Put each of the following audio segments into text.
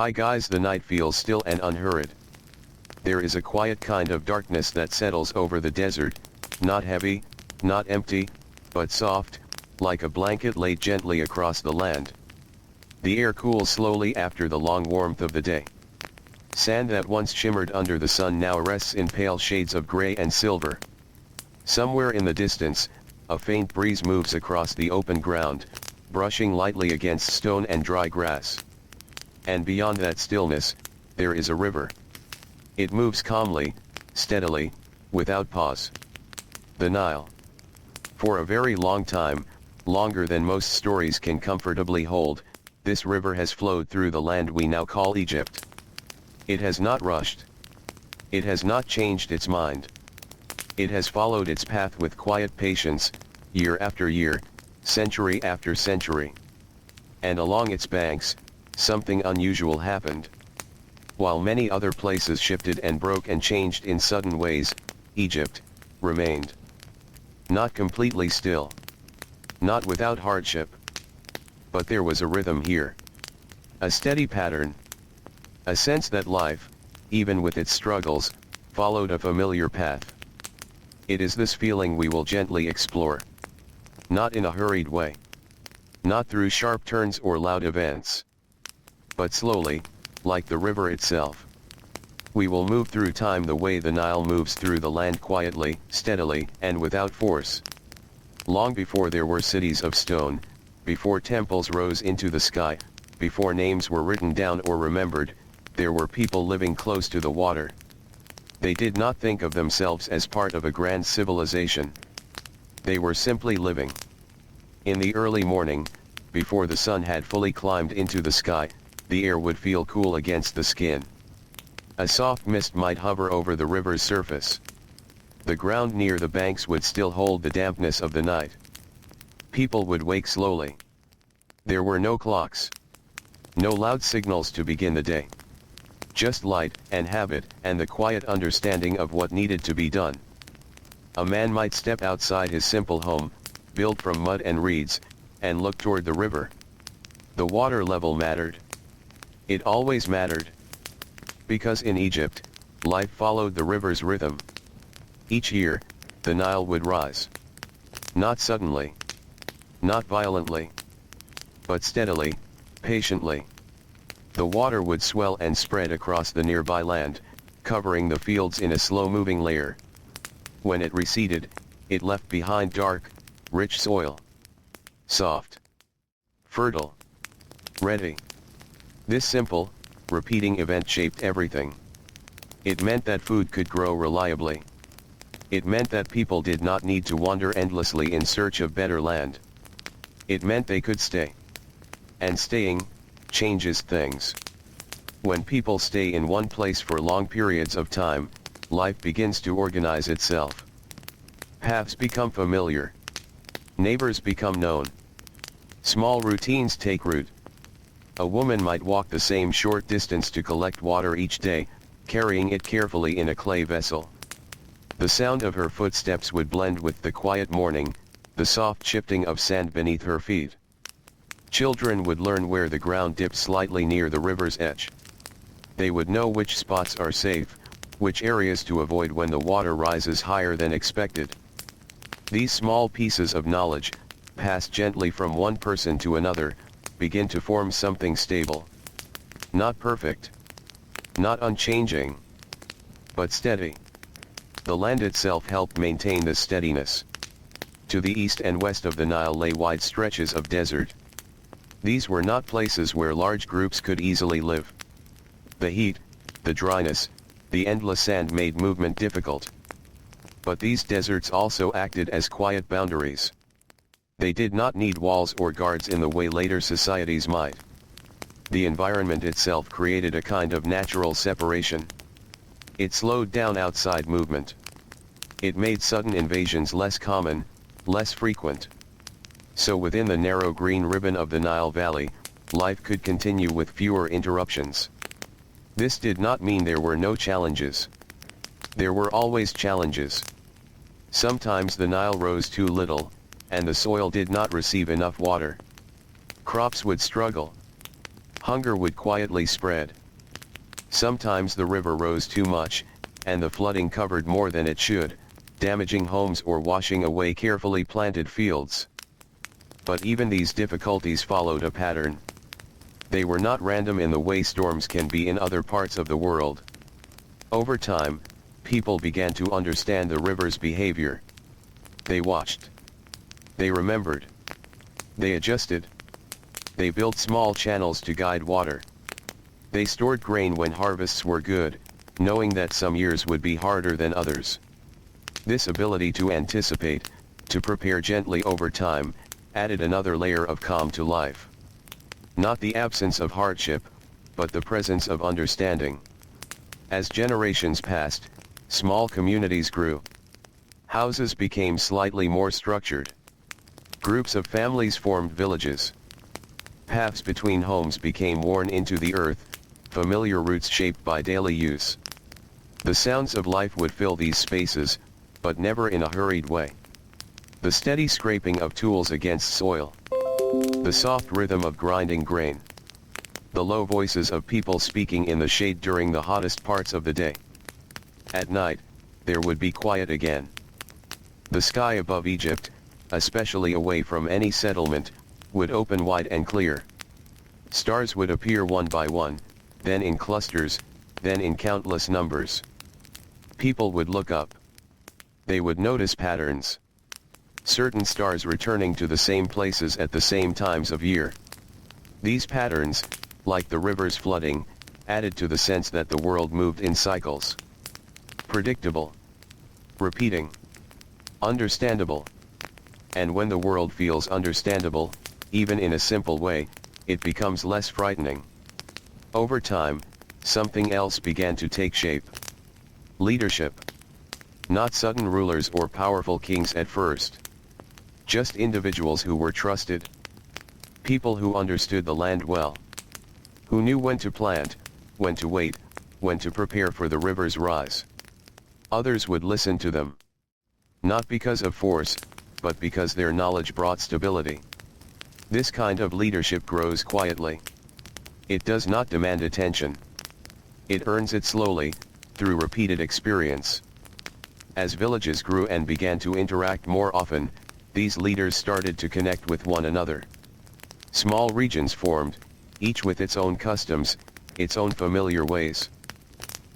Hi guys, the night feels still and unhurried. There is a quiet kind of darkness that settles over the desert, not heavy, not empty, but soft, like a blanket laid gently across the land. The air cools slowly after the long warmth of the day. Sand that once shimmered under the sun now rests in pale shades of gray and silver. Somewhere in the distance, a faint breeze moves across the open ground, brushing lightly against stone and dry grass. And beyond that stillness, there is a river. It moves calmly, steadily, without pause. The Nile. For a very long time, longer than most stories can comfortably hold, this river has flowed through the land we now call Egypt. It has not rushed. It has not changed its mind. It has followed its path with quiet patience, year after year, century after century. And along its banks, something unusual happened. While many other places shifted and broke and changed in sudden ways, Egypt remained. Not completely still. Not without hardship. But there was a rhythm here. A steady pattern. A sense that life, even with its struggles, followed a familiar path. It is this feeling we will gently explore. Not in a hurried way. Not through sharp turns or loud events. But slowly, like the river itself. We will move through time the way the Nile moves through the land quietly, steadily, and without force. Long before there were cities of stone, before temples rose into the sky, before names were written down or remembered, there were people living close to the water. They did not think of themselves as part of a grand civilization. They were simply living. In the early morning, before the sun had fully climbed into the sky, the air would feel cool against the skin. A soft mist might hover over the river's surface. The ground near the banks would still hold the dampness of the night. People would wake slowly. There were no clocks. No loud signals to begin the day. Just light and habit and the quiet understanding of what needed to be done. A man might step outside his simple home, built from mud and reeds, and look toward the river. The water level mattered. It always mattered. Because in Egypt, life followed the river's rhythm. Each year, the Nile would rise. Not suddenly. Not violently. But steadily, patiently. The water would swell and spread across the nearby land, covering the fields in a slow-moving layer. When it receded, it left behind dark, rich soil. Soft. Fertile. Ready. This simple, repeating event shaped everything. It meant that food could grow reliably. It meant that people did not need to wander endlessly in search of better land. It meant they could stay. And staying changes things. When people stay in one place for long periods of time, life begins to organize itself. Paths become familiar. Neighbors become known. Small routines take root. A woman might walk the same short distance to collect water each day, carrying it carefully in a clay vessel. The sound of her footsteps would blend with the quiet morning, the soft shifting of sand beneath her feet. Children would learn where the ground dips slightly near the river's edge. They would know which spots are safe, which areas to avoid when the water rises higher than expected. These small pieces of knowledge, passed gently from one person to another, begin to form something stable. Not perfect. Not unchanging. But steady. The land itself helped maintain this steadiness. To the east and west of the Nile lay wide stretches of desert. These were not places where large groups could easily live. The heat, the dryness, the endless sand made movement difficult. But these deserts also acted as quiet boundaries. They did not need walls or guards in the way later societies might. The environment itself created a kind of natural separation. It slowed down outside movement. It made sudden invasions less common, less frequent. So within the narrow green ribbon of the Nile Valley, life could continue with fewer interruptions. This did not mean there were no challenges. There were always challenges. Sometimes the Nile rose too little, and the soil did not receive enough water. Crops would struggle. Hunger would quietly spread. Sometimes the river rose too much, and the flooding covered more than it should, damaging homes or washing away carefully planted fields. But even these difficulties followed a pattern. They were not random in the way storms can be in other parts of the world. Over time, people began to understand the river's behavior. They watched. They remembered. They adjusted. They built small channels to guide water. They stored grain when harvests were good, knowing that some years would be harder than others. This ability to anticipate, to prepare gently over time, added another layer of calm to life. Not the absence of hardship, but the presence of understanding. As generations passed, small communities grew. Houses became slightly more structured. Groups of families formed villages. Paths between homes became worn into the earth, familiar routes shaped by daily use. The sounds of life would fill these spaces, but never in a hurried way. The steady scraping of tools against soil. The soft rhythm of grinding grain. The low voices of people speaking in the shade during the hottest parts of the day. At night, there would be quiet again. The sky above Egypt, especially away from any settlement, would open wide and clear. Stars would appear one by one, then in clusters, then in countless numbers. People would look up. They would notice patterns. Certain stars returning to the same places at the same times of year. These patterns, like the river's flooding, added to the sense that the world moved in cycles. Predictable. Repeating. Understandable. And when the world feels understandable, even in a simple way, it becomes less frightening. Over time, something else began to take shape. Leadership. Not sudden rulers or powerful kings at first. Just individuals who were trusted. People who understood the land well. Who knew when to plant, when to wait, when to prepare for the river's rise. Others would listen to them. Not because of force, but because their knowledge brought stability. This kind of leadership grows quietly. It does not demand attention. It earns it slowly, through repeated experience. As villages grew and began to interact more often, these leaders started to connect with one another. Small regions formed, each with its own customs, its own familiar ways.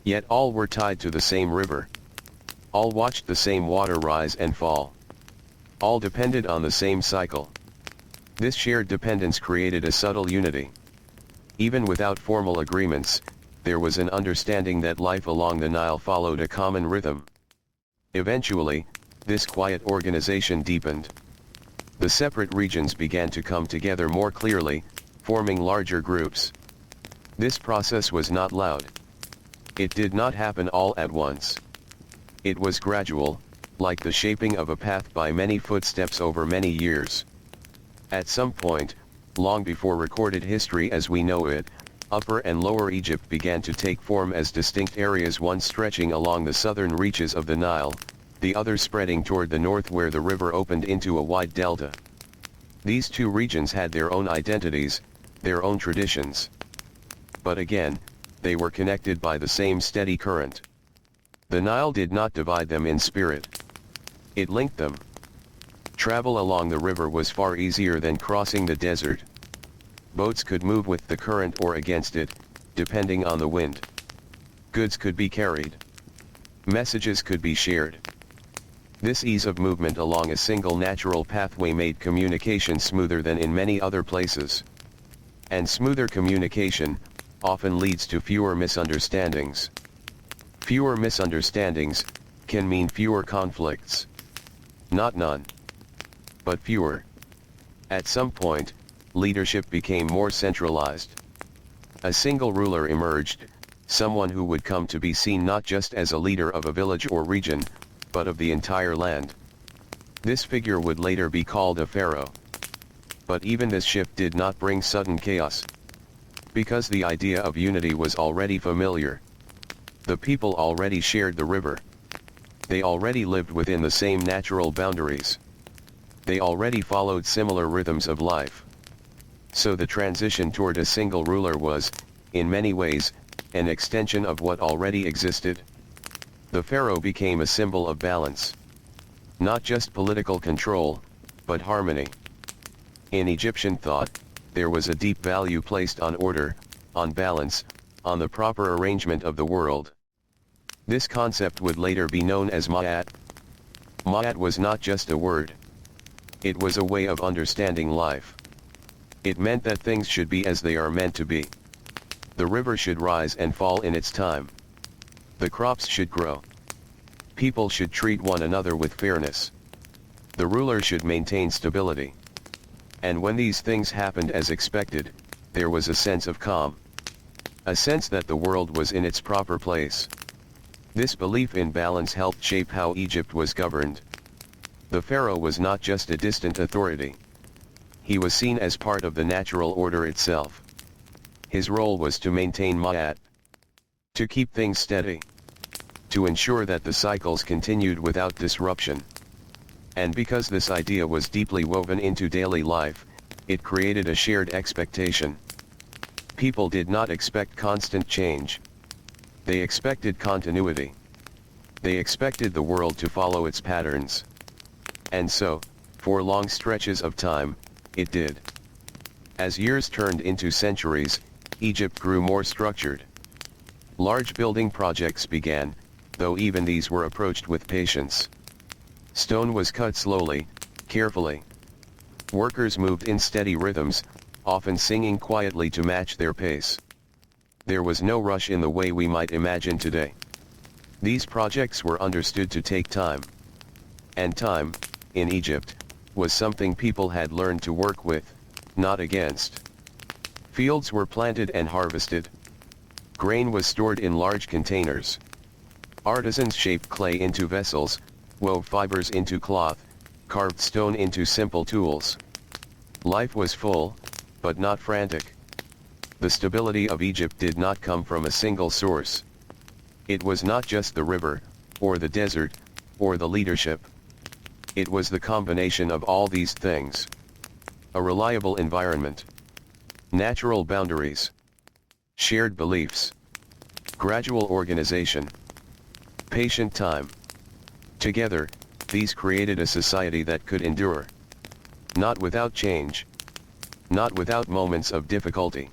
Yet all were tied to the same river. All watched the same water rise and fall. All depended on the same cycle. This shared dependence created a subtle unity. Even without formal agreements, there was an understanding that life along the Nile followed a common rhythm. Eventually, this quiet organization deepened. The separate regions began to come together more clearly, forming larger groups. This process was not loud. It did not happen all at once. It was gradual, like the shaping of a path by many footsteps over many years. At some point, long before recorded history as we know it, Upper and Lower Egypt began to take form as distinct areas, one stretching along the southern reaches of the Nile, the other spreading toward the north where the river opened into a wide delta. These two regions had their own identities, their own traditions. But again, they were connected by the same steady current. The Nile did not divide them in spirit. It linked them. Travel along the river was far easier than crossing the desert. Boats could move with the current or against it, depending on the wind. Goods could be carried. Messages could be shared. This ease of movement along a single natural pathway made communication smoother than in many other places. And smoother communication often leads to fewer misunderstandings. Fewer misunderstandings can mean fewer conflicts. Not none, but fewer. At some point, leadership became more centralized. A single ruler emerged, someone who would come to be seen not just as a leader of a village or region, but of the entire land. This figure would later be called a pharaoh. But even this shift did not bring sudden chaos. Because the idea of unity was already familiar. The people already shared the river. They already lived within the same natural boundaries. They already followed similar rhythms of life. So the transition toward a single ruler was, in many ways, an extension of what already existed. The pharaoh became a symbol of balance. Not just political control, but harmony. In Egyptian thought, there was a deep value placed on order, on balance, on the proper arrangement of the world. This concept would later be known as Ma'at. Ma'at was not just a word. It was a way of understanding life. It meant that things should be as they are meant to be. The river should rise and fall in its time. The crops should grow. People should treat one another with fairness. The ruler should maintain stability. And when these things happened as expected, there was a sense of calm. A sense that the world was in its proper place. This belief in balance helped shape how Egypt was governed. The pharaoh was not just a distant authority. He was seen as part of the natural order itself. His role was to maintain Ma'at, to keep things steady, to ensure that the cycles continued without disruption. And because this idea was deeply woven into daily life, it created a shared expectation. People did not expect constant change. They expected continuity. They expected the world to follow its patterns. And so, for long stretches of time, it did. As years turned into centuries, Egypt grew more structured. Large building projects began, though even these were approached with patience. Stone was cut slowly, carefully. Workers moved in steady rhythms, often singing quietly to match their pace. There was no rush in the way we might imagine today. These projects were understood to take time. And time, in Egypt, was something people had learned to work with, not against. Fields were planted and harvested. Grain was stored in large containers. Artisans shaped clay into vessels, wove fibers into cloth, carved stone into simple tools. Life was full, but not frantic. The stability of Egypt did not come from a single source. It was not just the river, or the desert, or the leadership. It was the combination of all these things. A reliable environment. Natural boundaries. Shared beliefs. Gradual organization. Patient time. Together, these created a society that could endure. Not without change. Not without moments of difficulty.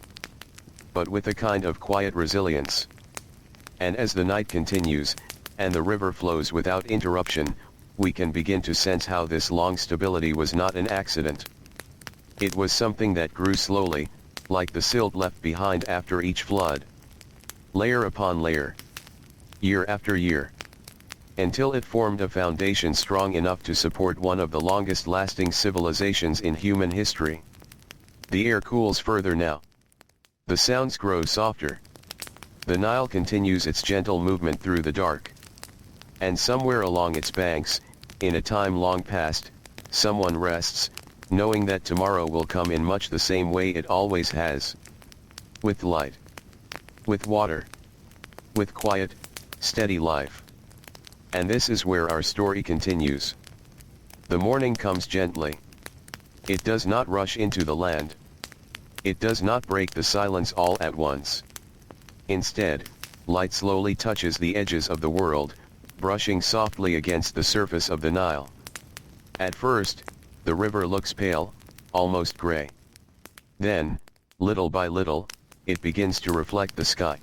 But with a kind of quiet resilience. And as the night continues, and the river flows without interruption, we can begin to sense how this long stability was not an accident. It was something that grew slowly, like the silt left behind after each flood. Layer upon layer. Year after year. Until it formed a foundation strong enough to support one of the longest-lasting civilizations in human history. The air cools further now. The sounds grow softer. The Nile continues its gentle movement through the dark. And somewhere along its banks, in a time long past, someone rests, knowing that tomorrow will come in much the same way it always has. With light. With water. With quiet, steady life. And this is where our story continues. The morning comes gently. It does not rush into the land. It does not break the silence all at once. Instead, light slowly touches the edges of the world, brushing softly against the surface of the Nile. At first, the river looks pale, almost gray. Then, little by little, it begins to reflect the sky.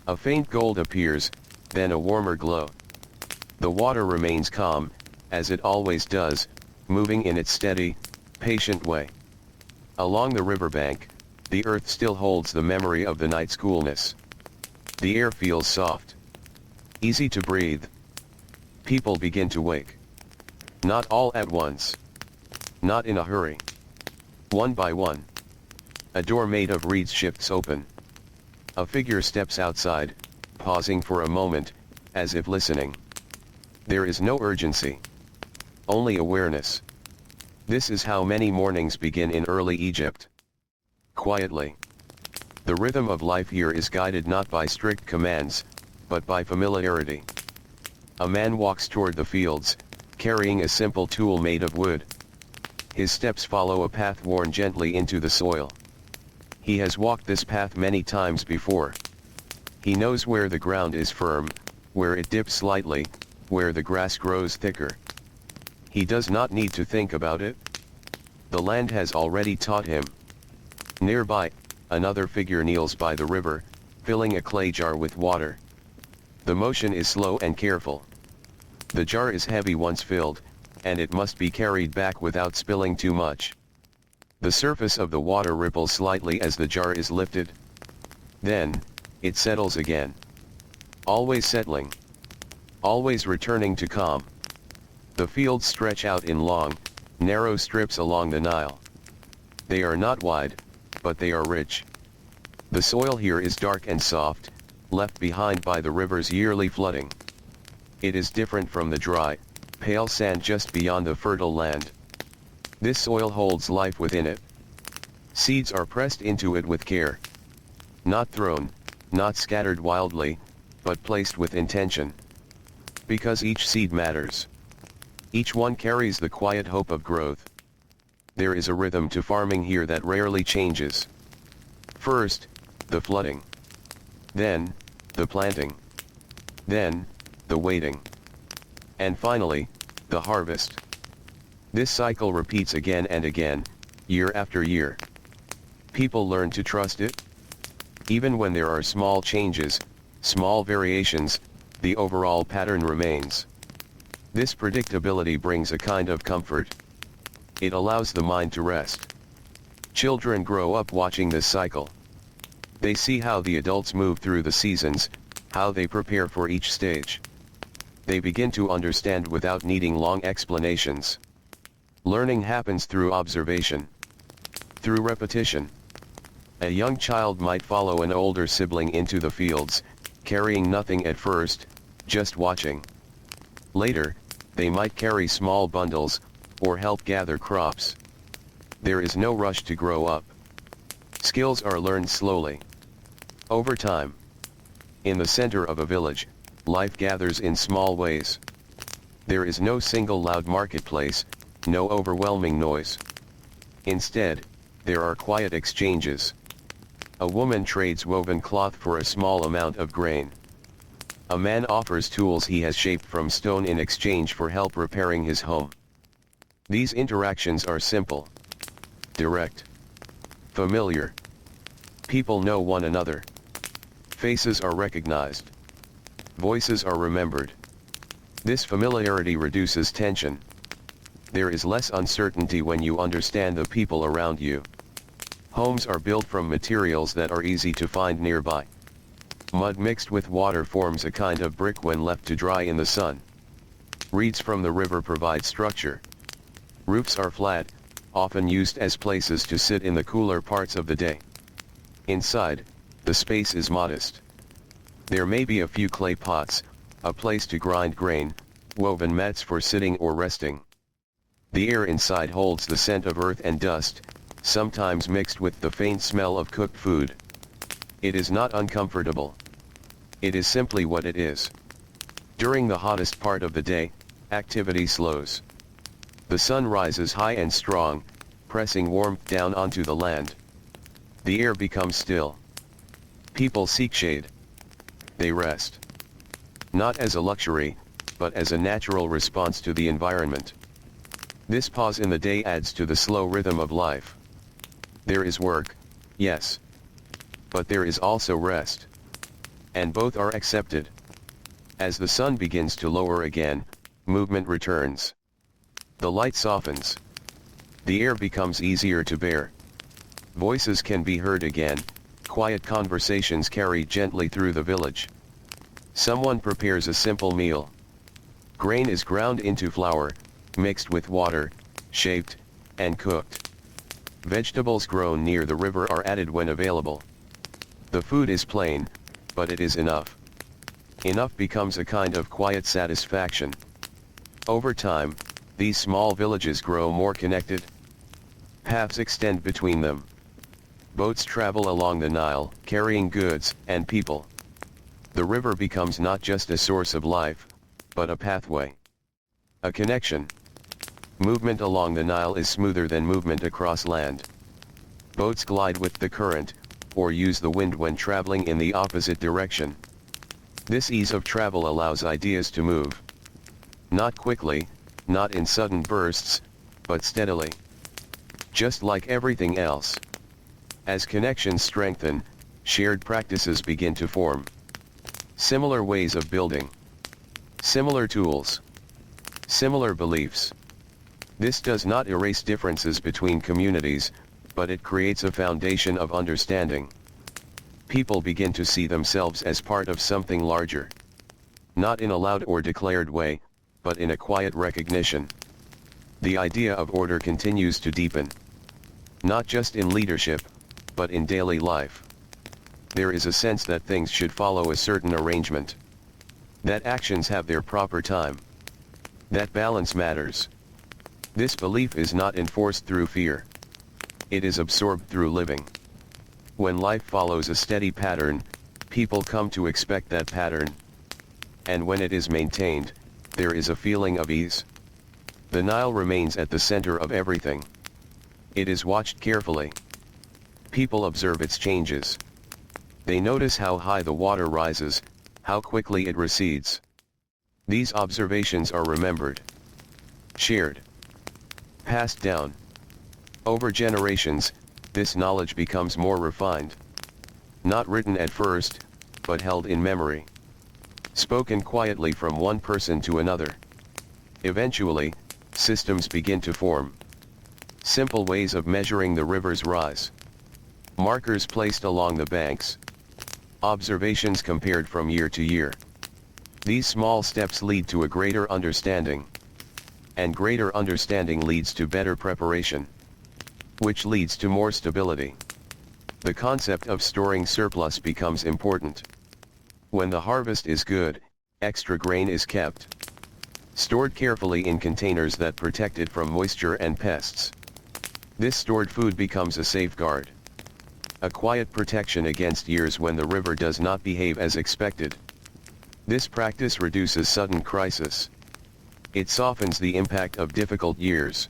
A faint gold appears, then a warmer glow. The water remains calm, as it always does, moving in its steady, patient way. Along the riverbank, the earth still holds the memory of the night's coolness. The air feels soft. Easy to breathe. People begin to wake. Not all at once. Not in a hurry. One by one. A door made of reeds shifts open. A figure steps outside, pausing for a moment, as if listening. There is no urgency. Only awareness. This is how many mornings begin in early Egypt. Quietly. The rhythm of life here is guided not by strict commands, but by familiarity. A man walks toward the fields, carrying a simple tool made of wood. His steps follow a path worn gently into the soil. He has walked this path many times before. He knows where the ground is firm, where it dips slightly, where the grass grows thicker. He does not need to think about it. The land has already taught him. Nearby, another figure kneels by the river, filling a clay jar with water. The motion is slow and careful. The jar is heavy once filled, and it must be carried back without spilling too much. The surface of the water ripples slightly as the jar is lifted. Then, it settles again. Always settling. Always returning to calm. The fields stretch out in long, narrow strips along the Nile. They are not wide, but they are rich. The soil here is dark and soft, left behind by the river's yearly flooding. It is different from the dry, pale sand just beyond the fertile land. This soil holds life within it. Seeds are pressed into it with care. Not thrown, not scattered wildly, but placed with intention. Because each seed matters. Each one carries the quiet hope of growth. There is a rhythm to farming here that rarely changes. First, the flooding. Then, the planting. Then, the waiting. And finally, the harvest. This cycle repeats again and again, year after year. People learn to trust it. Even when there are small changes, small variations, the overall pattern remains. This predictability brings a kind of comfort. It allows the mind to rest. Children grow up watching this cycle. They see how the adults move through the seasons, how they prepare for each stage. They begin to understand without needing long explanations. Learning happens through observation. Through repetition. A young child might follow an older sibling into the fields, carrying nothing at first, just watching. Later, they might carry small bundles, or help gather crops. There is no rush to grow up. Skills are learned slowly. Over time. In the center of a village, life gathers in small ways. There is no single loud marketplace, no overwhelming noise. Instead, there are quiet exchanges. A woman trades woven cloth for a small amount of grain. A man offers tools he has shaped from stone in exchange for help repairing his home. These interactions are simple, direct, familiar. People know one another. Faces are recognized. Voices are remembered. This familiarity reduces tension. There is less uncertainty when you understand the people around you. Homes are built from materials that are easy to find nearby. Mud mixed with water forms a kind of brick when left to dry in the sun. Reeds from the river provide structure. Roofs are flat, often used as places to sit in the cooler parts of the day. Inside, the space is modest. There may be a few clay pots, a place to grind grain, woven mats for sitting or resting. The air inside holds the scent of earth and dust, sometimes mixed with the faint smell of cooked food. It is not uncomfortable. It is simply what it is. During the hottest part of the day, activity slows. The sun rises high and strong, pressing warmth down onto the land. The air becomes still. People seek shade. They rest. Not as a luxury, but as a natural response to the environment. This pause in the day adds to the slow rhythm of life. There is work, yes. But there is also rest. And both are accepted. As the sun begins to lower again, movement returns. The light softens. The air becomes easier to bear. Voices can be heard again, quiet conversations carried gently through the village. Someone prepares a simple meal. Grain is ground into flour, mixed with water, shaped, and cooked. Vegetables grown near the river are added when available. The food is plain, but it is enough. Enough becomes a kind of quiet satisfaction. Over time, these small villages grow more connected. Paths extend between them. Boats travel along the Nile, carrying goods and people. The river becomes not just a source of life, but a pathway. A connection. Movement along the Nile is smoother than movement across land. Boats glide with the current, or use the wind when traveling in the opposite direction. This ease of travel allows ideas to move. Not quickly, not in sudden bursts, but steadily. Just like everything else. As connections strengthen, shared practices begin to form. Similar ways of building. Similar tools. Similar beliefs. This does not erase differences between communities, but it creates a foundation of understanding. People begin to see themselves as part of something larger. Not in a loud or declared way, but in a quiet recognition. The idea of order continues to deepen. Not just in leadership, but in daily life. There is a sense that things should follow a certain arrangement. That actions have their proper time. That balance matters. This belief is not enforced through fear. It is absorbed through living. When life follows a steady pattern, people come to expect that pattern. And when it is maintained, there is a feeling of ease. The Nile remains at the center of everything. It is watched carefully. People observe its changes. They notice how high the water rises, how quickly it recedes. These observations are remembered. Shared. Passed down. Over generations, this knowledge becomes more refined. Not written at first, but held in memory. Spoken quietly from one person to another. Eventually, systems begin to form. Simple ways of measuring the river's rise. Markers placed along the banks. Observations compared from year to year. These small steps lead to a greater understanding. And greater understanding leads to better preparation. Which leads to more stability. The concept of storing surplus becomes important. When the harvest is good, extra grain is kept. Stored carefully in containers that protect it from moisture and pests. This stored food becomes a safeguard. A quiet protection against years when the river does not behave as expected. This practice reduces sudden crisis. It softens the impact of difficult years.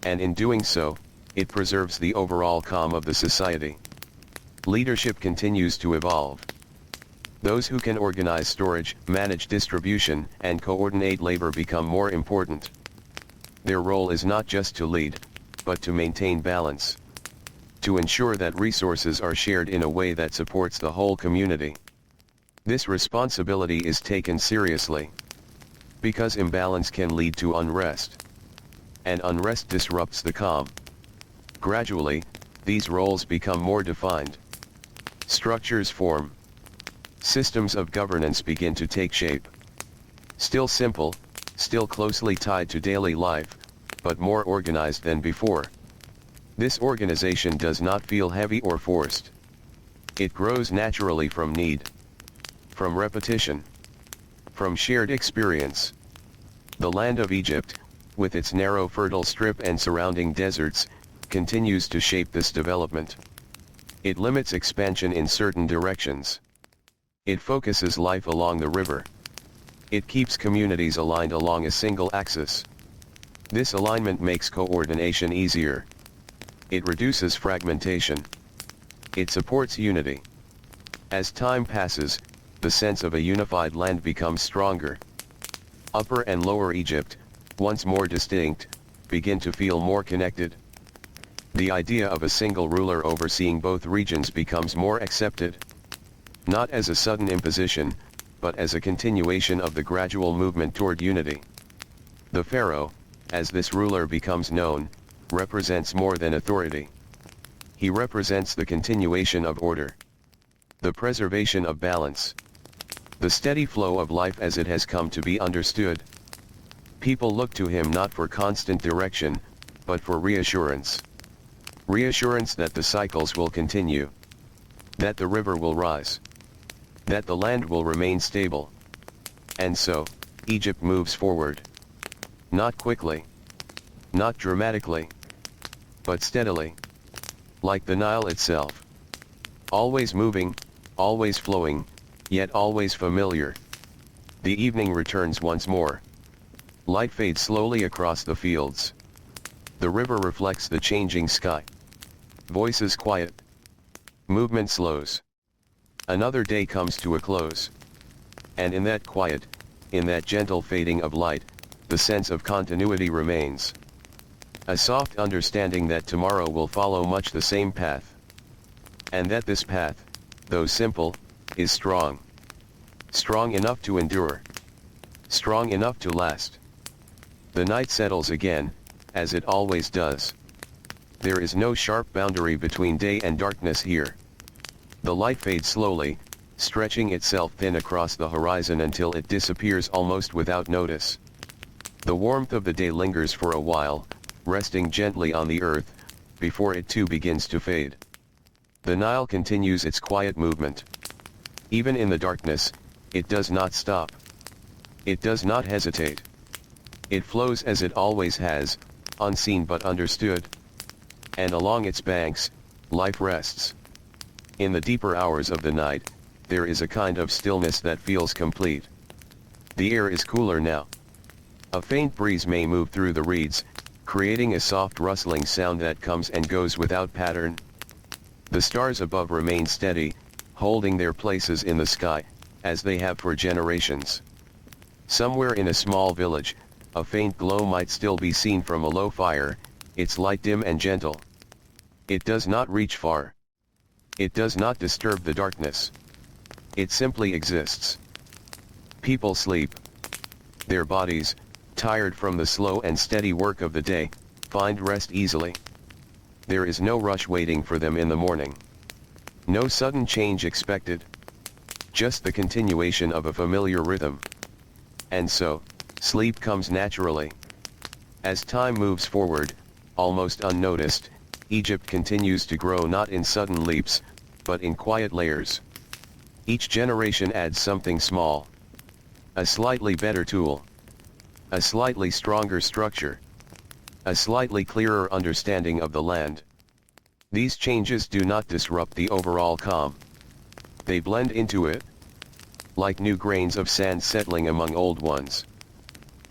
And in doing so, it preserves the overall calm of the society. Leadership continues to evolve. Those who can organize storage, manage distribution, and coordinate labor become more important. Their role is not just to lead, but to maintain balance. To ensure that resources are shared in a way that supports the whole community. This responsibility is taken seriously. Because imbalance can lead to unrest. And unrest disrupts the calm. Gradually, these roles become more defined. Structures form. Systems of governance begin to take shape. Still simple, still closely tied to daily life, but more organized than before. This organization does not feel heavy or forced. It grows naturally from need. From repetition. From shared experience. The land of Egypt, with its narrow fertile strip and surrounding deserts, continues to shape this development. It limits expansion in certain directions. It focuses life along the river. It keeps communities aligned along a single axis. This alignment makes coordination easier. It reduces fragmentation. It supports unity. As time passes, the sense of a unified land becomes stronger. Upper and Lower Egypt, once more distinct, begin to feel more connected. The idea of a single ruler overseeing both regions becomes more accepted. Not as a sudden imposition, but as a continuation of the gradual movement toward unity. The pharaoh, as this ruler becomes known, represents more than authority. He represents the continuation of order. The preservation of balance. The steady flow of life as it has come to be understood. People look to him not for constant direction, but for reassurance. Reassurance that the cycles will continue. That the river will rise. That the land will remain stable. And so, Egypt moves forward. Not quickly. Not dramatically. But steadily. Like the Nile itself. Always moving, always flowing, yet always familiar. The evening returns once more. Light fades slowly across the fields. The river reflects the changing sky. Voices quiet. Movement slows. Another day comes to a close. And in that quiet, in that gentle fading of light, the sense of continuity remains. A soft understanding that tomorrow will follow much the same path. And that this path, though simple, is strong. Strong enough to endure. Strong enough to last. The night settles again, as it always does. There is no sharp boundary between day and darkness here. The light fades slowly, stretching itself thin across the horizon until it disappears almost without notice. The warmth of the day lingers for a while, resting gently on the earth, before it too begins to fade. The Nile continues its quiet movement. Even in the darkness, it does not stop. It does not hesitate. It flows as it always has, unseen but understood. And along its banks, life rests. In the deeper hours of the night, there is a kind of stillness that feels complete. The air is cooler now. A faint breeze may move through the reeds, creating a soft rustling sound that comes and goes without pattern. The stars above remain steady, holding their places in the sky, as they have for generations. Somewhere in a small village, a faint glow might still be seen from a low fire, its light dim and gentle. It does not reach far. It does not disturb the darkness. It simply exists. People sleep. Their bodies, tired from the slow and steady work of the day, find rest easily. There is no rush waiting for them in the morning. No sudden change expected. Just the continuation of a familiar rhythm. And so, sleep comes naturally. As time moves forward, almost unnoticed, Egypt continues to grow not in sudden leaps, but in quiet layers. Each generation adds something small. A slightly better tool. A slightly stronger structure. A slightly clearer understanding of the land. These changes do not disrupt the overall calm. They blend into it. Like new grains of sand settling among old ones.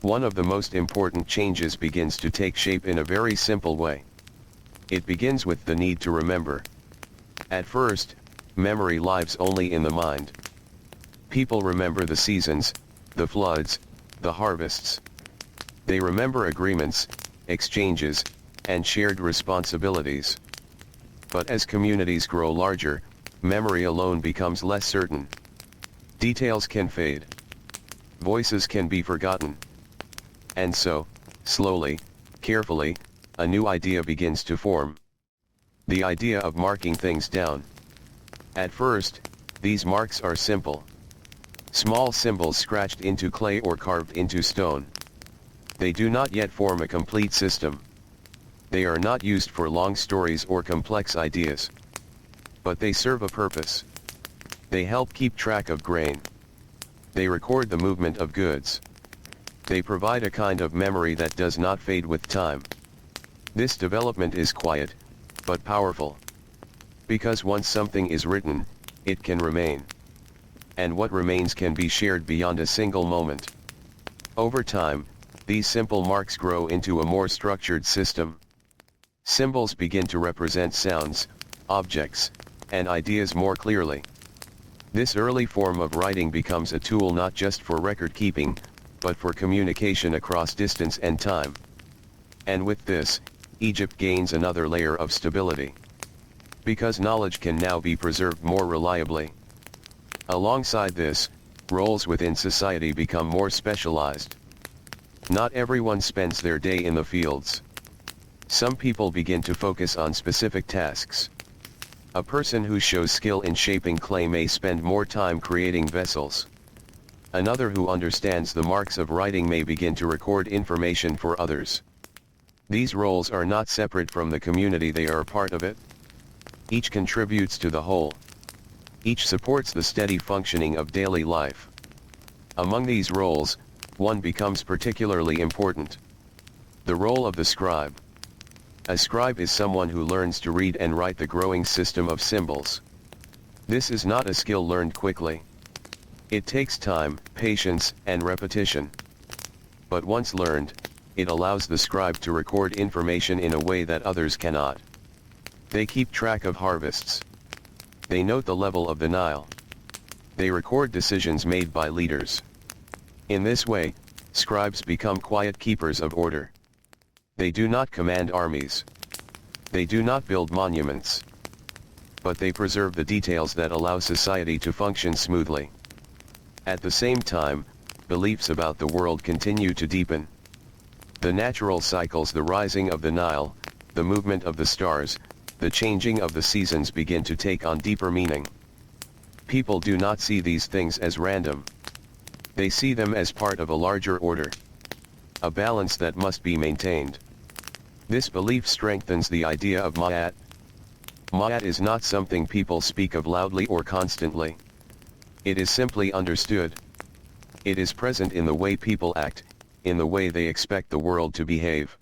One of the most important changes begins to take shape in a very simple way. It begins with the need to remember. At first, memory lives only in the mind. People remember the seasons, the floods, the harvests. They remember agreements, exchanges, and shared responsibilities. But as communities grow larger, memory alone becomes less certain. Details can fade. Voices can be forgotten. And so, slowly, carefully, a new idea begins to form. The idea of marking things down. At first, these marks are simple. Small symbols scratched into clay or carved into stone. They do not yet form a complete system. They are not used for long stories or complex ideas. But they serve a purpose. They help keep track of grain. They record the movement of goods. They provide a kind of memory that does not fade with time. This development is quiet, but powerful. Because once something is written, it can remain. And what remains can be shared beyond a single moment. Over time, these simple marks grow into a more structured system. Symbols begin to represent sounds, objects, and ideas more clearly. This early form of writing becomes a tool not just for record keeping, but for communication across distance and time. And with this, Egypt gains another layer of stability. Because knowledge can now be preserved more reliably. Alongside this, roles within society become more specialized. Not everyone spends their day in the fields. Some people begin to focus on specific tasks. A person who shows skill in shaping clay may spend more time creating vessels. Another who understands the marks of writing may begin to record information for others. These roles are not separate from the community, they are part of it. Each contributes to the whole. Each supports the steady functioning of daily life. Among these roles, one becomes particularly important. The role of the scribe. A scribe is someone who learns to read and write the growing system of symbols. This is not a skill learned quickly. It takes time, patience, and repetition. But once learned, it allows the scribe to record information in a way that others cannot. They keep track of harvests. They note the level of the Nile. They record decisions made by leaders. In this way, scribes become quiet keepers of order. They do not command armies. They do not build monuments. But they preserve the details that allow society to function smoothly. At the same time, beliefs about the world continue to deepen. The natural cycles, the rising of the Nile, the movement of the stars, the changing of the seasons begin to take on deeper meaning. People do not see these things as random. They see them as part of a larger order. A balance that must be maintained. This belief strengthens the idea of Ma'at. Ma'at is not something people speak of loudly or constantly. It is simply understood. It is present in the way people act, in the way they expect the world to behave.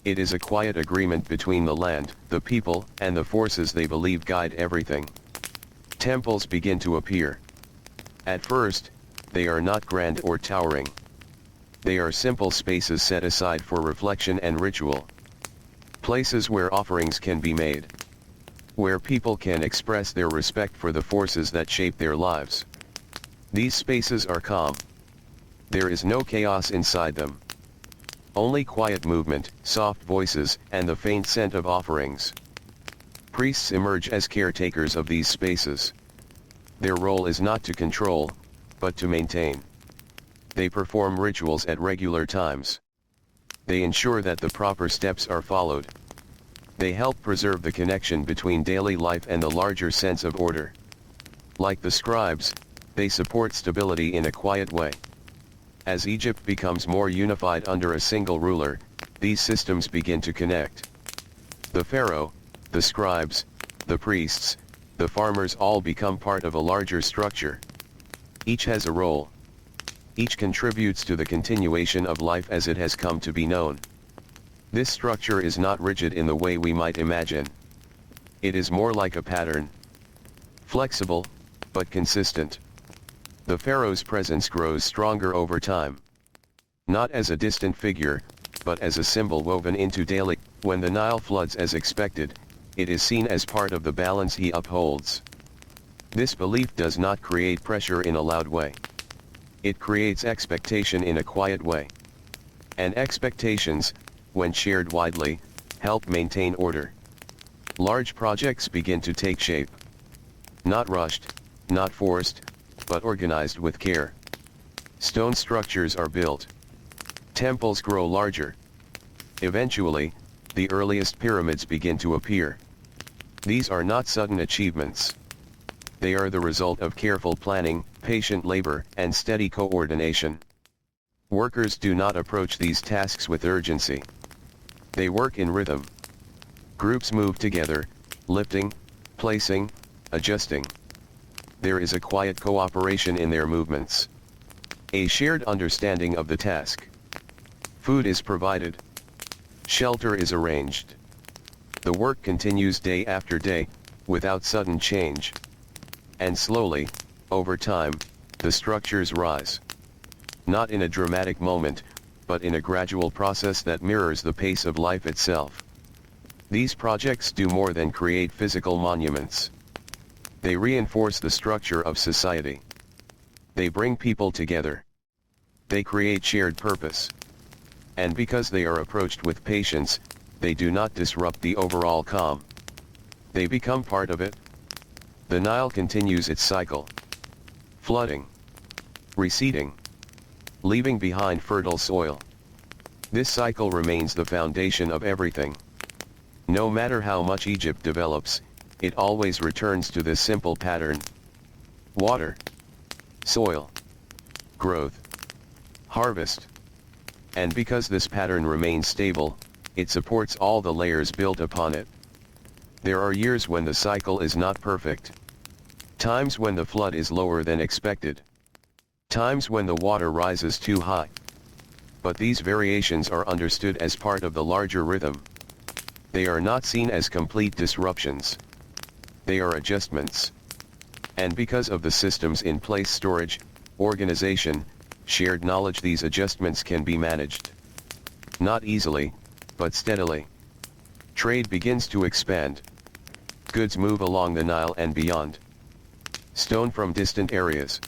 It is a quiet agreement between the land, the people, and the forces they believe guide everything. Temples begin to appear. At first, they are not grand or towering. They are simple spaces set aside for reflection and ritual. Places where offerings can be made. Where people can express their respect for the forces that shape their lives. These spaces are calm. There is no chaos inside them. Only quiet movement, soft voices, and the faint scent of offerings. Priests emerge as caretakers of these spaces. Their role is not to control, but to maintain. They perform rituals at regular times. They ensure that the proper steps are followed. They help preserve the connection between daily life and the larger sense of order. Like the scribes, they support stability in a quiet way. As Egypt becomes more unified under a single ruler, these systems begin to connect. The pharaoh, the scribes, the priests, the farmers all become part of a larger structure. Each has a role. Each contributes to the continuation of life as it has come to be known. This structure is not rigid in the way we might imagine. It is more like a pattern. Flexible, but consistent. The pharaoh's presence grows stronger over time. Not as a distant figure, but as a symbol woven into daily. When the Nile floods as expected, it is seen as part of the balance he upholds. This belief does not create pressure in a loud way. It creates expectation in a quiet way. And expectations, when shared widely, help maintain order. Large projects begin to take shape. Not rushed, not forced, but organized with care. Stone structures are built. Temples grow larger. Eventually, the earliest pyramids begin to appear. These are not sudden achievements. They are the result of careful planning, patient labor, and steady coordination. Workers do not approach these tasks with urgency. They work in rhythm. Groups move together, lifting, placing, adjusting. There is a quiet cooperation in their movements. A shared understanding of the task. Food is provided. Shelter is arranged. The work continues day after day, without sudden change. And slowly, over time, the structures rise. Not in a dramatic moment, but in a gradual process that mirrors the pace of life itself. These projects do more than create physical monuments. They reinforce the structure of society. They bring people together. They create shared purpose. And because they are approached with patience, they do not disrupt the overall calm. They become part of it. The Nile continues its cycle. Flooding. Receding. Leaving behind fertile soil. This cycle remains the foundation of everything. No matter how much Egypt develops, it always returns to this simple pattern. Water. Soil. Growth. Harvest. And because this pattern remains stable, it supports all the layers built upon it. There are years when the cycle is not perfect. Times when the flood is lower than expected. Times when the water rises too high. But these variations are understood as part of the larger rhythm. They are not seen as complete disruptions. They are adjustments. And because of the systems in place, storage, organization, shared knowledge. These adjustments can be managed. Not easily, but steadily. Trade begins to expand. Goods move along the Nile and beyond. Stone from distant areas.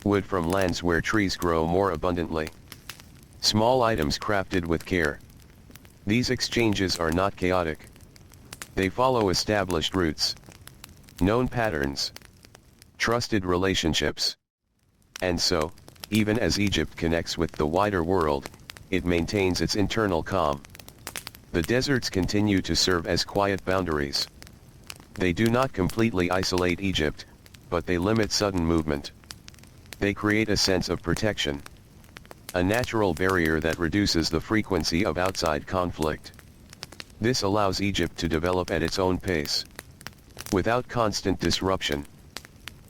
Wood from lands where trees grow more abundantly. Small items crafted with care. These exchanges are not chaotic. They follow established routes, known patterns, trusted relationships. And so, even as Egypt connects with the wider world, it maintains its internal calm. The deserts continue to serve as quiet boundaries. They do not completely isolate Egypt, but they limit sudden movement. They create a sense of protection. A natural barrier that reduces the frequency of outside conflict. This allows Egypt to develop at its own pace, without constant disruption.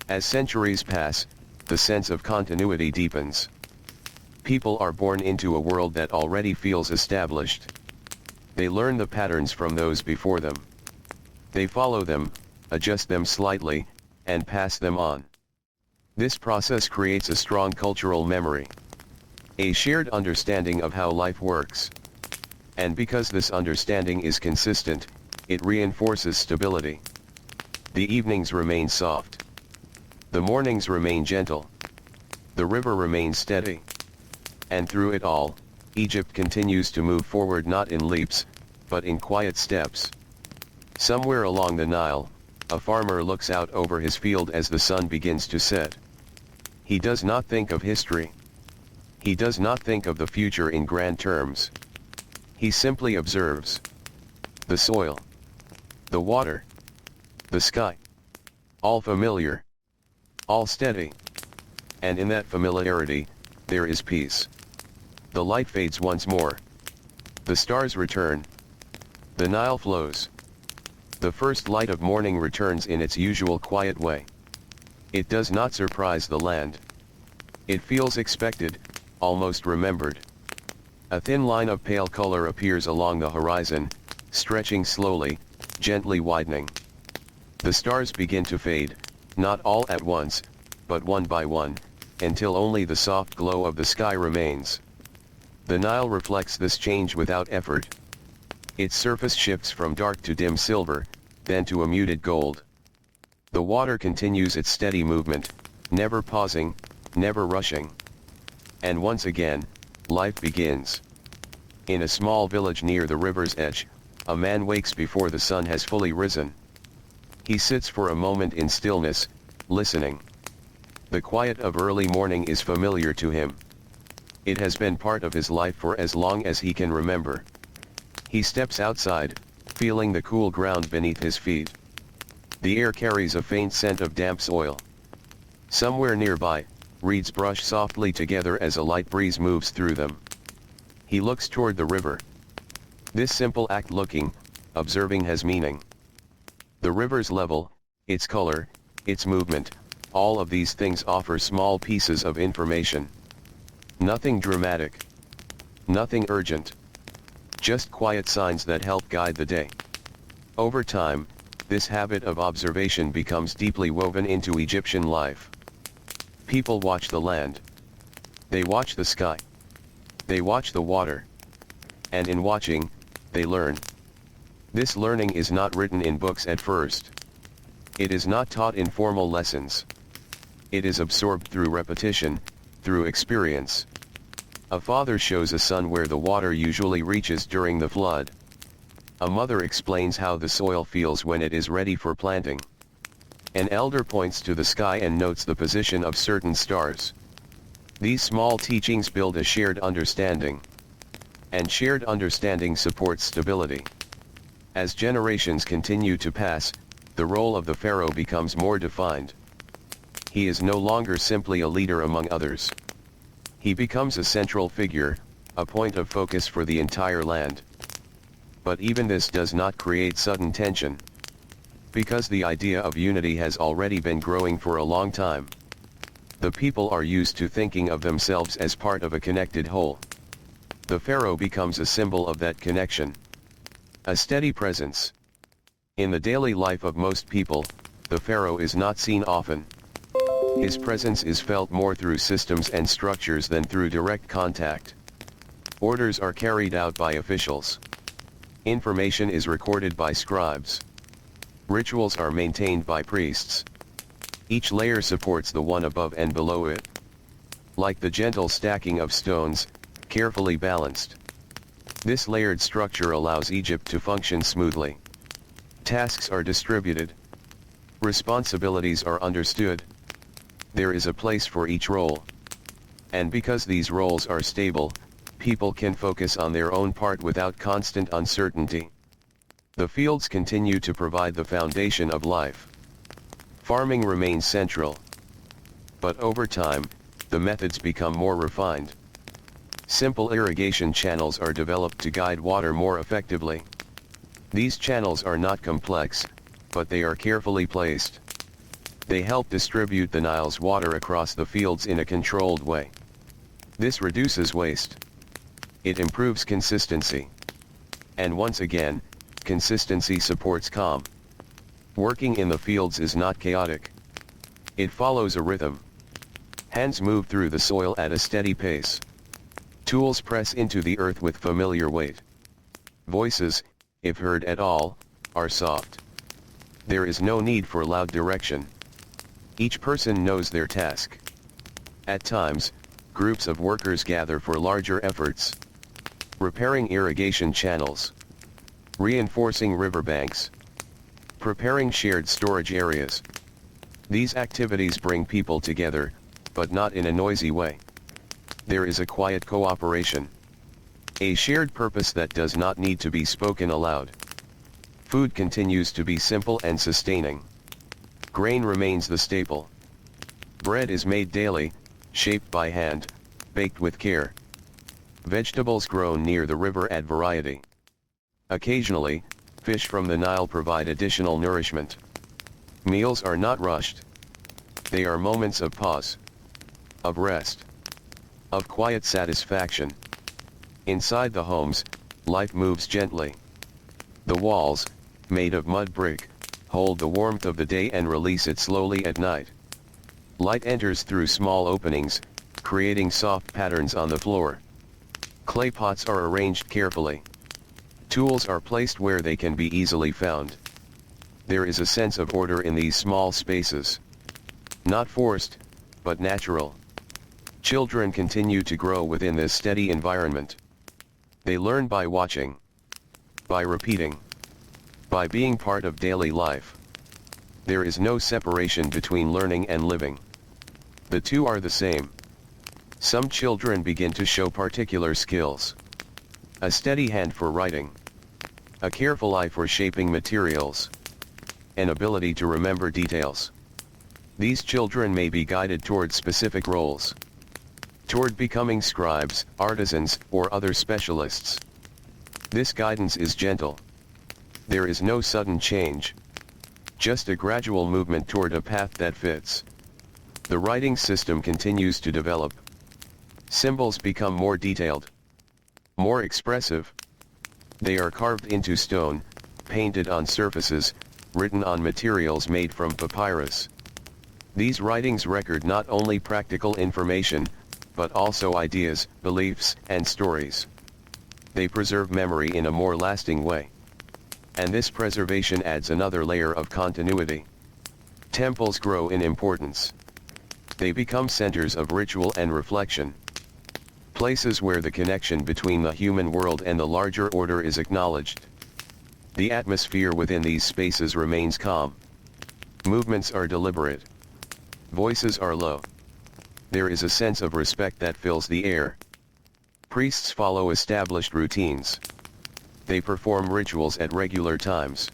As centuries pass, the sense of continuity deepens. People are born into a world that already feels established. They learn the patterns from those before them. They follow them, adjust them slightly, and pass them on. This process creates a strong cultural memory, a shared understanding of how life works. And because this understanding is consistent, it reinforces stability. The evenings remain soft. The mornings remain gentle. The river remains steady. And through it all, Egypt continues to move forward, not in leaps, but in quiet steps. Somewhere along the Nile, a farmer looks out over his field as the sun begins to set. He does not think of history. He does not think of the future in grand terms. He simply observes the soil, the water, the sky. All familiar, all steady. And in that familiarity, there is peace. The light fades once more. The stars return. The Nile flows. The first light of morning returns in its usual quiet way. It does not surprise the land. It feels expected, almost remembered. A thin line of pale color appears along the horizon, stretching slowly, gently widening. The stars begin to fade, not all at once, but one by one, until only the soft glow of the sky remains. The Nile reflects this change without effort. Its surface shifts from dark to dim silver, then to a muted gold. The water continues its steady movement, never pausing, never rushing. And once again, life begins. In a small village near the river's edge, a man wakes before the sun has fully risen. He sits for a moment in stillness, listening. The quiet of early morning is familiar to him. It has been part of his life for as long as he can remember. He steps outside, feeling the cool ground beneath his feet. The air carries a faint scent of damp soil. Somewhere nearby, reeds brush softly together as a light breeze moves through them. He looks toward the river. This simple act, looking, observing, has meaning. The river's level, its color, its movement, all of these things offer small pieces of information. Nothing dramatic. Nothing urgent. Just quiet signs that help guide the day. Over time, this habit of observation becomes deeply woven into Egyptian life. People watch the land. They watch the sky. They watch the water. And in watching, they learn. This learning is not written in books at first. It is not taught in formal lessons. It is absorbed through repetition, through experience. A father shows a son where the water usually reaches during the flood. A mother explains how the soil feels when it is ready for planting. An elder points to the sky and notes the position of certain stars. These small teachings build a shared understanding. And shared understanding supports stability. As generations continue to pass, the role of the pharaoh becomes more defined. He is no longer simply a leader among others. He becomes a central figure, a point of focus for the entire land. But even this does not create sudden tension. Because the idea of unity has already been growing for a long time. The people are used to thinking of themselves as part of a connected whole. The pharaoh becomes a symbol of that connection. A steady presence. In the daily life of most people, the pharaoh is not seen often. His presence is felt more through systems and structures than through direct contact. Orders are carried out by officials. Information is recorded by scribes. Rituals are maintained by priests. Each layer supports the one above and below it. Like the gentle stacking of stones, carefully balanced. This layered structure allows Egypt to function smoothly. Tasks are distributed. Responsibilities are understood. There is a place for each role. And because these roles are stable, people can focus on their own part without constant uncertainty. The fields continue to provide the foundation of life. Farming remains central. But over time, the methods become more refined. Simple irrigation channels are developed to guide water more effectively. These channels are not complex, but they are carefully placed. They help distribute the Nile's water across the fields in a controlled way. This reduces waste. It improves consistency. And once again, consistency supports calm. Working in the fields is not chaotic. It follows a rhythm. Hands move through the soil at a steady pace. Tools press into the earth with familiar weight. Voices, if heard at all, are soft. There is no need for loud direction. Each person knows their task. At times, groups of workers gather for larger efforts. Repairing irrigation channels. Reinforcing riverbanks. Preparing shared storage areas. These activities bring people together, but not in a noisy way. There is a quiet cooperation. A shared purpose that does not need to be spoken aloud. Food continues to be simple and sustaining. Grain remains the staple. Bread is made daily, shaped by hand, baked with care. Vegetables grown near the river add variety. Occasionally, fish from the Nile provide additional nourishment. Meals are not rushed. They are moments of pause, of rest, of quiet satisfaction. Inside the homes, life moves gently. The walls, made of mud brick, hold the warmth of the day and release it slowly at night. Light enters through small openings, creating soft patterns on the floor. Clay pots are arranged carefully. Tools are placed where they can be easily found. There is a sense of order in these small spaces. Not forced, but natural. Children continue to grow within this steady environment. They learn by watching, by repeating, by being part of daily life. There is no separation between learning and living. The two are the same. Some children begin to show particular skills. A steady hand for writing. A careful eye for shaping materials. An ability to remember details. These children may be guided toward specific roles. Toward becoming scribes, artisans, or other specialists. This guidance is gentle. There is no sudden change. Just a gradual movement toward a path that fits. The writing system continues to develop. Symbols become more detailed, more expressive. They are carved into stone, painted on surfaces, written on materials made from papyrus. These writings record not only practical information, but also ideas, beliefs, and stories. They preserve memory in a more lasting way. And this preservation adds another layer of continuity. Temples grow in importance. They become centers of ritual and reflection. Places where the connection between the human world and the larger order is acknowledged. The atmosphere within these spaces remains calm. Movements are deliberate. Voices are low. There is a sense of respect that fills the air. Priests follow established routines. They perform rituals at regular times.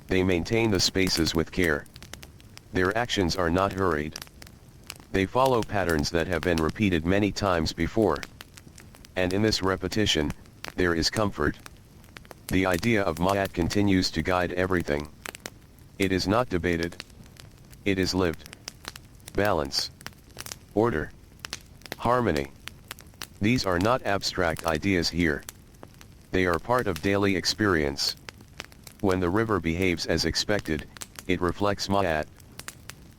They maintain the spaces with care. Their actions are not hurried. They follow patterns that have been repeated many times before. And in this repetition, there is comfort. The idea of Ma'at continues to guide everything. It is not debated. It is lived. Balance. Order. Harmony. These are not abstract ideas here. They are part of daily experience. When the river behaves as expected, it reflects Ma'at.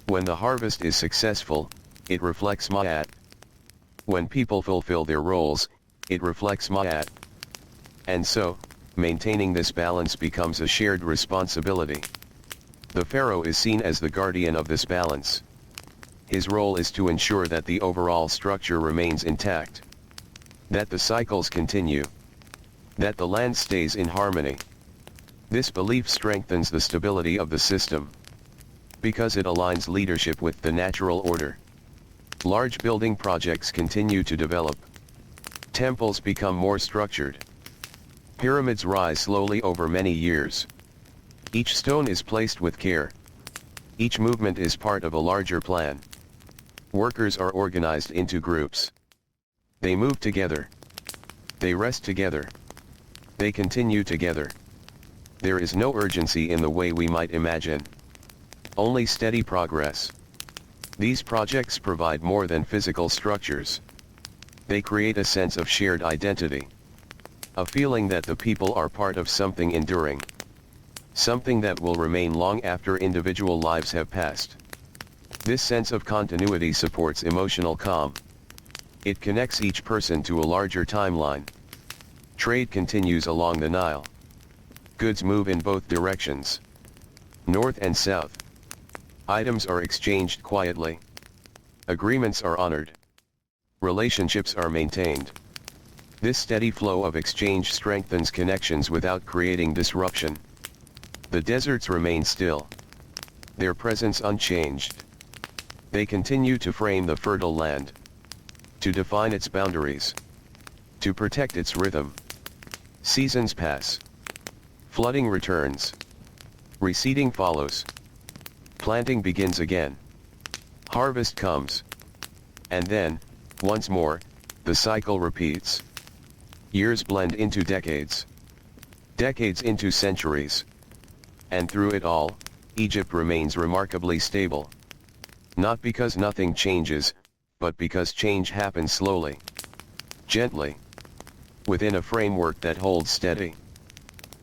When the harvest is successful, it reflects Ma'at. When people fulfill their roles, it reflects Ma'at. And so, maintaining this balance becomes a shared responsibility. The pharaoh is seen as the guardian of this balance. His role is to ensure that the overall structure remains intact, that the cycles continue, that the land stays in harmony. This belief strengthens the stability of the system, because it aligns leadership with the natural order. Large building projects continue to develop. Temples become more structured. Pyramids rise slowly over many years. Each stone is placed with care. Each movement is part of a larger plan. Workers are organized into groups. They move together. They rest together. They continue together. There is no urgency in the way we might imagine. Only steady progress. These projects provide more than physical structures. They create a sense of shared identity. A feeling that the people are part of something enduring. Something that will remain long after individual lives have passed. This sense of continuity supports emotional calm. It connects each person to a larger timeline. Trade continues along the Nile. Goods move in both directions, north and south. Items are exchanged quietly. Agreements are honored. Relationships are maintained. This steady flow of exchange strengthens connections without creating disruption. The deserts remain still. Their presence unchanged. They continue to frame the fertile land, to define its boundaries, to protect its rhythm. Seasons pass. Flooding returns. Reseeding follows. Planting begins again. Harvest comes. And then, once more, the cycle repeats. Years blend into decades. Decades into centuries. And through it all, Egypt remains remarkably stable. Not because nothing changes, but because change happens slowly. Gently. Within a framework that holds steady.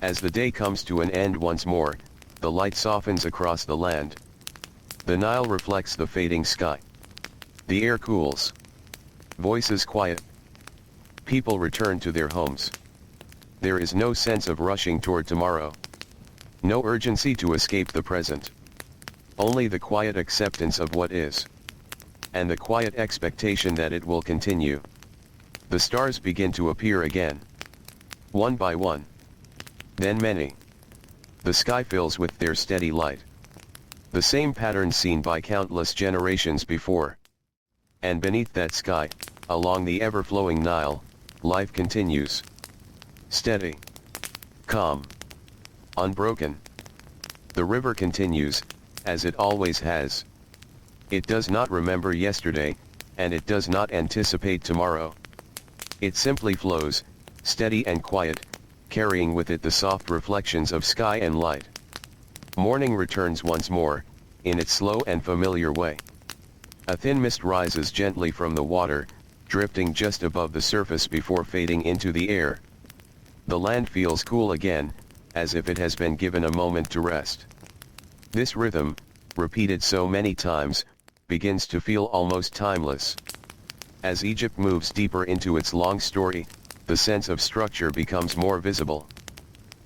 As the day comes to an end once more, the light softens across the land. The Nile reflects the fading sky. The air cools. Voices quiet. People return to their homes. There is no sense of rushing toward tomorrow. No urgency to escape the present. Only the quiet acceptance of what is. And the quiet expectation that it will continue. The stars begin to appear again. One by one. Then many. The sky fills with their steady light. The same pattern seen by countless generations before. And beneath that sky, along the ever-flowing Nile, life continues. Steady. Calm. Unbroken. The river continues, as it always has. It does not remember yesterday, and it does not anticipate tomorrow. It simply flows, steady and quiet, carrying with it the soft reflections of sky and light. Morning returns once more, in its slow and familiar way. A thin mist rises gently from the water, drifting just above the surface before fading into the air. The land feels cool again, as if it has been given a moment to rest. This rhythm, repeated so many times, begins to feel almost timeless. As Egypt moves deeper into its long story, the sense of structure becomes more visible.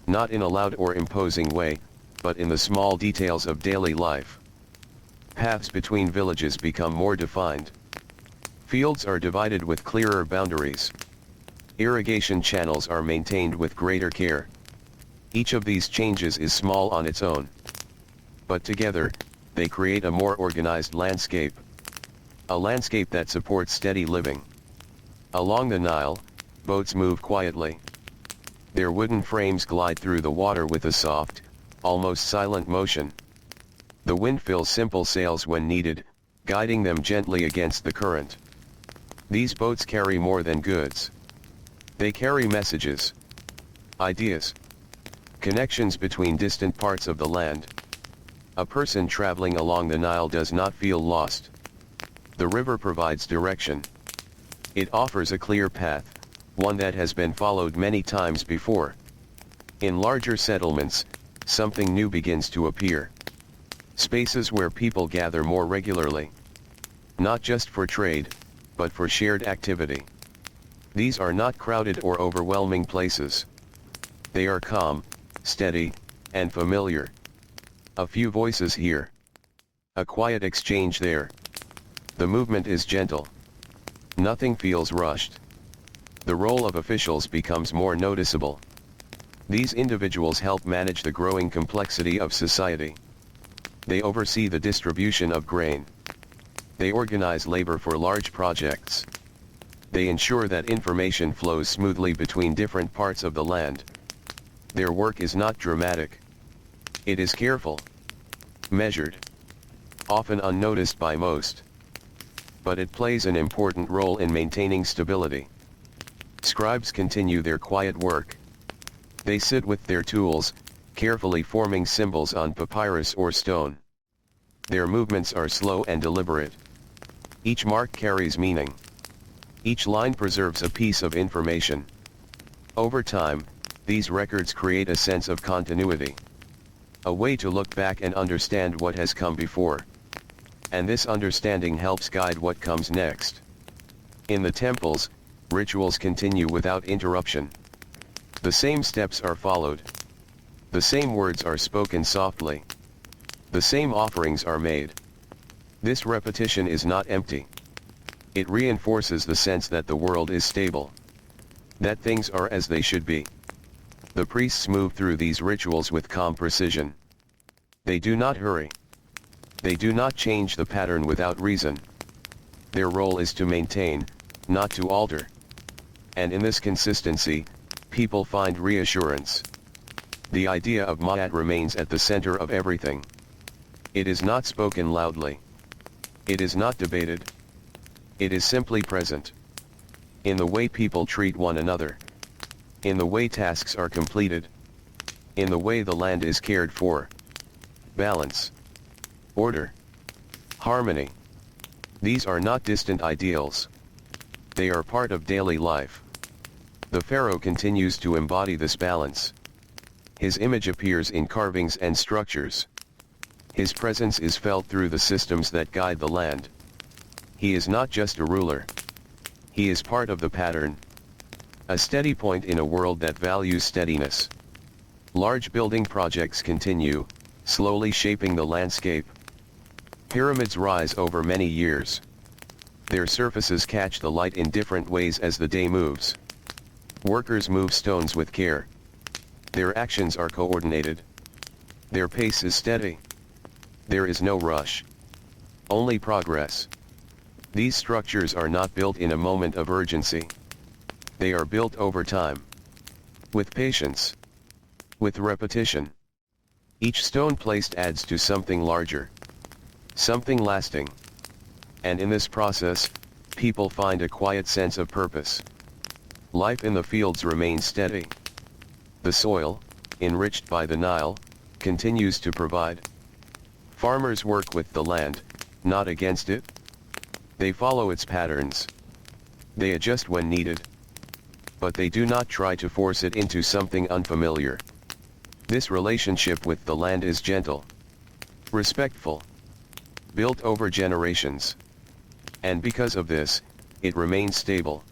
Not in a loud or imposing way, but in the small details of daily life. Paths between villages become more defined. Fields are divided with clearer boundaries. Irrigation channels are maintained with greater care. Each of these changes is small on its own. But together, they create a more organized landscape. A landscape that supports steady living. Along the Nile, boats move quietly. Their wooden frames glide through the water with a soft, almost silent motion. The wind fills simple sails when needed, guiding them gently against the current. These boats carry more than goods. They carry messages, ideas, connections between distant parts of the land. A person traveling along the Nile does not feel lost. The river provides direction. It offers a clear path, one that has been followed many times before. In larger settlements, something new begins to appear. Spaces where people gather more regularly. Not just for trade, but for shared activity. These are not crowded or overwhelming places. They are calm, steady, and familiar. A few voices here. A quiet exchange there. The movement is gentle. Nothing feels rushed. The role of officials becomes more noticeable. These individuals help manage the growing complexity of society. They oversee the distribution of grain. They organize labor for large projects. They ensure that information flows smoothly between different parts of the land. Their work is not dramatic. It is careful, measured, often unnoticed by most. But it plays an important role in maintaining stability. Scribes continue their quiet work. They sit with their tools, carefully forming symbols on papyrus or stone. Their movements are slow and deliberate. Each mark carries meaning. Each line preserves a piece of information. Over time, these records create a sense of continuity. A way to look back and understand what has come before. And this understanding helps guide what comes next. In the temples, rituals continue without interruption. The same steps are followed. The same words are spoken softly. The same offerings are made. This repetition is not empty. It reinforces the sense that the world is stable. That things are as they should be. The priests move through these rituals with calm precision. They do not hurry. They do not change the pattern without reason. Their role is to maintain, not to alter. And in this consistency, people find reassurance. The idea of Ma'at remains at the center of everything. It is not spoken loudly. It is not debated. It is simply present. In the way people treat one another. In the way tasks are completed. In the way the land is cared for. Balance. Order. Harmony. These are not distant ideals. They are part of daily life. The pharaoh continues to embody this balance. His image appears in carvings and structures. His presence is felt through the systems that guide the land. He is not just a ruler. He is part of the pattern. A steady point in a world that values steadiness. Large building projects continue, slowly shaping the landscape. Pyramids rise over many years. Their surfaces catch the light in different ways as the day moves. Workers move stones with care. Their actions are coordinated. Their pace is steady. There is no rush. Only progress. These structures are not built in a moment of urgency. They are built over time. With patience. With repetition. Each stone placed adds to something larger. Something lasting. And in this process, people find a quiet sense of purpose. Life in the fields remains steady. The soil, enriched by the Nile, continues to provide. Farmers work with the land, not against it. They follow its patterns. They adjust when needed. But they do not try to force it into something unfamiliar. This relationship with the land is gentle, respectful, built over generations. And because of this, it remains stable.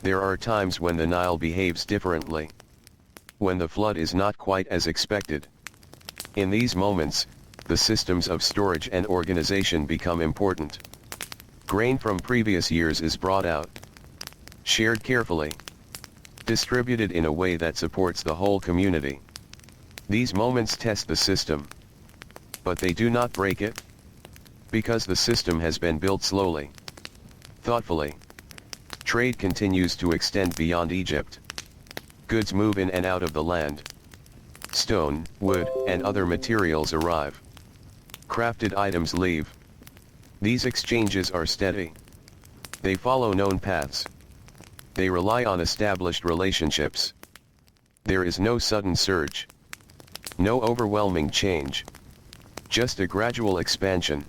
There are times when the Nile behaves differently. When the flood is not quite as expected. In these moments, the systems of storage and organization become important. Grain from previous years is brought out. Shared carefully. Distributed in a way that supports the whole community. These moments test the system. But they do not break it. Because the system has been built slowly. Thoughtfully. Trade continues to extend beyond Egypt. Goods move in and out of the land. Stone, wood, and other materials arrive. Crafted items leave. These exchanges are steady. They follow known paths. They rely on established relationships. There is no sudden surge. No overwhelming change. Just a gradual expansion.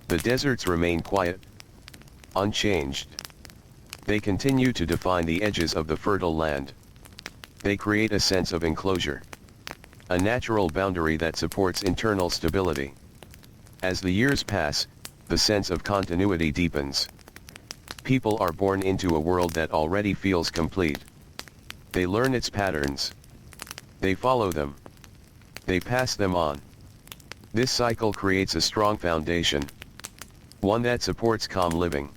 The deserts remain quiet. Unchanged. They continue to define the edges of the fertile land. They create a sense of enclosure. A natural boundary that supports internal stability. As the years pass, the sense of continuity deepens. People are born into a world that already feels complete. They learn its patterns. They follow them. They pass them on. This cycle creates a strong foundation, one that supports calm living.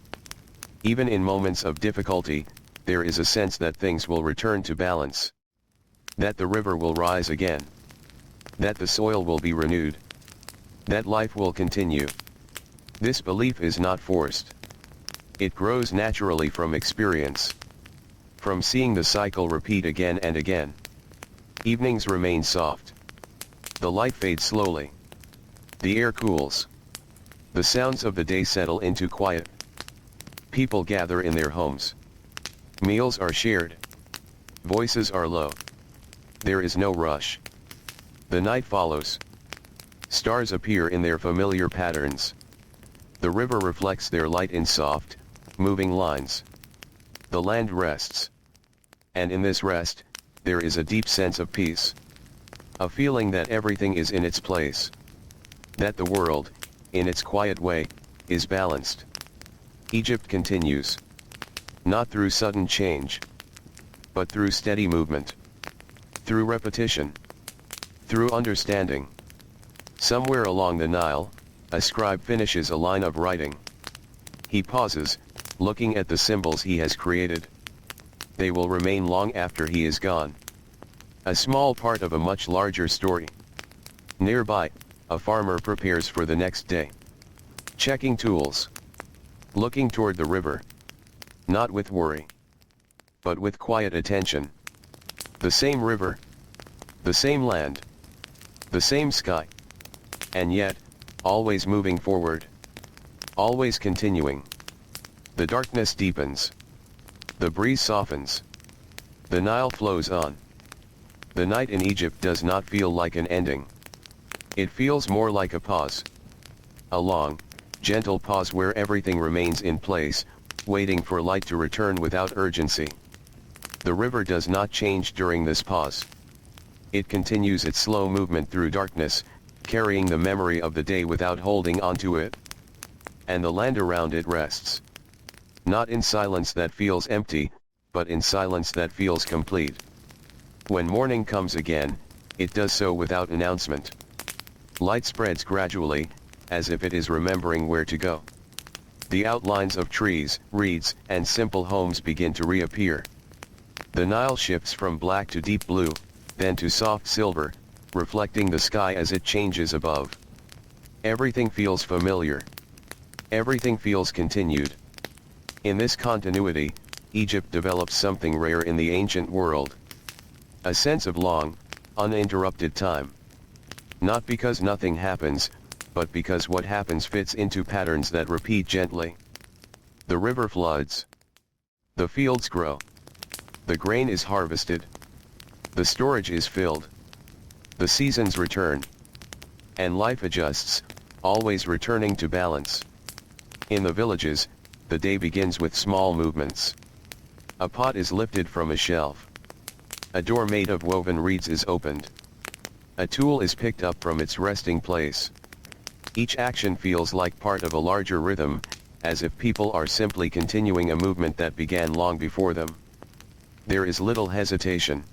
Even in moments of difficulty, there is a sense that things will return to balance. That the river will rise again. That the soil will be renewed. That life will continue. This belief is not forced. It grows naturally from experience. From seeing the cycle repeat again and again. Evenings remain soft. The light fades slowly. The air cools. The sounds of the day settle into quiet. People gather in their homes. Meals are shared. Voices are low. There is no rush. The night follows. Stars appear in their familiar patterns. The river reflects their light in soft, moving lines. The land rests. And in this rest, there is a deep sense of peace. A feeling that everything is in its place. That the world, in its quiet way, is balanced. Egypt continues. Not through sudden change, but through steady movement. Through repetition. Through understanding. Somewhere along the Nile, a scribe finishes a line of writing. He pauses, looking at the symbols he has created. They will remain long after he is gone. A small part of a much larger story. Nearby, a farmer prepares for the next day. Checking tools. Looking toward the river. Not with worry, but with quiet attention. The same river. The same land. The same sky. And yet, always moving forward. Always continuing. The darkness deepens. The breeze softens. The Nile flows on. The night in Egypt does not feel like an ending. It feels more like a pause. A long, gentle pause where everything remains in place, waiting for light to return without urgency. The river does not change during this pause. It continues its slow movement through darkness, carrying the memory of the day without holding onto it. And the land around it rests. Not in silence that feels empty, but in silence that feels complete. When morning comes again, it does so without announcement. Light spreads gradually, as if it is remembering where to go. The outlines of trees, reeds, and simple homes begin to reappear. The Nile shifts from black to deep blue, then to soft silver, reflecting the sky as it changes above. Everything feels familiar. Everything feels continued. In this continuity, Egypt develops something rare in the ancient world. A sense of long, uninterrupted time. Not because nothing happens, but because what happens fits into patterns that repeat gently. The river floods. The fields grow. The grain is harvested. The storage is filled. The seasons return. And life adjusts, always returning to balance. In the villages, the day begins with small movements. A pot is lifted from a shelf. A door made of woven reeds is opened. A tool is picked up from its resting place. Each action feels like part of a larger rhythm, as if people are simply continuing a movement that began long before them. There is little hesitation.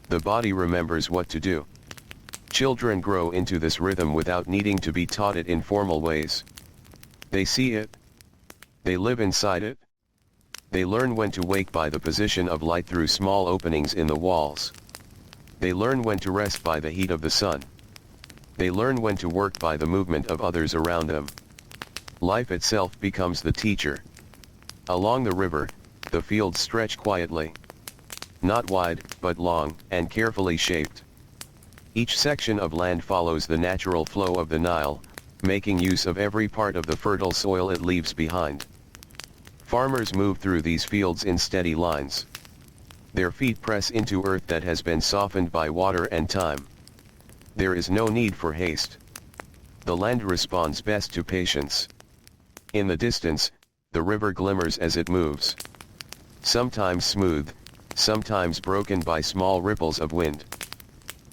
The body remembers what to do. Children grow into this rhythm without needing to be taught it in formal ways. They see it. They live inside it. They learn when to wake by the position of light through small openings in the walls. They learn when to rest by the heat of the sun. They learn when to work by the movement of others around them. Life itself becomes the teacher. Along the river, the fields stretch quietly. Not wide, but long, and carefully shaped. Each section of land follows the natural flow of the Nile, making use of every part of the fertile soil it leaves behind. Farmers move through these fields in steady lines. Their feet press into earth that has been softened by water and time. There is no need for haste. The land responds best to patience. In the distance, the river glimmers as it moves. Sometimes smooth, sometimes broken by small ripples of wind.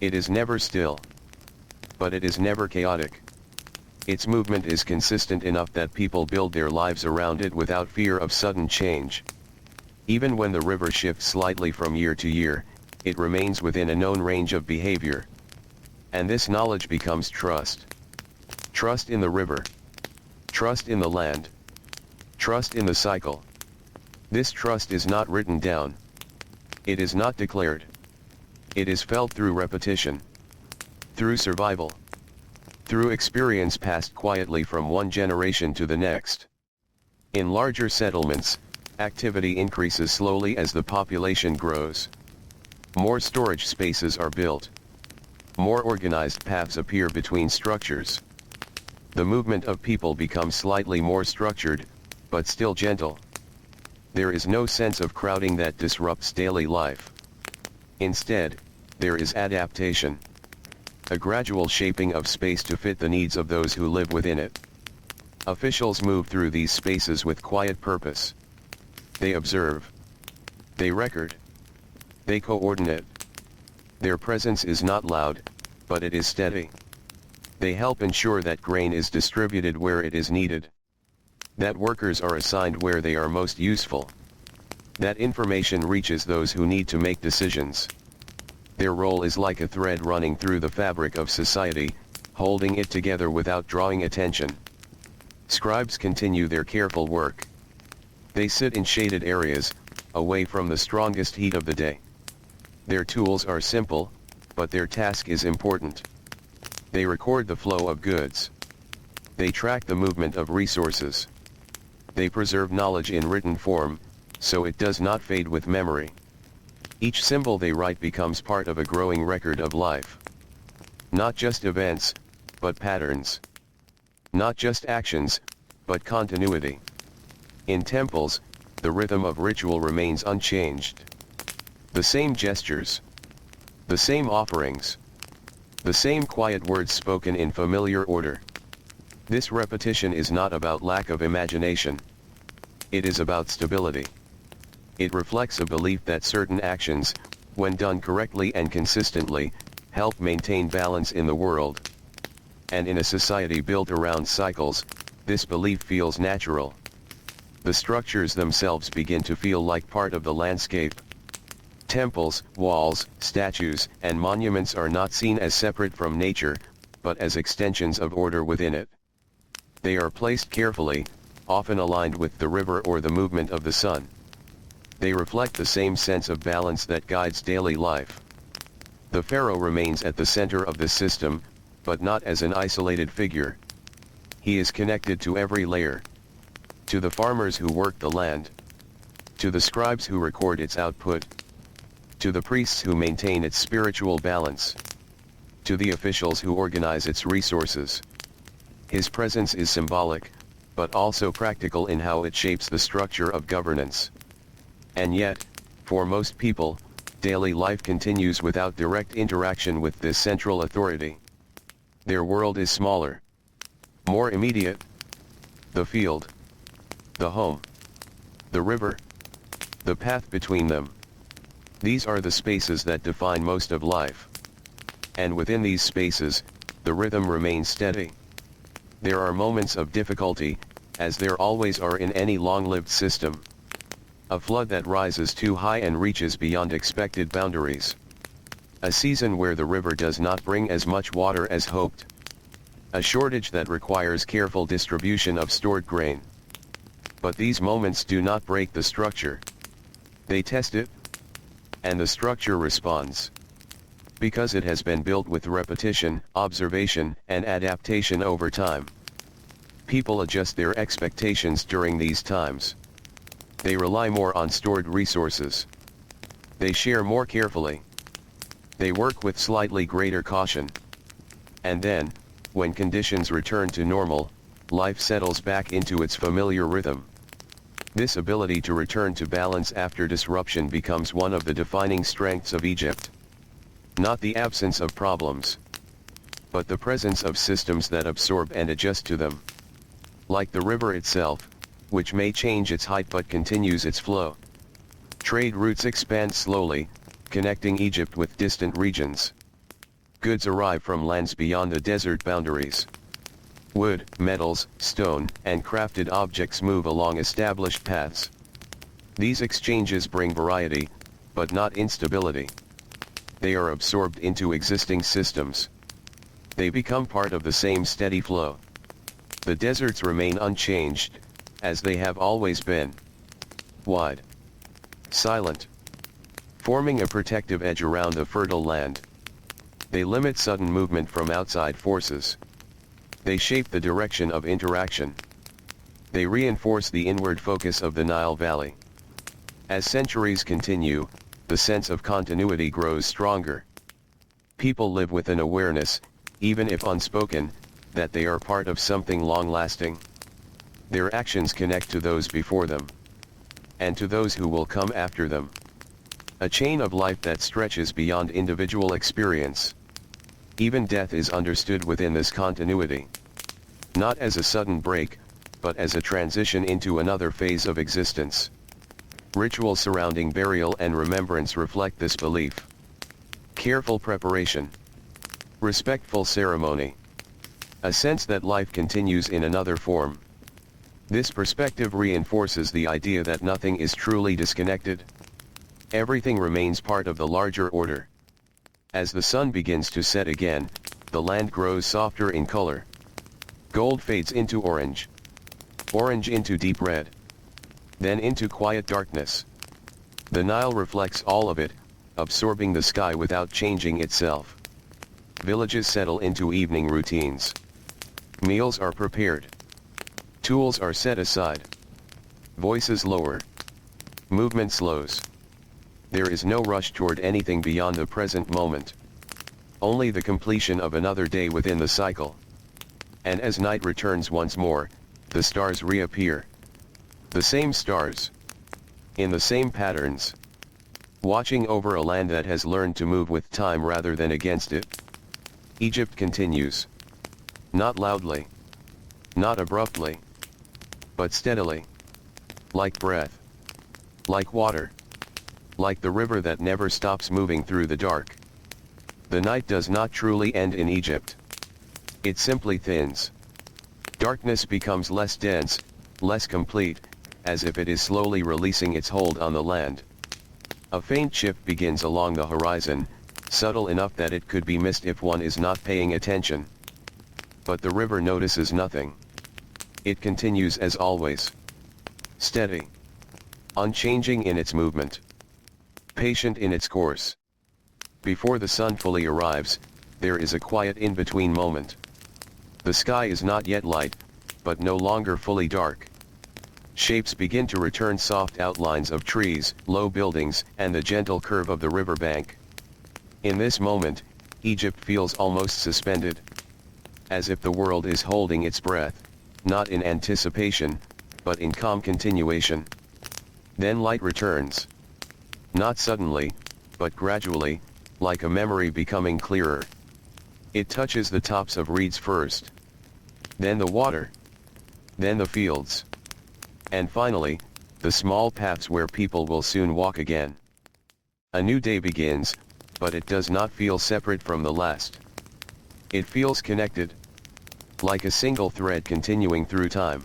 It is never still. But it is never chaotic. Its movement is consistent enough that people build their lives around it without fear of sudden change. Even when the river shifts slightly from year to year, it remains within a known range of behavior. And this knowledge becomes trust. Trust in the river. Trust in the land. Trust in the cycle. This trust is not written down. It is not declared. It is felt through repetition. Through survival. Through experience passed quietly from one generation to the next. In larger settlements, activity increases slowly as the population grows. More storage spaces are built. More organized paths appear between structures. The movement of people becomes slightly more structured, but still gentle. There is no sense of crowding that disrupts daily life. Instead, there is adaptation. A gradual shaping of space to fit the needs of those who live within it. Officials move through these spaces with quiet purpose. They observe. They record. They coordinate. Their presence is not loud, but it is steady. They help ensure that grain is distributed where it is needed. That workers are assigned where they are most useful. That information reaches those who need to make decisions. Their role is like a thread running through the fabric of society, holding it together without drawing attention. Scribes continue their careful work. They sit in shaded areas, away from the strongest heat of the day. Their tools are simple, but their task is important. They record the flow of goods. They track the movement of resources. They preserve knowledge in written form, so it does not fade with memory. Each symbol they write becomes part of a growing record of life. Not just events, but patterns. Not just actions, but continuity. In temples, the rhythm of ritual remains unchanged. The same gestures. The same offerings. The same quiet words spoken in familiar order. This repetition is not about lack of imagination. It is about stability. It reflects a belief that certain actions, when done correctly and consistently, help maintain balance in the world. And in a society built around cycles, this belief feels natural. The structures themselves begin to feel like part of the landscape. Temples, walls, statues, and monuments are not seen as separate from nature, but as extensions of order within it. They are placed carefully, often aligned with the river or the movement of the sun. They reflect the same sense of balance that guides daily life. The pharaoh remains at the center of the system, but not as an isolated figure. He is connected to every layer. To the farmers who work the land. To the scribes who record its output. To the priests who maintain its spiritual balance. To the officials who organize its resources. His presence is symbolic, but also practical in how it shapes the structure of governance. And yet, for most people, daily life continues without direct interaction with this central authority. Their world is smaller. More immediate. The field. The home. The river. The path between them. These are the spaces that define most of life. And within these spaces, the rhythm remains steady. There are moments of difficulty, as there always are in any long-lived system. A flood that rises too high and reaches beyond expected boundaries. A season where the river does not bring as much water as hoped. A shortage that requires careful distribution of stored grain. But these moments do not break the structure. They test it. And the structure responds. Because it has been built with repetition, observation, and adaptation over time. People adjust their expectations during these times. They rely more on stored resources. They share more carefully. They work with slightly greater caution. And then, when conditions return to normal, life settles back into its familiar rhythm. This ability to return to balance after disruption becomes one of the defining strengths of Egypt. Not the absence of problems, but the presence of systems that absorb and adjust to them. Like the river itself, which may change its height but continues its flow. Trade routes expand slowly, connecting Egypt with distant regions. Goods arrive from lands beyond the desert boundaries. Wood, metals, stone, and crafted objects move along established paths. These exchanges bring variety, but not instability. They are absorbed into existing systems. They become part of the same steady flow. The deserts remain unchanged, as they have always been. Wide. Silent. Forming a protective edge around the fertile land. They limit sudden movement from outside forces. They shape the direction of interaction. They reinforce the inward focus of the Nile Valley. As centuries continue, the sense of continuity grows stronger. People live with an awareness, even if unspoken, that they are part of something long-lasting. Their actions connect to those before them, and to those who will come after them. A chain of life that stretches beyond individual experience. Even death is understood within this continuity. Not as a sudden break, but as a transition into another phase of existence. Rituals surrounding burial and remembrance reflect this belief. Careful preparation. Respectful ceremony. A sense that life continues in another form. This perspective reinforces the idea that nothing is truly disconnected. Everything remains part of the larger order. As the sun begins to set again, the land grows softer in color. Gold fades into orange. Orange into deep red. Then into quiet darkness. The Nile reflects all of it, absorbing the sky without changing itself. Villages settle into evening routines. Meals are prepared. Tools are set aside. Voices lower. Movement slows. There is no rush toward anything beyond the present moment. Only the completion of another day within the cycle. And as night returns once more, the stars reappear. The same stars. In the same patterns. Watching over a land that has learned to move with time rather than against it. Egypt continues. Not loudly. Not abruptly. But steadily. Like breath. Like water. Like the river that never stops moving through the dark. The night does not truly end in Egypt. It simply thins. Darkness becomes less dense, less complete, as if it is slowly releasing its hold on the land. A faint shift begins along the horizon, subtle enough that it could be missed if one is not paying attention. But the river notices nothing. It continues as always. Steady. Unchanging in its movement. Patient in its course. Before the sun fully arrives, there is a quiet in-between moment. The sky is not yet light, but no longer fully dark. Shapes begin to return, soft outlines of trees, low buildings, and the gentle curve of the riverbank. In this moment, Egypt feels almost suspended. As if the world is holding its breath, not in anticipation, but in calm continuation. Then light returns. Not suddenly, but gradually, like a memory becoming clearer. It touches the tops of reeds first. Then the water. Then the fields. And finally, the small paths where people will soon walk again. A new day begins, but it does not feel separate from the last. It feels connected. Like a single thread continuing through time.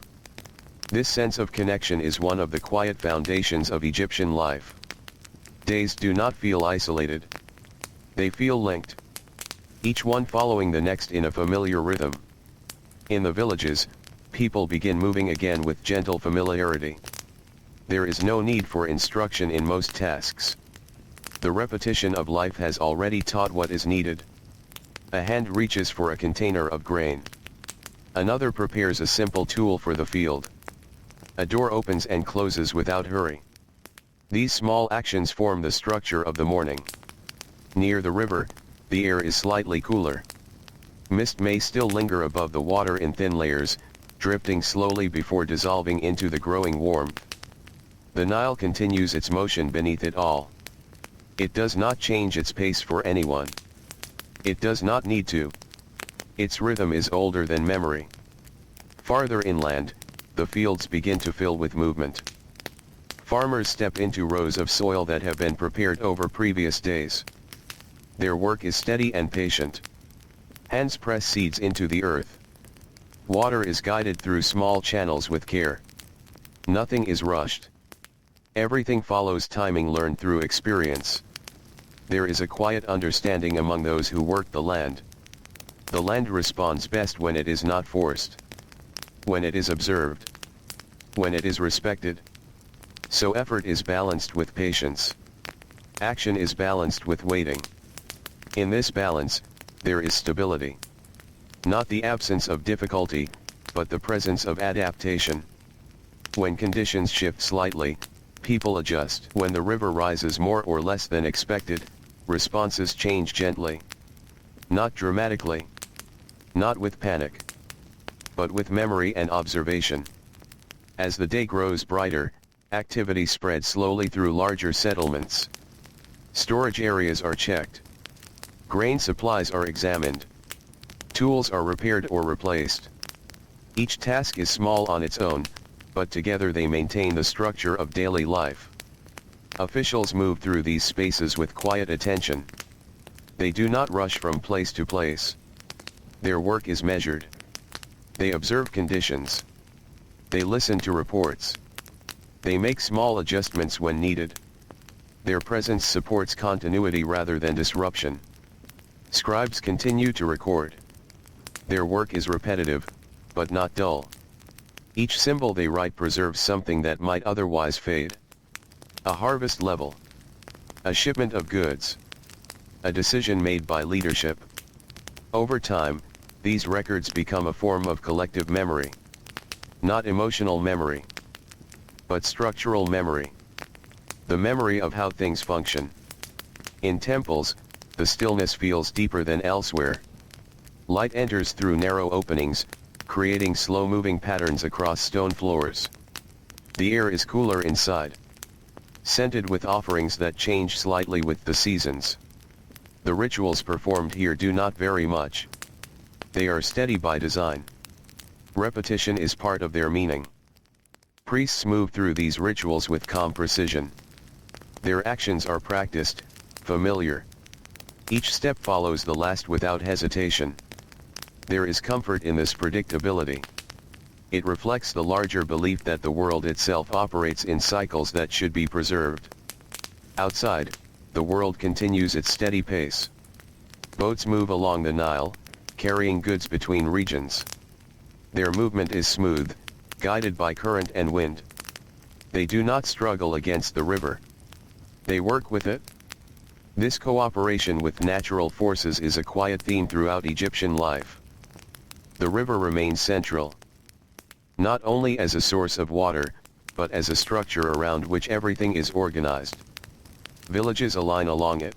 This sense of connection is one of the quiet foundations of Egyptian life. Days do not feel isolated. They feel linked. Each one following the next in a familiar rhythm. In the villages, people begin moving again with gentle familiarity. There is no need for instruction in most tasks. The repetition of life has already taught what is needed. A hand reaches for a container of grain. Another prepares a simple tool for the field. A door opens and closes without hurry. These small actions form the structure of the morning. Near the river, the air is slightly cooler. Mist may still linger above the water in thin layers, drifting slowly before dissolving into the growing warmth. The Nile continues its motion beneath it all. It does not change its pace for anyone. It does not need to. Its rhythm is older than memory. Farther inland, the fields begin to fill with movement. Farmers step into rows of soil that have been prepared over previous days. Their work is steady and patient. Hands press seeds into the earth. Water is guided through small channels with care. Nothing is rushed. Everything follows timing learned through experience. There is a quiet understanding among those who work the land. The land responds best when it is not forced. When it is observed. When it is respected. So effort is balanced with patience. Action is balanced with waiting. In this balance, there is stability. Not the absence of difficulty, but the presence of adaptation. When conditions shift slightly, people adjust. When the river rises more or less than expected, responses change gently. Not dramatically. Not with panic. But with memory and observation. As the day grows brighter, activity spreads slowly through larger settlements. Storage areas are checked. Grain supplies are examined. Tools are repaired or replaced. Each task is small on its own, but together they maintain the structure of daily life. Officials move through these spaces with quiet attention. They do not rush from place to place. Their work is measured. They observe conditions. They listen to reports. They make small adjustments when needed. Their presence supports continuity rather than disruption. Scribes continue to record. Their work is repetitive, but not dull. Each symbol they write preserves something that might otherwise fade. A harvest level. A shipment of goods. A decision made by leadership. Over time, these records become a form of collective memory. Not emotional memory, but structural memory. The memory of how things function. In temples, the stillness feels deeper than elsewhere. Light enters through narrow openings, creating slow-moving patterns across stone floors. The air is cooler inside, scented with offerings that change slightly with the seasons. The rituals performed here do not vary much. They are steady by design. Repetition is part of their meaning. Priests move through these rituals with calm precision. Their actions are practiced, familiar. Each step follows the last without hesitation. There is comfort in this predictability. It reflects the larger belief that the world itself operates in cycles that should be preserved. Outside, the world continues its steady pace. Boats move along the Nile, carrying goods between regions. Their movement is smooth, guided by current and wind. They do not struggle against the river. They work with it. This cooperation with natural forces is a quiet theme throughout Egyptian life. The river remains central. Not only as a source of water, but as a structure around which everything is organized. Villages align along it.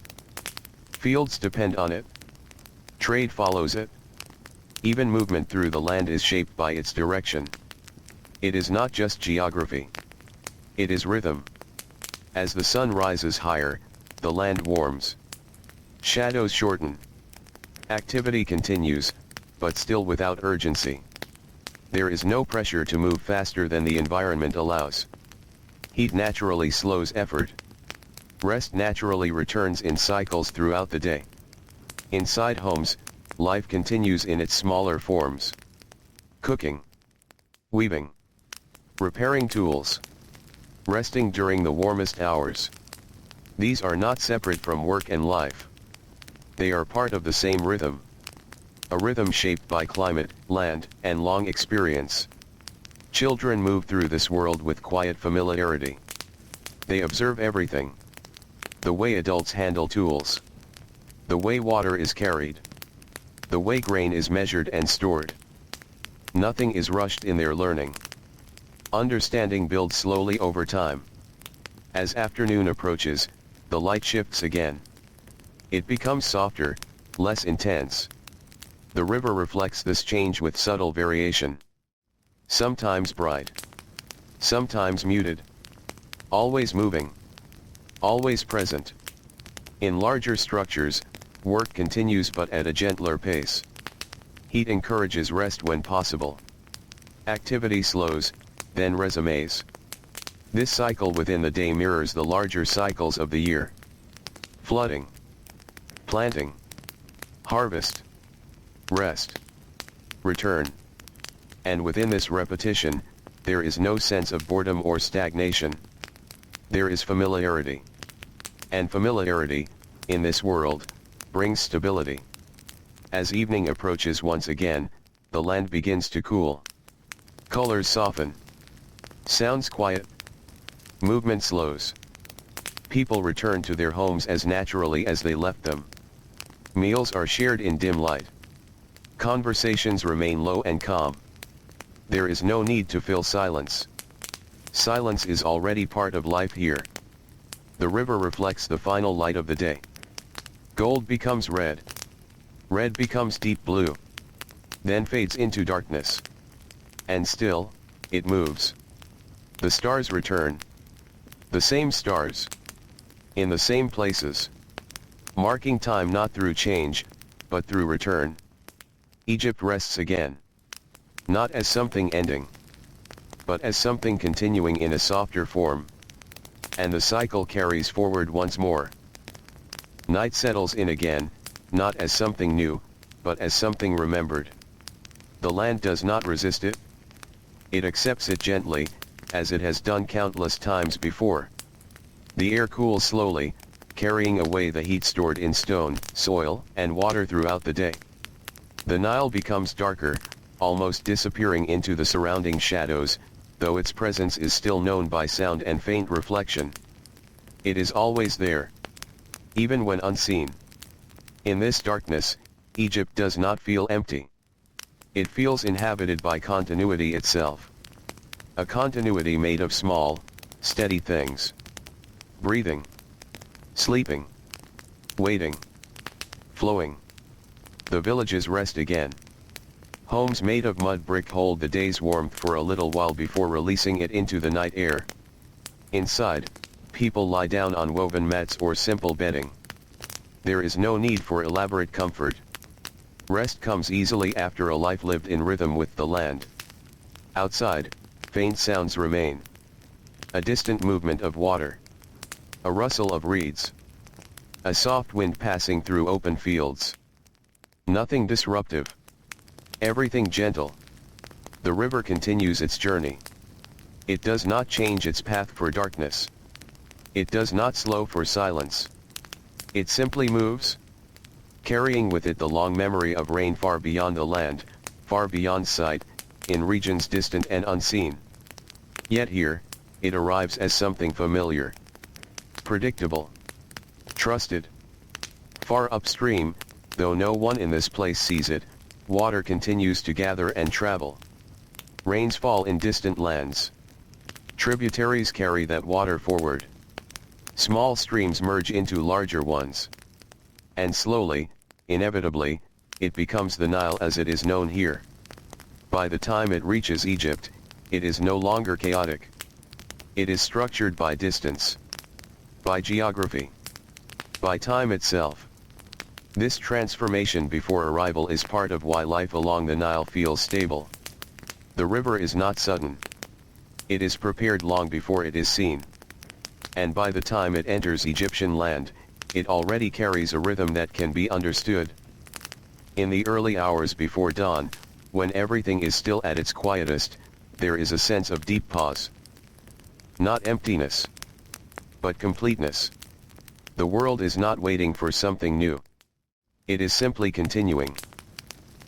Fields depend on it. Trade follows it. Even movement through the land is shaped by its direction. It is not just geography. It is rhythm. As the sun rises higher, the land warms. Shadows shorten. Activity continues, but still without urgency. There is no pressure to move faster than the environment allows. Heat naturally slows effort. Rest naturally returns in cycles throughout the day. Inside homes, life continues in its smaller forms. Cooking. Weaving. Repairing tools. Resting during the warmest hours. These are not separate from work and life. They are part of the same rhythm. A rhythm shaped by climate, land, and long experience. Children move through this world with quiet familiarity. They observe everything. The way adults handle tools. The way water is carried. The way grain is measured and stored. Nothing is rushed in their learning. Understanding builds slowly over time. As afternoon approaches, the light shifts again. It becomes softer, less intense. The river reflects this change with subtle variation. Sometimes bright. Sometimes muted. Always moving. Always present. In larger structures, work continues but at a gentler pace. Heat encourages rest when possible. Activity slows, then resumes. This cycle within the day mirrors the larger cycles of the year. Flooding. Planting. Harvest. Rest. Return. And within this repetition, there is no sense of boredom or stagnation. There is familiarity. And familiarity, in this world, brings stability. As evening approaches once again, the land begins to cool. Colors soften. Sounds quiet. Movement slows. People return to their homes as naturally as they left them. Meals are shared in dim light. Conversations remain low and calm. There is no need to fill silence. Silence is already part of life here. The river reflects the final light of the day. Gold becomes red. Red becomes deep blue. Then fades into darkness. And still, it moves. The stars return. The same stars. In the same places. Marking time not through change, but through return. Egypt rests again. Not as something ending, but as something continuing in a softer form. And the cycle carries forward once more. Night settles in again, not as something new, but as something remembered. The land does not resist it. It accepts it gently, as it has done countless times before. The air cools slowly, carrying away the heat stored in stone, soil, and water throughout the day. The Nile becomes darker, almost disappearing into the surrounding shadows, though its presence is still known by sound and faint reflection. It is always there, even when unseen. In this darkness, Egypt does not feel empty. It feels inhabited by continuity itself. A continuity made of small, steady things. Breathing. Sleeping. Waiting. Flowing. The villages rest again. Homes made of mud brick hold the day's warmth for a little while before releasing it into the night air. Inside, people lie down on woven mats or simple bedding. There is no need for elaborate comfort. Rest comes easily after a life lived in rhythm with the land. Outside, faint sounds remain. A distant movement of water. A rustle of reeds. A soft wind passing through open fields. Nothing disruptive. Everything gentle. The river continues its journey. It does not change its path for darkness. It does not slow for silence. It simply moves, carrying with it the long memory of rain far beyond the land, far beyond sight, in regions distant and unseen. Yet here, it arrives as something familiar. Predictable. Trusted. Far upstream, though no one in this place sees it, water continues to gather and travel. Rains fall in distant lands. Tributaries carry that water forward. Small streams merge into larger ones. And slowly, inevitably, it becomes the Nile as it is known here. By the time it reaches Egypt, it is no longer chaotic. It is structured by distance. By geography. By time itself. This transformation before arrival is part of why life along the Nile feels stable. The river is not sudden. It is prepared long before it is seen. And by the time it enters Egyptian land, it already carries a rhythm that can be understood. In the early hours before dawn, when everything is still at its quietest, there is a sense of deep pause. Not emptiness, but completeness. The world is not waiting for something new. It is simply continuing.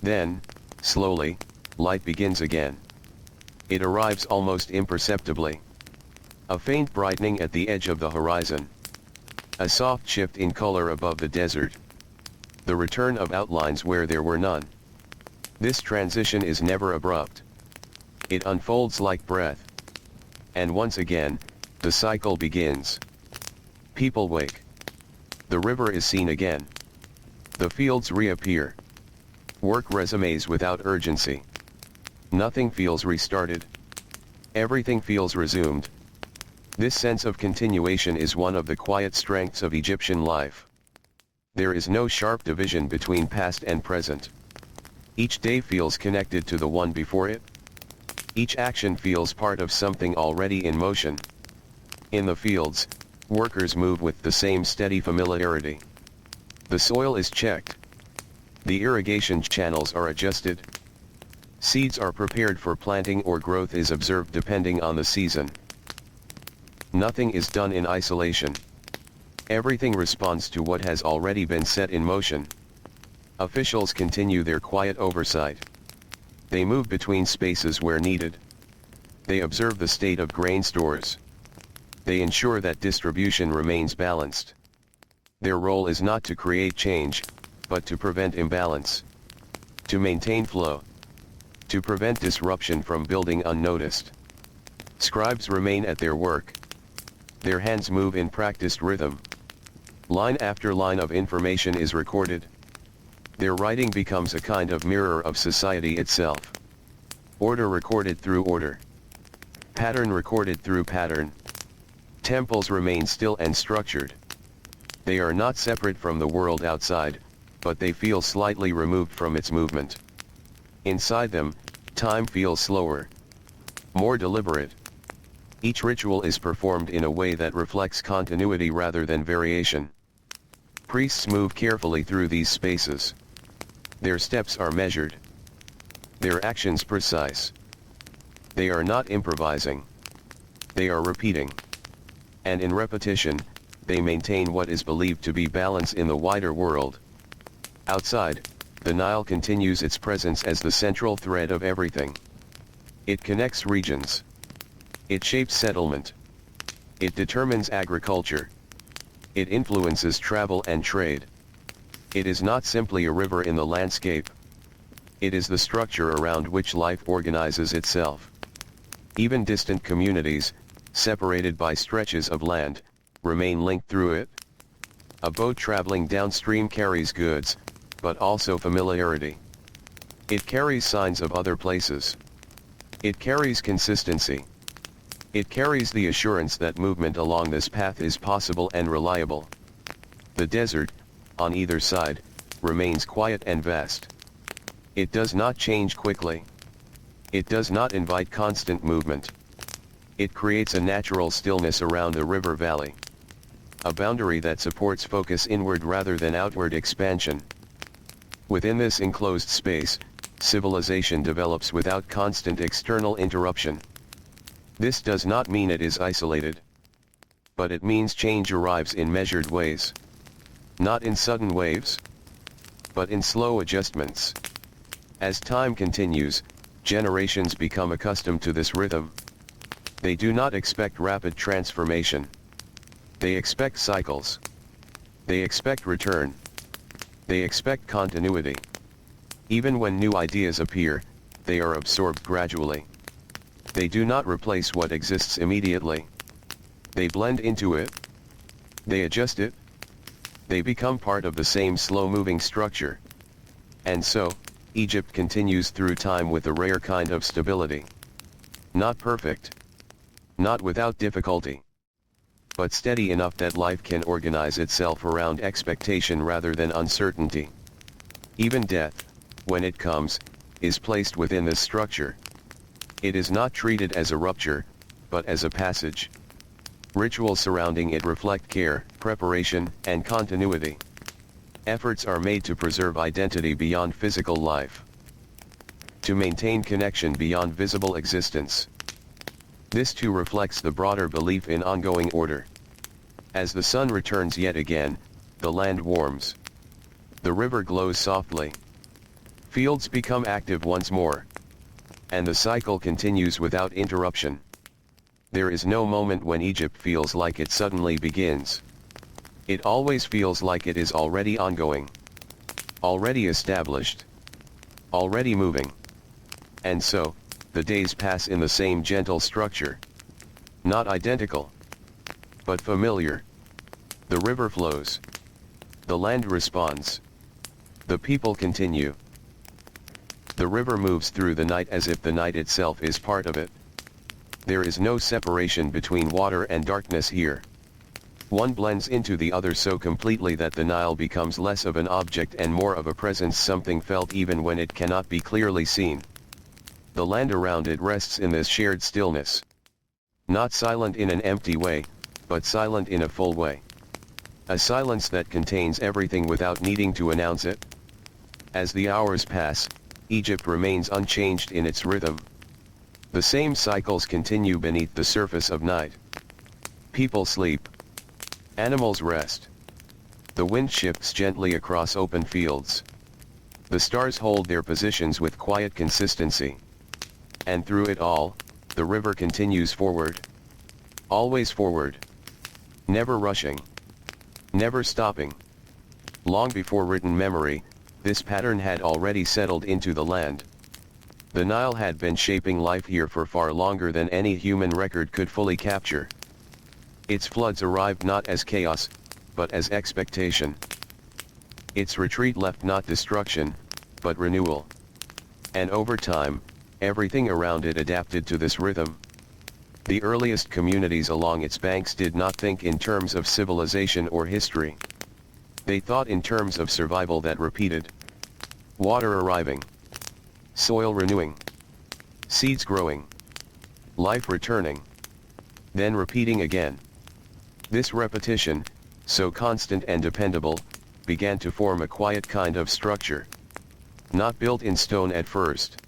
Then, slowly, light begins again. It arrives almost imperceptibly. A faint brightening at the edge of the horizon. A soft shift in color above the desert. The return of outlines where there were none. This transition is never abrupt. It unfolds like breath. And once again, the cycle begins. People wake. The river is seen again. The fields reappear. Work resumes without urgency. Nothing feels restarted. Everything feels resumed. This sense of continuation is one of the quiet strengths of Egyptian life. There is no sharp division between past and present. Each day feels connected to the one before it. Each action feels part of something already in motion. In the fields, workers move with the same steady familiarity. The soil is checked. The irrigation channels are adjusted. Seeds are prepared for planting or growth is observed depending on the season. Nothing is done in isolation. Everything responds to what has already been set in motion. Officials continue their quiet oversight. They move between spaces where needed. They observe the state of grain stores. They ensure that distribution remains balanced. Their role is not to create change, but to prevent imbalance. To maintain flow. To prevent disruption from building unnoticed. Scribes remain at their work. Their hands move in practiced rhythm. Line after line of information is recorded. Their writing becomes a kind of mirror of society itself. Order recorded through order. Pattern recorded through pattern. Temples remain still and structured. They are not separate from the world outside, but they feel slightly removed from its movement. Inside them, time feels slower, more deliberate. Each ritual is performed in a way that reflects continuity rather than variation. Priests move carefully through these spaces. Their steps are measured. Their actions precise. They are not improvising. They are repeating. And in repetition, they maintain what is believed to be balance in the wider world. Outside, the Nile continues its presence as the central thread of everything. It connects regions. It shapes settlement. It determines agriculture. It influences travel and trade. It is not simply a river in the landscape. It is the structure around which life organizes itself. Even distant communities, separated by stretches of land, remain linked through it. A boat traveling downstream carries goods, but also familiarity. It carries signs of other places. It carries consistency. It carries the assurance that movement along this path is possible and reliable. The desert, on either side, remains quiet and vast. It does not change quickly. It does not invite constant movement. It creates a natural stillness around the river valley. A boundary that supports focus inward rather than outward expansion. Within this enclosed space, civilization develops without constant external interruption. This does not mean it is isolated. But it means change arrives in measured ways. Not in sudden waves, but in slow adjustments. As time continues, generations become accustomed to this rhythm. They do not expect rapid transformation. They expect cycles. They expect return. They expect continuity. Even when new ideas appear, they are absorbed gradually. They do not replace what exists immediately. They blend into it. They adjust it. They become part of the same slow-moving structure. And so, Egypt continues through time with a rare kind of stability. Not perfect. Not without difficulty. But steady enough that life can organize itself around expectation rather than uncertainty. Even death, when it comes, is placed within this structure. It is not treated as a rupture, but as a passage. Rituals surrounding it reflect care, preparation, and continuity. Efforts are made to preserve identity beyond physical life. To maintain connection beyond visible existence. This too reflects the broader belief in ongoing order. As the sun returns yet again, the land warms. The river glows softly. Fields become active once more. And the cycle continues without interruption. There is no moment when Egypt feels like it suddenly begins. It always feels like it is already ongoing. Already established. Already moving. And so, the days pass in the same gentle structure. Not identical, but familiar. The river flows. The land responds. The people continue. The river moves through the night as if the night itself is part of it. There is no separation between water and darkness here. One blends into the other so completely that the Nile becomes less of an object and more of a presence, something felt even when it cannot be clearly seen. The land around it rests in this shared stillness. Not silent in an empty way, but silent in a full way. A silence that contains everything without needing to announce it. As the hours pass, Egypt remains unchanged in its rhythm. The same cycles continue beneath the surface of night. People sleep. Animals rest. The wind shifts gently across open fields. The stars hold their positions with quiet consistency. And through it all, the river continues forward. Always forward. Never rushing. Never stopping. Long before written memory, this pattern had already settled into the land. The Nile had been shaping life here for far longer than any human record could fully capture. Its floods arrived not as chaos, but as expectation. Its retreat left not destruction, but renewal. And over time, everything around it adapted to this rhythm. The earliest communities along its banks did not think in terms of civilization or history. They thought in terms of survival that repeated. Water arriving. Soil renewing. Seeds growing. Life returning. Then repeating again. This repetition, so constant and dependable, began to form a quiet kind of structure. Not built in stone at first,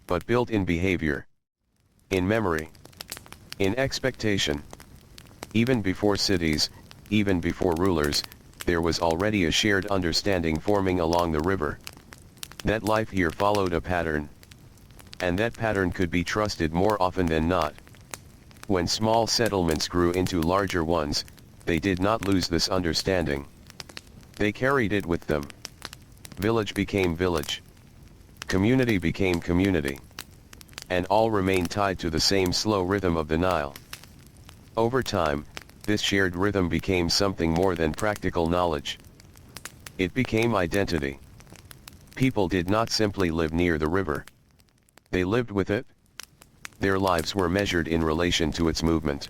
but built in behavior. In memory. In expectation. Even before cities, even before rulers, there was already a shared understanding forming along the river. That life here followed a pattern. And that pattern could be trusted more often than not. When small settlements grew into larger ones, they did not lose this understanding. They carried it with them. Village became village. Community became community. And all remained tied to the same slow rhythm of the Nile. Over time, this shared rhythm became something more than practical knowledge. It became identity. People did not simply live near the river. They lived with it. Their lives were measured in relation to its movement.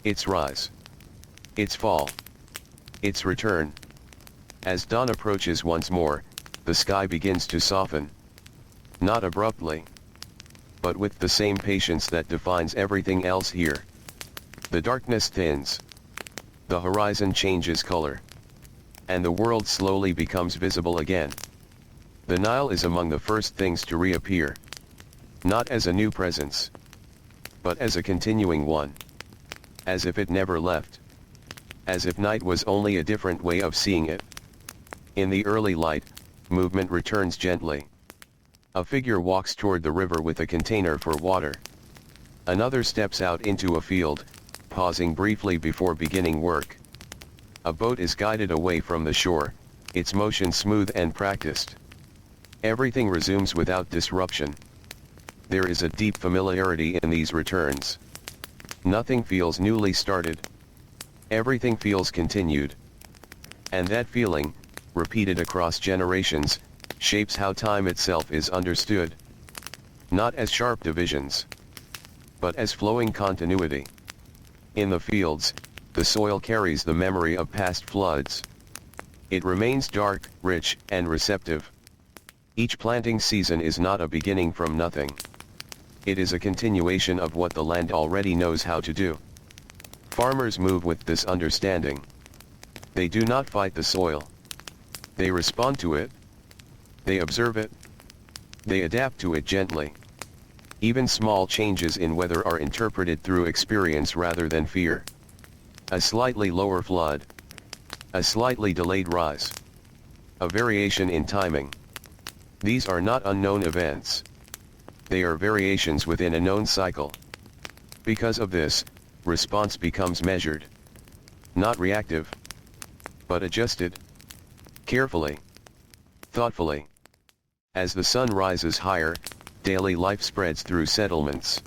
Its rise. Its fall. Its return. As dawn approaches once more, the sky begins to soften. Not abruptly, but with the same patience that defines everything else here. The darkness thins. The horizon changes color. And the world slowly becomes visible again. The Nile is among the first things to reappear. Not as a new presence, but as a continuing one. As if it never left. As if night was only a different way of seeing it. In the early light, movement returns gently. A figure walks toward the river with a container for water. Another steps out into a field, pausing briefly before beginning work. A boat is guided away from the shore, its motion smooth and practiced. Everything resumes without disruption. There is a deep familiarity in these returns. Nothing feels newly started. Everything feels continued. And that feeling, repeated across generations, shapes how time itself is understood. Not as sharp divisions, but as flowing continuity. In the fields, the soil carries the memory of past floods. It remains dark, rich, and receptive. Each planting season is not a beginning from nothing. It is a continuation of what the land already knows how to do. Farmers move with this understanding. They do not fight the soil. They respond to it. They observe it. They adapt to it gently. Even small changes in weather are interpreted through experience rather than fear. A slightly lower flood. A slightly delayed rise. A variation in timing. These are not unknown events. They are variations within a known cycle. Because of this, response becomes measured. Not reactive, but adjusted. Carefully. Thoughtfully. As the sun rises higher, daily life spreads through settlements.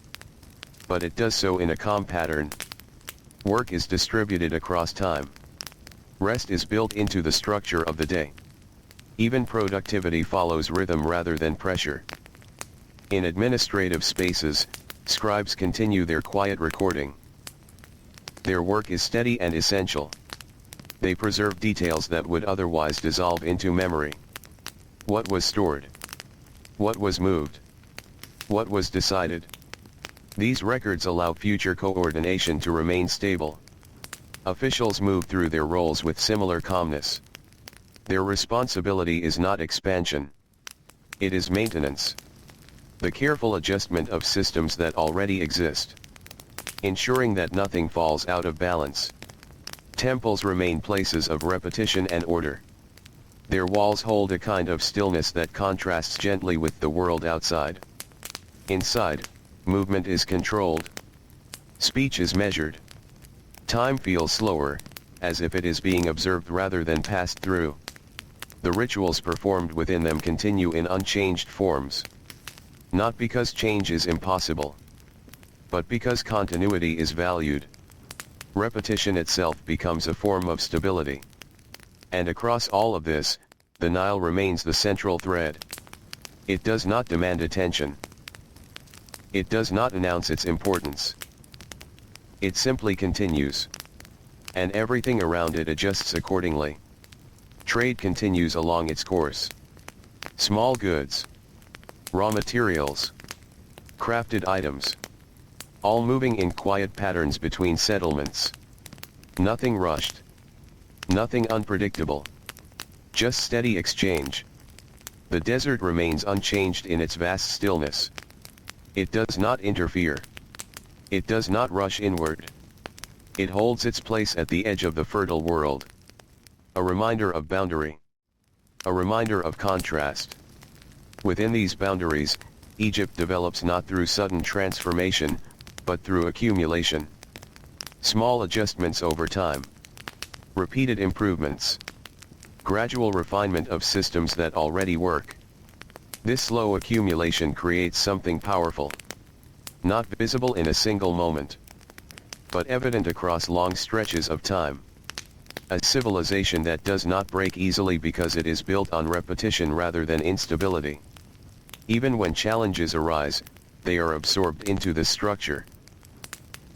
But it does so in a calm pattern. Work is distributed across time. Rest is built into the structure of the day. Even productivity follows rhythm rather than pressure. In administrative spaces, scribes continue their quiet recording. Their work is steady and essential. They preserve details that would otherwise dissolve into memory. What was stored? What was moved? What was decided? These records allow future coordination to remain stable. Officials move through their roles with similar calmness. Their responsibility is not expansion. It is maintenance. The careful adjustment of systems that already exist. Ensuring that nothing falls out of balance. Temples remain places of repetition and order. Their walls hold a kind of stillness that contrasts gently with the world outside. Inside, movement is controlled. Speech is measured. Time feels slower, as if it is being observed rather than passed through. The rituals performed within them continue in unchanged forms. Not because change is impossible, but because continuity is valued. Repetition itself becomes a form of stability. And across all of this, the Nile remains the central thread. It does not demand attention. It does not announce its importance. It simply continues. And everything around it adjusts accordingly. Trade continues along its course. Small goods, raw materials, crafted items, all moving in quiet patterns between settlements. Nothing rushed. Nothing unpredictable. Just steady exchange. The desert remains unchanged in its vast stillness. It does not interfere. It does not rush inward. It holds its place at the edge of the fertile world. A reminder of boundary. A reminder of contrast. Within these boundaries, Egypt develops not through sudden transformation, but through accumulation. Small adjustments over time. Repeated improvements. Gradual refinement of systems that already work. This slow accumulation creates something powerful. Not visible in a single moment, but evident across long stretches of time. A civilization that does not break easily because it is built on repetition rather than instability. Even when challenges arise, they are absorbed into the structure.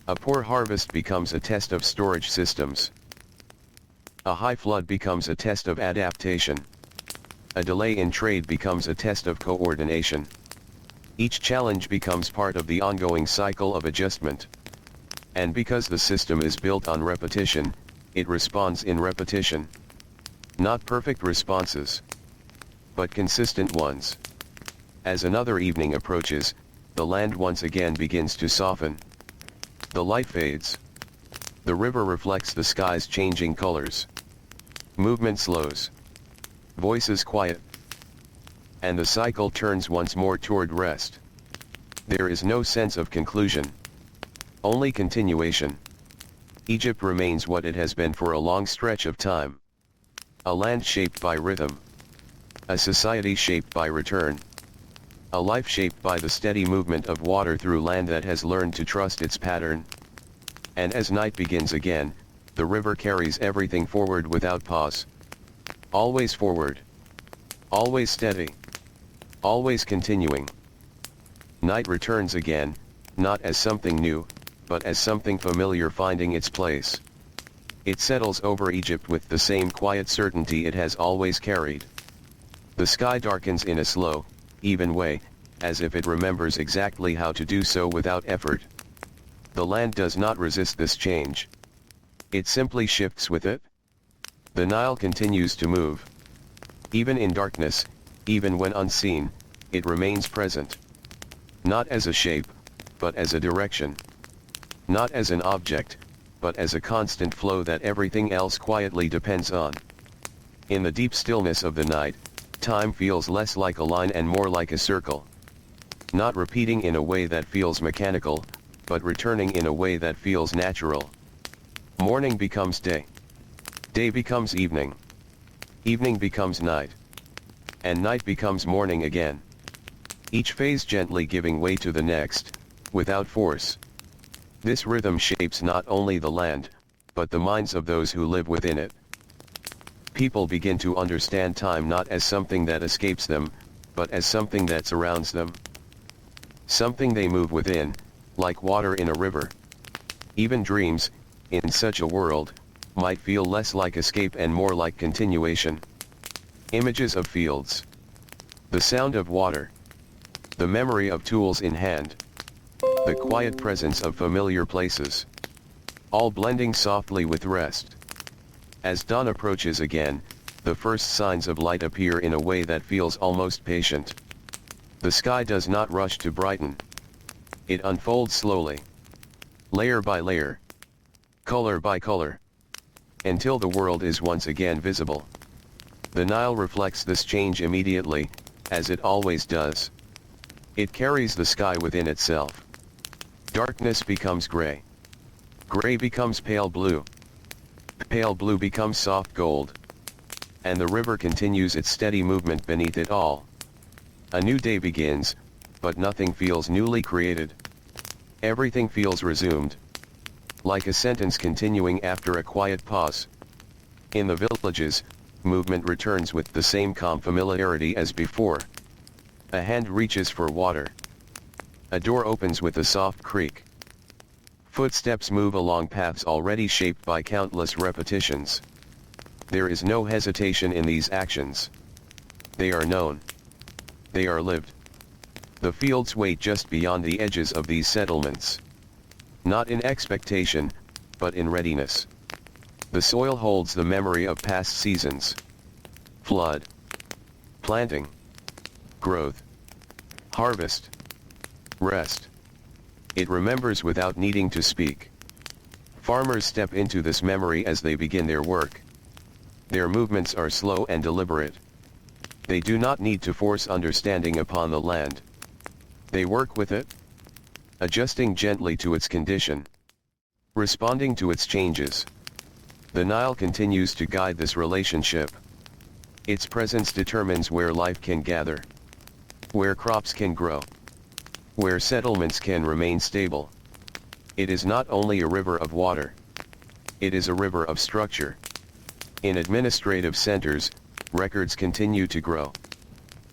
A poor harvest becomes a test of storage systems. A high flood becomes a test of adaptation. A delay in trade becomes a test of coordination. Each challenge becomes part of the ongoing cycle of adjustment. And because the system is built on repetition, it responds in repetition. Not perfect responses, but consistent ones. As another evening approaches, the land once again begins to soften. The light fades. The river reflects the sky's changing colors. Movement slows. Voices quiet. And the cycle turns once more toward rest. There is no sense of conclusion. Only continuation. Egypt remains what it has been for a long stretch of time. A land shaped by rhythm. A society shaped by return. A life shaped by the steady movement of water through land that has learned to trust its pattern. And as night begins again, the river carries everything forward without pause. Always forward. Always steady. Always continuing. Night returns again, not as something new, but as something familiar finding its place. It settles over Egypt with the same quiet certainty it has always carried. The sky darkens in a slow, even way, as if it remembers exactly how to do so without effort. The land does not resist this change. It simply shifts with it. The Nile continues to move. Even in darkness, even when unseen, it remains present. Not as a shape, but as a direction. Not as an object, but as a constant flow that everything else quietly depends on. In the deep stillness of the night, time feels less like a line and more like a circle. Not repeating in a way that feels mechanical, but returning in a way that feels natural. Morning becomes day. Day becomes evening. Evening becomes night. And night becomes morning again. Each phase gently giving way to the next, without force. This rhythm shapes not only the land, but the minds of those who live within it. People begin to understand time not as something that escapes them, but as something that surrounds them. Something they move within, like water in a river. Even dreams, in such a world, might feel less like escape and more like continuation. Images of fields. The sound of water. The memory of tools in hand. The quiet presence of familiar places. All blending softly with rest. As dawn approaches again, the first signs of light appear in a way that feels almost patient. The sky does not rush to brighten. It unfolds slowly, layer by layer, color by color, until the world is once again visible. The Nile reflects this change immediately, as it always does. It carries the sky within itself. Darkness becomes gray. Gray becomes pale blue. Pale blue becomes soft gold. And the river continues its steady movement beneath it all. A new day begins, but nothing feels newly created. Everything feels resumed. Like a sentence continuing after a quiet pause. In the villages, movement returns with the same calm familiarity as before. A hand reaches for water. A door opens with a soft creak. Footsteps move along paths already shaped by countless repetitions. There is no hesitation in these actions. They are known. They are lived. The fields wait just beyond the edges of these settlements. Not in expectation, but in readiness. The soil holds the memory of past seasons. Flood. Planting. Growth. Harvest. Rest. It remembers without needing to speak. Farmers step into this memory as they begin their work. Their movements are slow and deliberate. They do not need to force understanding upon the land. They work with it, adjusting gently to its condition, responding to its changes. The Nile continues to guide this relationship. Its presence determines where life can gather, where crops can grow, where settlements can remain stable. It is not only a river of water. It is a river of structure. In administrative centers, records continue to grow.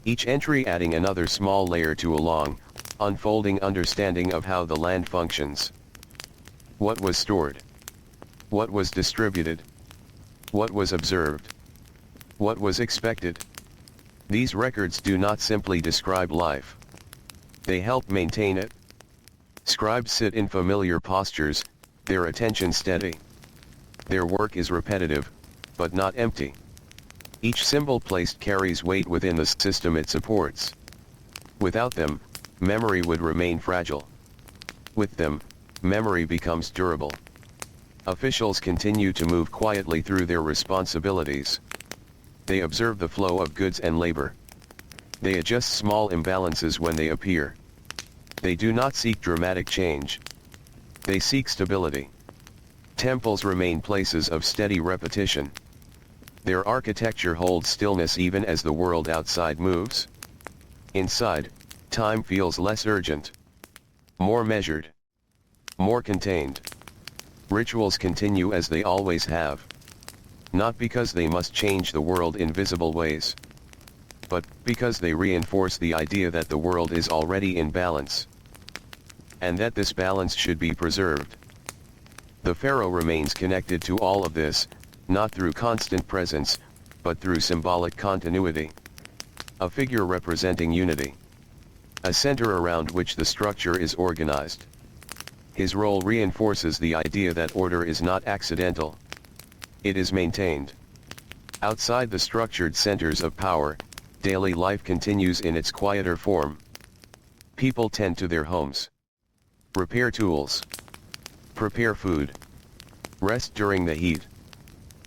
Each entry adding another small layer to a long, unfolding understanding of how the land functions. What was stored? What was distributed? What was observed? What was expected? These records do not simply describe life. They help maintain it. Scribes sit in familiar postures, their attention steady. Their work is repetitive, but not empty. Each symbol placed carries weight within the system it supports. Without them, memory would remain fragile. With them, memory becomes durable. Officials continue to move quietly through their responsibilities. They observe the flow of goods and labor. They adjust small imbalances when they appear. They do not seek dramatic change. They seek stability. Temples remain places of steady repetition. Their architecture holds stillness even as the world outside moves. Inside, time feels less urgent, more measured, more contained. Rituals continue as they always have. Not because they must change the world in visible ways, but because they reinforce the idea that the world is already in balance, and that this balance should be preserved. The pharaoh remains connected to all of this, not through constant presence, but through symbolic continuity. A figure representing unity. A center around which the structure is organized. His role reinforces the idea that order is not accidental. It is maintained. Outside the structured centers of power, daily life continues in its quieter form. People tend to their homes. Repair tools. Prepare food. Rest during the heat.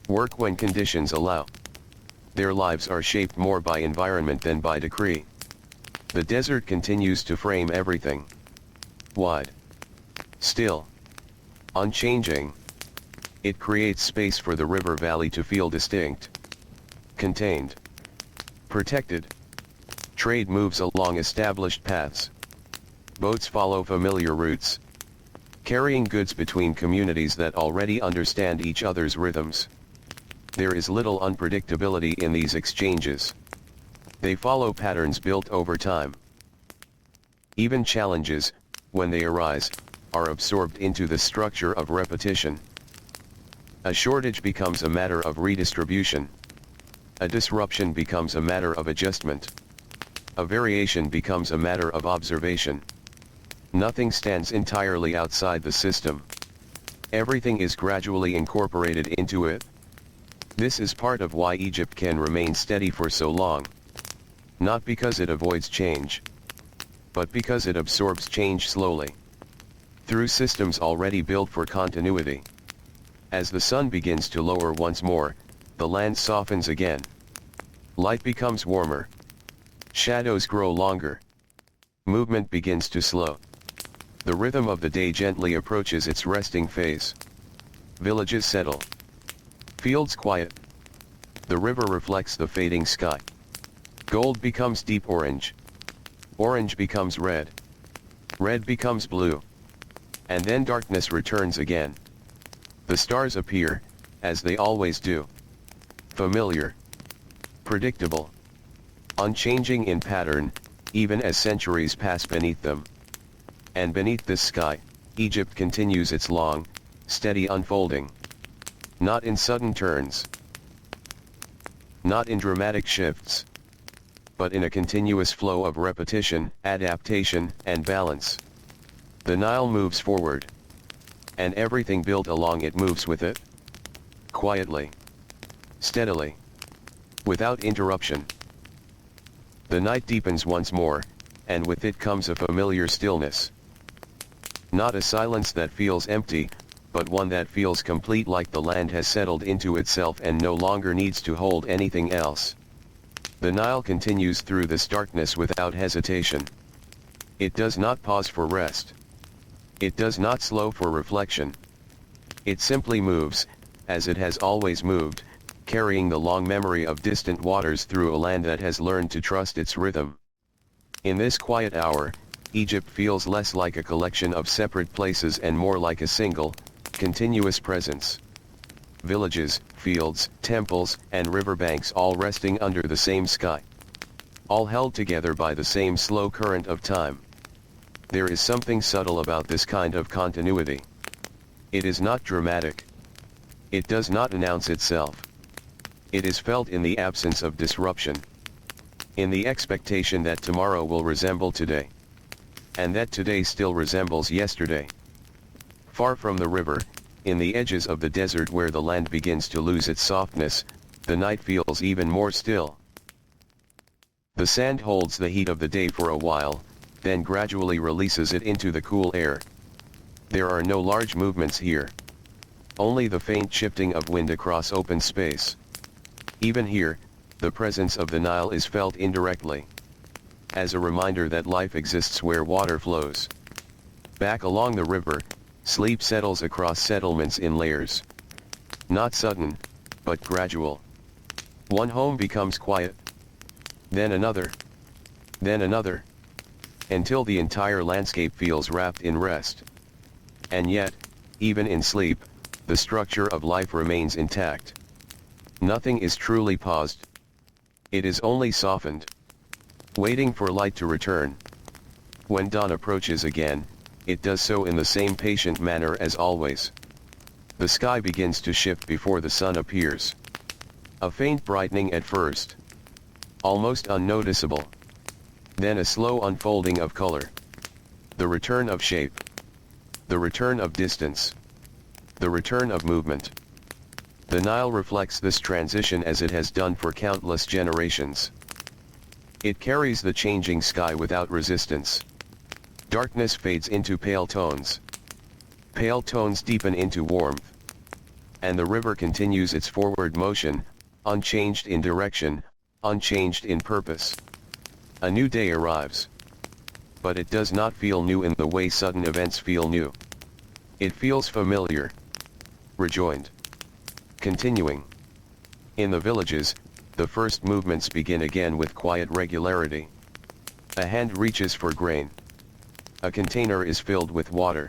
Work when conditions allow. Their lives are shaped more by environment than by decree. The desert continues to frame everything. Wide. Still. Unchanging. It creates space for the river valley to feel distinct. Contained. Protected. Trade moves along established paths. Boats follow familiar routes, carrying goods between communities that already understand each other's rhythms. There is little unpredictability in these exchanges. They follow patterns built over time. Even challenges, when they arise, are absorbed into the structure of repetition. A shortage becomes a matter of redistribution. A disruption becomes a matter of adjustment. A variation becomes a matter of observation. Nothing stands entirely outside the system. Everything is gradually incorporated into it. This is part of why Egypt can remain steady for so long. Not because it avoids change, but because it absorbs change slowly, through systems already built for continuity. As the sun begins to lower once more, the land softens again. Light becomes warmer. Shadows grow longer. Movement begins to slow. The rhythm of the day gently approaches its resting phase. Villages settle. Fields quiet. The river reflects the fading sky. Gold becomes deep orange. Orange becomes red. Red becomes blue. And then darkness returns again. The stars appear, as they always do. Familiar. Predictable. Unchanging in pattern, even as centuries pass beneath them. And beneath this sky, Egypt continues its long, steady unfolding. Not in sudden turns. Not in dramatic shifts. But in a continuous flow of repetition, adaptation, and balance. The Nile moves forward. And everything built along it moves with it. Quietly. Steadily. Without interruption. The night deepens once more, and with it comes a familiar stillness. Not a silence that feels empty, but one that feels complete, like the land has settled into itself and no longer needs to hold anything else. The Nile continues through this darkness without hesitation. It does not pause for rest. It does not slow for reflection. It simply moves, as it has always moved, carrying the long memory of distant waters through a land that has learned to trust its rhythm. In this quiet hour, Egypt feels less like a collection of separate places and more like a single, continuous presence. Villages, fields, temples, and riverbanks all resting under the same sky. All held together by the same slow current of time. There is something subtle about this kind of continuity. It is not dramatic. It does not announce itself. It is felt in the absence of disruption. In the expectation that tomorrow will resemble today. And that today still resembles yesterday. Far from the river, in the edges of the desert where the land begins to lose its softness, the night feels even more still. The sand holds the heat of the day for a while, then gradually releases it into the cool air. There are no large movements here. Only the faint shifting of wind across open space. Even here, the presence of the Nile is felt indirectly. As a reminder that life exists where water flows. Back along the river, sleep settles across settlements in layers. Not sudden, but gradual. One home becomes quiet. Then another. Then another. Until the entire landscape feels wrapped in rest. And yet, even in sleep, the structure of life remains intact. Nothing is truly paused. It is only softened. Waiting for light to return. When dawn approaches again, it does so in the same patient manner as always. The sky begins to shift before the sun appears. A faint brightening at first. Almost unnoticeable. Then a slow unfolding of color. The return of shape. The return of distance. The return of movement. The Nile reflects this transition as it has done for countless generations. It carries the changing sky without resistance. Darkness fades into pale tones. Pale tones deepen into warmth. And the river continues its forward motion, unchanged in direction, unchanged in purpose. A new day arrives. But it does not feel new in the way sudden events feel new. It feels familiar. Rejoined. Continuing. In the villages, the first movements begin again with quiet regularity. A hand reaches for grain. A container is filled with water.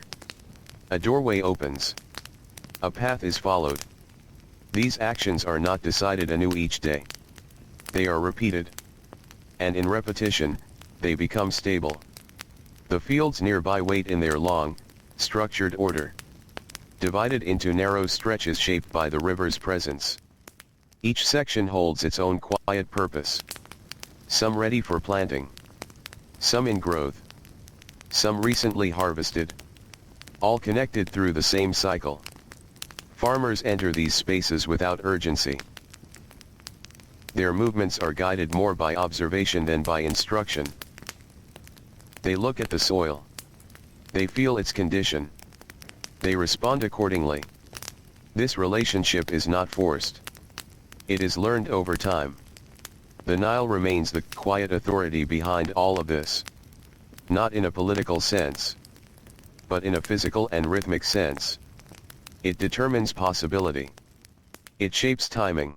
A doorway opens. A path is followed. These actions are not decided anew each day. They are repeated. And in repetition, they become stable. The fields nearby wait in their long, structured order. Divided into narrow stretches shaped by the river's presence. Each section holds its own quiet purpose. Some ready for planting. Some in growth. Some recently harvested. All connected through the same cycle. Farmers enter these spaces without urgency. Their movements are guided more by observation than by instruction. They look at the soil. They feel its condition. They respond accordingly. This relationship is not forced. It is learned over time. The Nile remains the quiet authority behind all of this. Not in a political sense, but in a physical and rhythmic sense. It determines possibility. It shapes timing.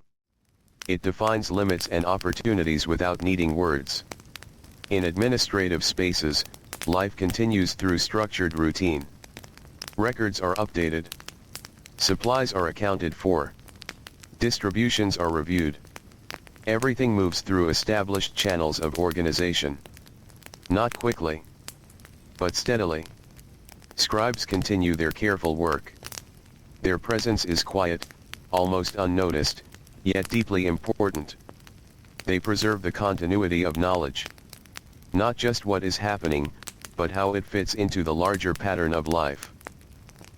It defines limits and opportunities without needing words. In administrative spaces, life continues through structured routine. Records are updated. Supplies are accounted for. Distributions are reviewed. Everything moves through established channels of organization. Not quickly, but steadily. Scribes continue their careful work. Their presence is quiet, almost unnoticed, yet deeply important. They preserve the continuity of knowledge. Not just what is happening, but how it fits into the larger pattern of life.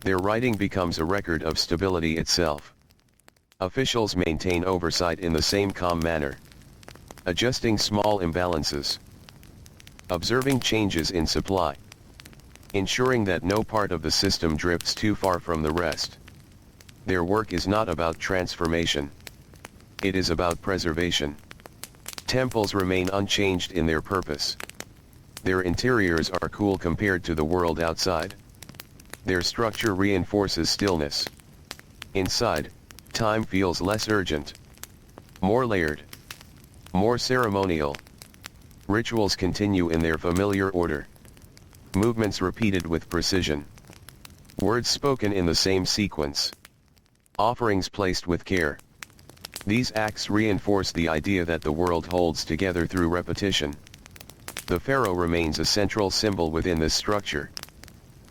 Their writing becomes a record of stability itself. Officials maintain oversight in the same calm manner. Adjusting small imbalances. Observing changes in supply. Ensuring that no part of the system drifts too far from the rest. Their work is not about transformation. It is about preservation. Temples remain unchanged in their purpose. Their interiors are cool compared to the world outside. Their structure reinforces stillness. Inside, time feels less urgent. More layered. More ceremonial. Rituals continue in their familiar order. Movements repeated with precision. Words spoken in the same sequence. Offerings placed with care. These acts reinforce the idea that the world holds together through repetition. The pharaoh remains a central symbol within this structure.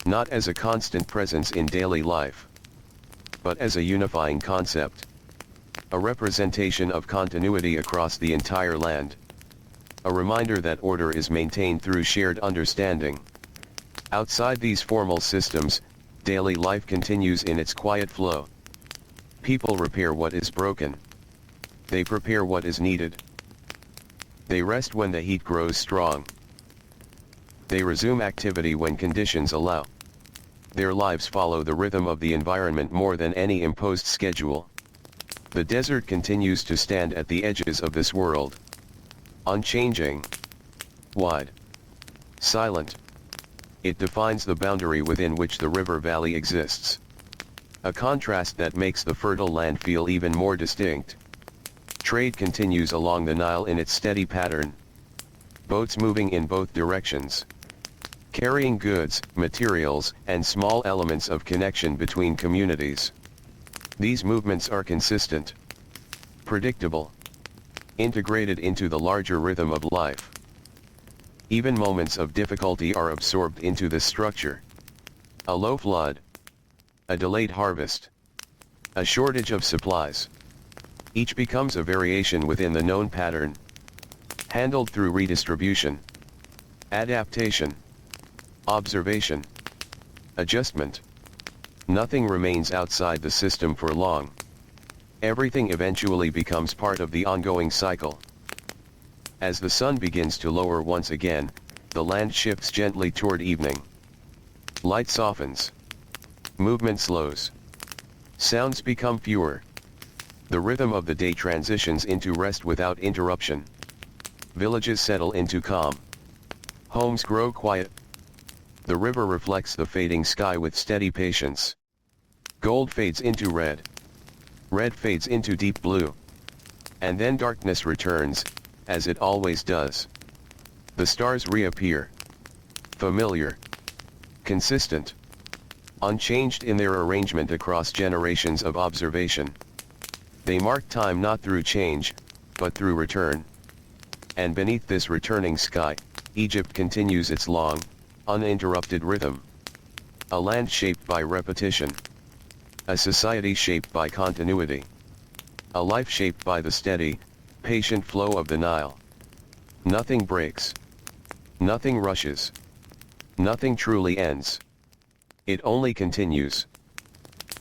Not as a constant presence in daily life, but as a unifying concept. A representation of continuity across the entire land. A reminder that order is maintained through shared understanding. Outside these formal systems, daily life continues in its quiet flow. People repair what is broken. They prepare what is needed. They rest when the heat grows strong. They resume activity when conditions allow. Their lives follow the rhythm of the environment more than any imposed schedule. The desert continues to stand at the edges of this world. Unchanging. Wide. Silent. It defines the boundary within which the river valley exists. A contrast that makes the fertile land feel even more distinct. Trade continues along the Nile in its steady pattern. Boats moving in both directions. Carrying goods, materials, and small elements of connection between communities. These movements are consistent. Predictable. Integrated into the larger rhythm of life. Even moments of difficulty are absorbed into this structure. A low flood. A delayed harvest. A shortage of supplies. Each becomes a variation within the known pattern. Handled through redistribution. Adaptation. Observation. Adjustment. Nothing remains outside the system for long. Everything eventually becomes part of the ongoing cycle. As the sun begins to lower once again, the land shifts gently toward evening. Light softens. Movement slows. Sounds become fewer. The rhythm of the day transitions into rest without interruption. Villages settle into calm. Homes grow quiet. The river reflects the fading sky with steady patience. Gold fades into red. Red fades into deep blue. And then darkness returns, as it always does. The stars reappear. Familiar. Consistent. Unchanged in their arrangement across generations of observation. They mark time not through change, but through return. And beneath this returning sky, Egypt continues its long, uninterrupted rhythm. A land shaped by repetition. A society shaped by continuity. A life shaped by the steady, patient flow of the Nile. Nothing breaks. Nothing rushes. Nothing truly ends. It only continues.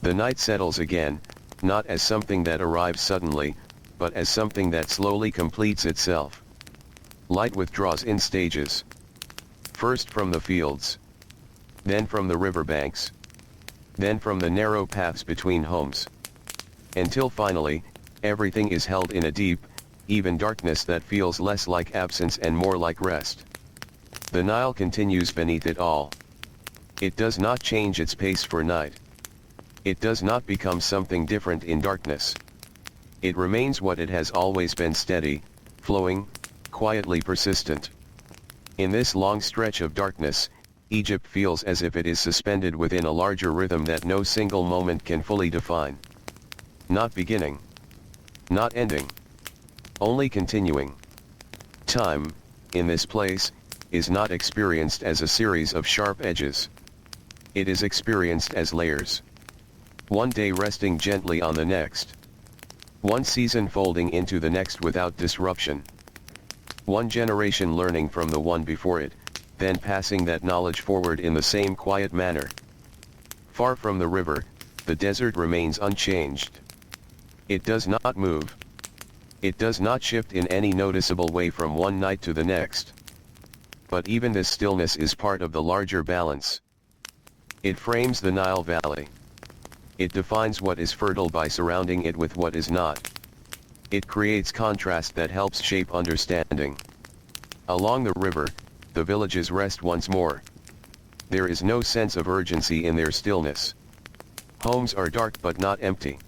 The night settles again, not as something that arrives suddenly, but as something that slowly completes itself. Light withdraws in stages. First from the fields, then from the riverbanks, then from the narrow paths between homes, until finally, everything is held in a deep, even darkness that feels less like absence and more like rest. The Nile continues beneath it all. It does not change its pace for night. It does not become something different in darkness. It remains what it has always been: steady, flowing, quietly persistent. In this long stretch of darkness, Egypt feels as if it is suspended within a larger rhythm that no single moment can fully define. Not beginning. Not ending. Only continuing. Time, in this place, is not experienced as a series of sharp edges. It is experienced as layers. One day resting gently on the next. One season folding into the next without disruption. One generation learning from the one before it, then passing that knowledge forward in the same quiet manner. Far from the river, the desert remains unchanged. It does not move. It does not shift in any noticeable way from one night to the next. But even this stillness is part of the larger balance. It frames the Nile Valley. It defines what is fertile by surrounding it with what is not. It creates contrast that helps shape understanding. Along the river, the villages rest once more. There is no sense of urgency in their stillness. Homes are dark but not empty.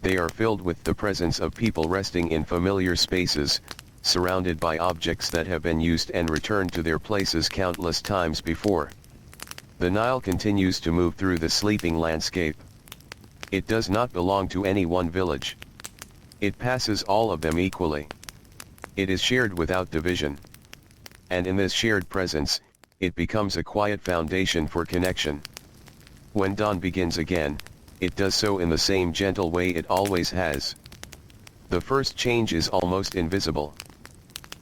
They are filled with the presence of people resting in familiar spaces, surrounded by objects that have been used and returned to their places countless times before. The Nile continues to move through the sleeping landscape. It does not belong to any one village. It passes all of them equally. It is shared without division. And in this shared presence, it becomes a quiet foundation for connection. When dawn begins again, it does so in the same gentle way it always has. The first change is almost invisible.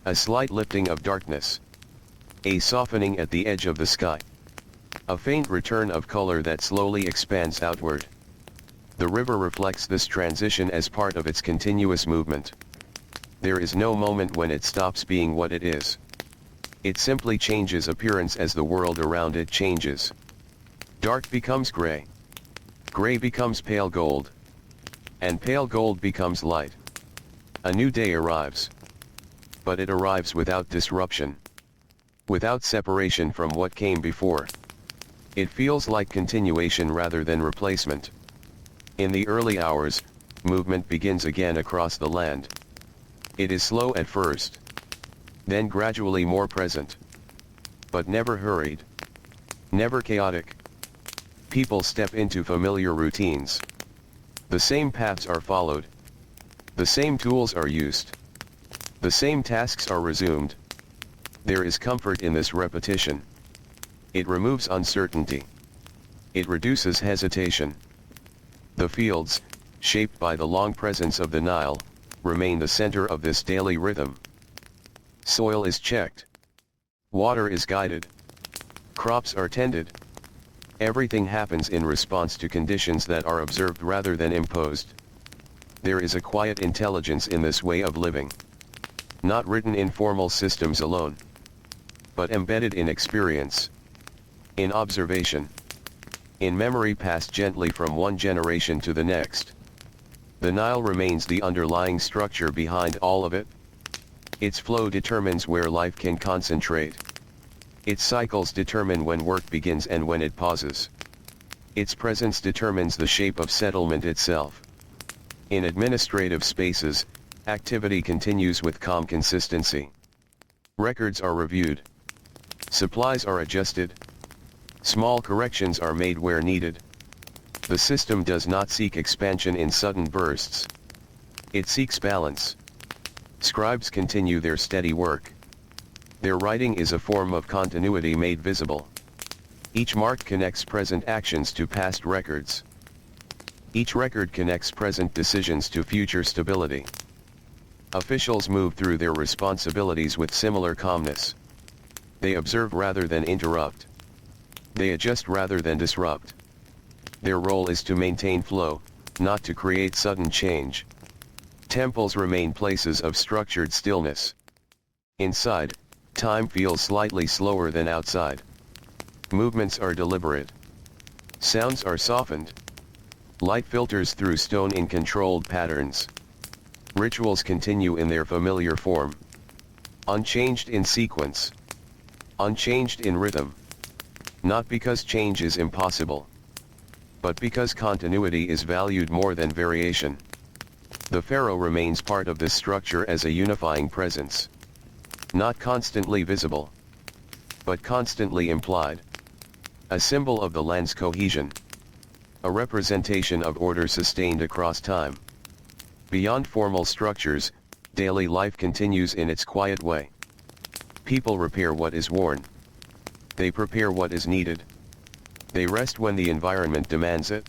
A slight lifting of darkness. A softening at the edge of the sky. A faint return of color that slowly expands outward. The river reflects this transition as part of its continuous movement. There is no moment when it stops being what it is. It simply changes appearance as the world around it changes. Dark becomes gray. Gray becomes pale gold. And pale gold becomes light. A new day arrives. But it arrives without disruption. Without separation from what came before. It feels like continuation rather than replacement. In the early hours, movement begins again across the land. It is slow at first. Then gradually more present. But never hurried. Never chaotic. People step into familiar routines. The same paths are followed. The same tools are used. The same tasks are resumed. There is comfort in this repetition. It removes uncertainty. It reduces hesitation. The fields, shaped by the long presence of the Nile, remain the center of this daily rhythm. Soil is checked. Water is guided. Crops are tended. Everything happens in response to conditions that are observed rather than imposed. There is a quiet intelligence in this way of living. Not written in formal systems alone, but embedded in experience, in observation, in memory passed gently from one generation to the next. The Nile remains the underlying structure behind all of it. Its flow determines where life can concentrate. Its cycles determine when work begins and when it pauses. Its presence determines the shape of settlement itself. In administrative spaces, activity continues with calm consistency. Records are reviewed. Supplies are adjusted. Small corrections are made where needed. The system does not seek expansion in sudden bursts. It seeks balance. Scribes continue their steady work. Their writing is a form of continuity made visible. Each mark connects present actions to past records. Each record connects present decisions to future stability. Officials move through their responsibilities with similar calmness. They observe rather than interrupt. They adjust rather than disrupt. Their role is to maintain flow, not to create sudden change. Temples remain places of structured stillness. Inside, Time feels slightly slower than outside. Movements are deliberate. Sounds are softened. Light filters through stone in controlled patterns. Rituals continue in their familiar form. Unchanged in sequence. Unchanged in rhythm. Not because change is impossible, but because continuity is valued more than variation. The pharaoh remains part of this structure as a unifying presence. Not constantly visible, but constantly implied. A symbol of the land's cohesion. A representation of order sustained across time. Beyond formal structures, daily life continues in its quiet way. People repair what is worn. They prepare what is needed. They rest when the environment demands it.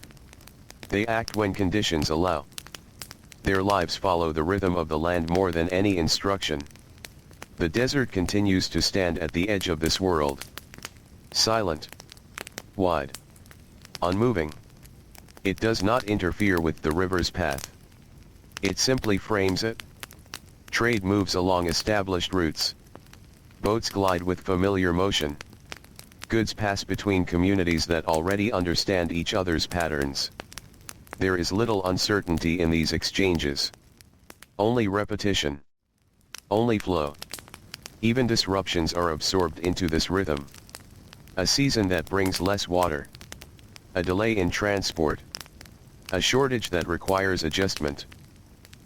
They act when conditions allow. Their lives follow the rhythm of the land more than any instruction. The desert continues to stand at the edge of this world. Silent. Wide. Unmoving. It does not interfere with the river's path. It simply frames it. Trade moves along established routes. Boats glide with familiar motion. Goods pass between communities that already understand each other's patterns. There is little uncertainty in these exchanges. Only repetition. Only flow. Even disruptions are absorbed into this rhythm. A season that brings less water. A delay in transport. A shortage that requires adjustment.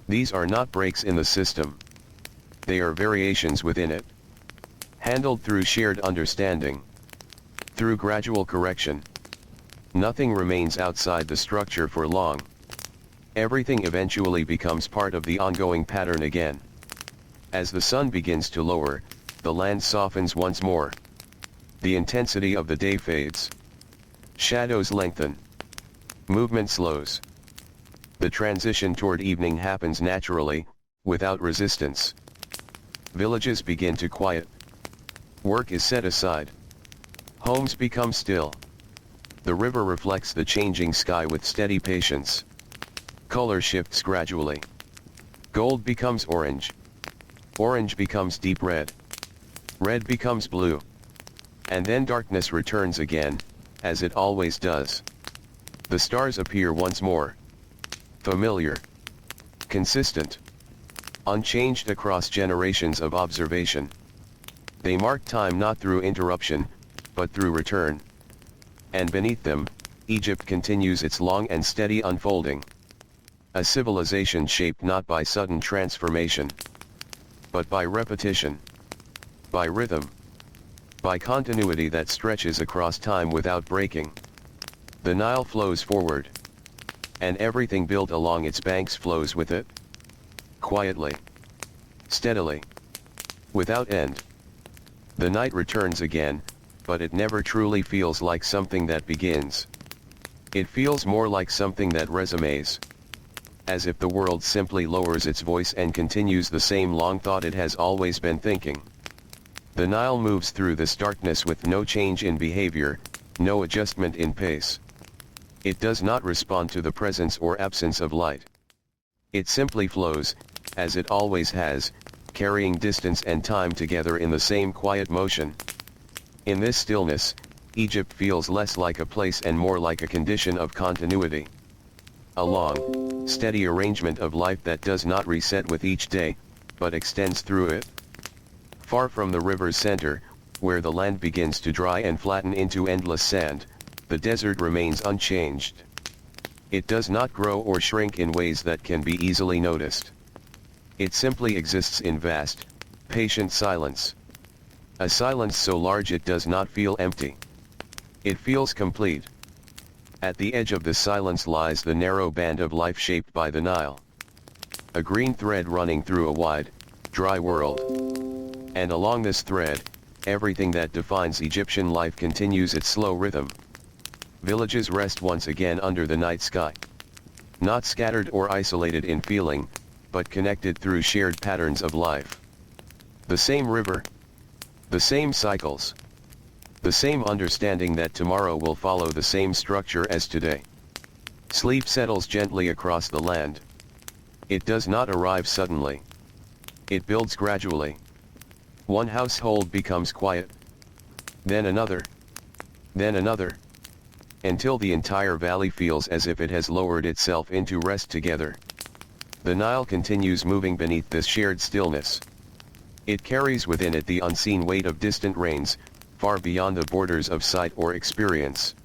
These are not breaks in the system. They are variations within it. Handled through shared understanding. Through gradual correction. Nothing remains outside the structure for long. Everything eventually becomes part of the ongoing pattern again. As the sun begins to lower, the land softens once more. The intensity of the day fades. Shadows lengthen. Movement slows. The transition toward evening happens naturally, without resistance. Villages begin to quiet. Work is set aside. Homes become still. The river reflects the changing sky with steady patience. Color shifts gradually. Gold becomes orange. Orange becomes deep red. Red becomes blue. And then darkness returns again, as it always does. The stars appear once more. Familiar. Consistent. Unchanged across generations of observation. They mark time not through interruption, but through return. And beneath them, Egypt continues its long and steady unfolding. A civilization shaped not by sudden transformation, but by repetition, by rhythm, by continuity that stretches across time without breaking. The Nile flows forward, and everything built along its banks flows with it. Quietly, steadily, without end. The night returns again, but it never truly feels like something that begins. It feels more like something that resumes. As if the world simply lowers its voice and continues the same long thought it has always been thinking. The Nile moves through this darkness with no change in behavior, no adjustment in pace. It does not respond to the presence or absence of light. It simply flows, as it always has, carrying distance and time together in the same quiet motion. In this stillness, Egypt feels less like a place and more like a condition of continuity. A long, steady arrangement of life that does not reset with each day, but extends through it. Far from the river's center, where the land begins to dry and flatten into endless sand, the desert remains unchanged. It does not grow or shrink in ways that can be easily noticed. It simply exists in vast, patient silence. A silence so large it does not feel empty. It feels complete. At the edge of the silence lies the narrow band of life shaped by the Nile. A green thread running through a wide, dry world. And along this thread, everything that defines Egyptian life continues its slow rhythm. Villages rest once again under the night sky. Not scattered or isolated in feeling, but connected through shared patterns of life. The same river. The same cycles. The same understanding that tomorrow will follow the same structure as today. Sleep settles gently across the land. It does not arrive suddenly. It builds gradually. One household becomes quiet. Then another. Then another. Until the entire valley feels as if it has lowered itself into rest together. The Nile continues moving beneath this shared stillness. It carries within it the unseen weight of distant rains, far beyond the borders of sight or experience.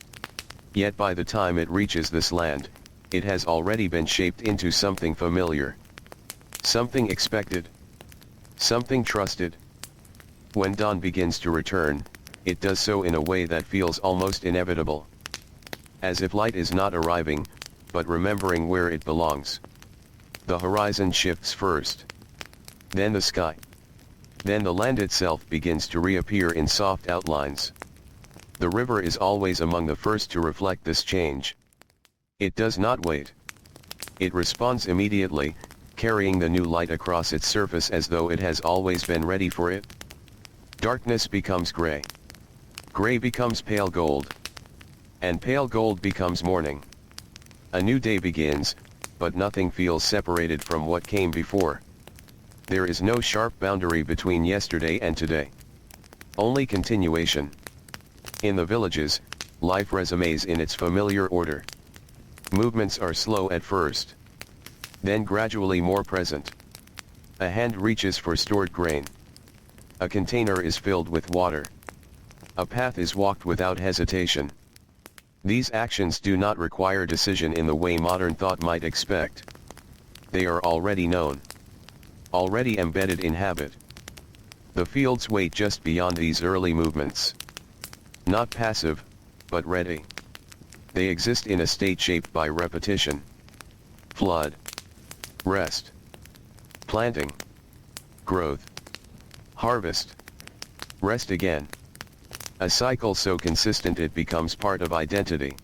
Yet by the time it reaches this land, it has already been shaped into something familiar. Something expected. Something trusted. When dawn begins to return, it does so in a way that feels almost inevitable. As if light is not arriving, but remembering where it belongs. The horizon shifts first. Then the sky. Then the land itself begins to reappear in soft outlines. The river is always among the first to reflect this change. It does not wait. It responds immediately, carrying the new light across its surface as though it has always been ready for it. Darkness becomes gray. Gray becomes pale gold. And pale gold becomes morning. A new day begins, but nothing feels separated from what came before. There is no sharp boundary between yesterday and today. Only continuation. In the villages, life resumes in its familiar order. Movements are slow at first. Then gradually more present. A hand reaches for stored grain. A container is filled with water. A path is walked without hesitation. These actions do not require decision in the way modern thought might expect. They are already known. Already embedded in habit. The fields wait just beyond these early movements. Not passive, but ready. They exist in a state shaped by repetition. Flood. Rest. Planting. Growth. Harvest. Rest again. A cycle so consistent it becomes part of identity.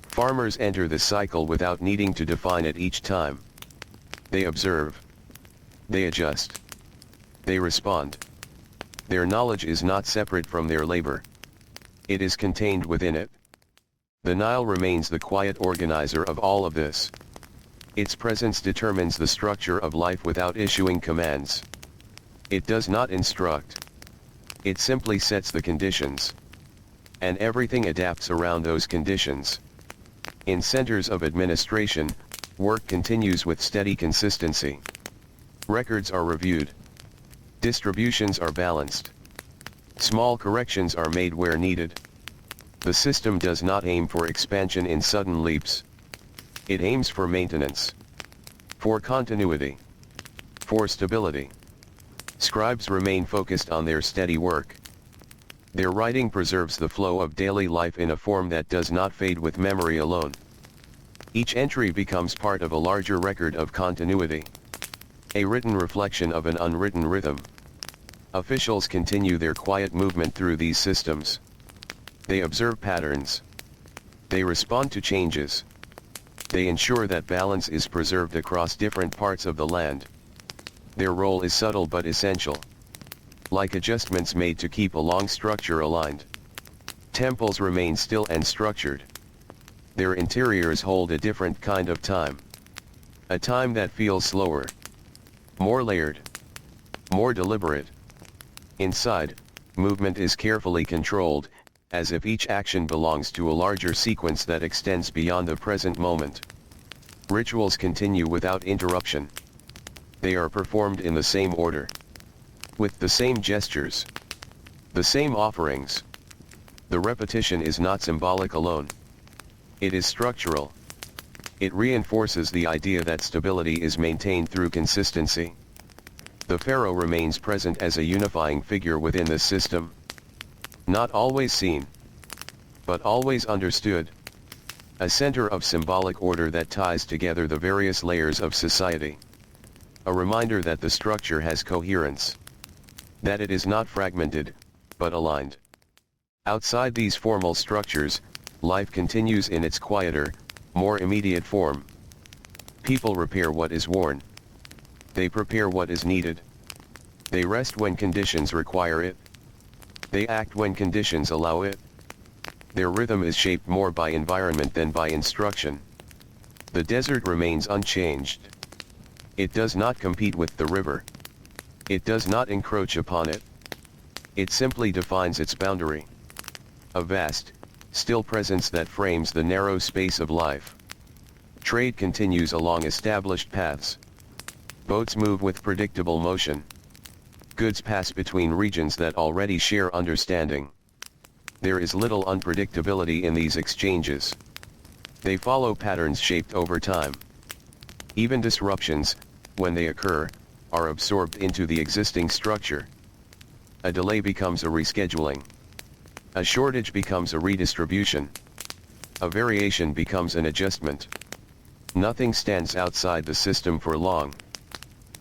Farmers enter the cycle without needing to define it each time. They observe. They adjust. They respond. Their knowledge is not separate from their labor. It is contained within it. The Nile remains the quiet organizer of all of this. Its presence determines the structure of life without issuing commands. It does not instruct. It simply sets the conditions. And everything adapts around those conditions. In centers of administration, work continues with steady consistency. Records are reviewed. Distributions are balanced. Small corrections are made where needed. The system does not aim for expansion in sudden leaps. It aims for maintenance. For continuity. For stability. Scribes remain focused on their steady work. Their writing preserves the flow of daily life in a form that does not fade with memory alone. Each entry becomes part of a larger record of continuity. A written reflection of an unwritten rhythm. Officials continue their quiet movement through these systems. They observe patterns. They respond to changes. They ensure that balance is preserved across different parts of the land. Their role is subtle but essential. Like adjustments made to keep a long structure aligned. Temples remain still and structured. Their interiors hold a different kind of time. A time that feels slower. More layered. More deliberate. Inside, movement is carefully controlled, as if each action belongs to a larger sequence that extends beyond the present moment. Rituals continue without interruption. They are performed in the same order. With the same gestures. The same offerings. The repetition is not symbolic alone. It is structural. It reinforces the idea that stability is maintained through consistency. The pharaoh remains present as a unifying figure within the system. Not always seen. But always understood. A center of symbolic order that ties together the various layers of society. A reminder that the structure has coherence. That it is not fragmented, but aligned. Outside these formal structures, life continues in its quieter, more immediate form. People repair what is worn. They prepare what is needed. They rest when conditions require it. They act when conditions allow it. Their rhythm is shaped more by environment than by instruction. The desert remains unchanged. It does not compete with the river. It does not encroach upon it. It simply defines its boundary. A vast, still presence that frames the narrow space of life. Trade continues along established paths. Boats move with predictable motion. Goods pass between regions that already share understanding. There is little unpredictability in these exchanges. They follow patterns shaped over time. Even disruptions, when they occur, are absorbed into the existing structure. A delay becomes a rescheduling. A shortage becomes a redistribution. A variation becomes an adjustment. Nothing stands outside the system for long.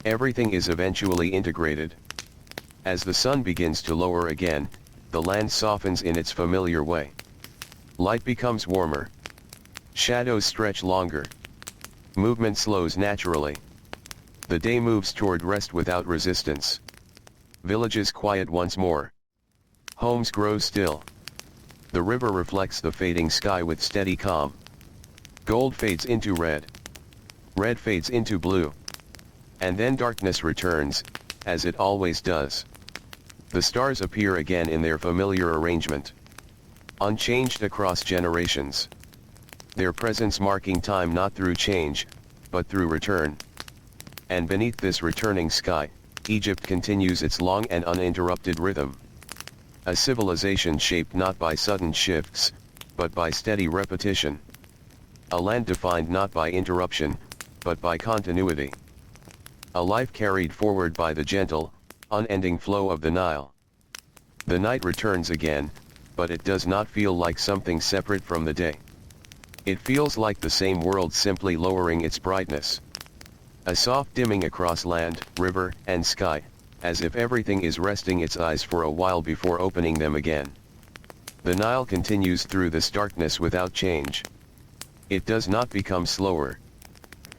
Everything is eventually integrated. As the sun begins to lower again, the land softens in its familiar way. Light becomes warmer. Shadows stretch longer. Movement slows naturally. The day moves toward rest without resistance. Villages quiet once more. Homes grow still. The river reflects the fading sky with steady calm. Gold fades into red. Red fades into blue. And then darkness returns, as it always does. The stars appear again in their familiar arrangement. Unchanged across generations. Their presence marking time not through change, but through return. And beneath this returning sky, Egypt continues its long and uninterrupted rhythm. A civilization shaped not by sudden shifts, but by steady repetition. A land defined not by interruption, but by continuity. A life carried forward by the gentle, unending flow of the Nile. The night returns again, but it does not feel like something separate from the day. It feels like the same world simply lowering its brightness. A soft dimming across land, river, and sky, as if everything is resting its eyes for a while before opening them again. The Nile continues through this darkness without change. It does not become slower.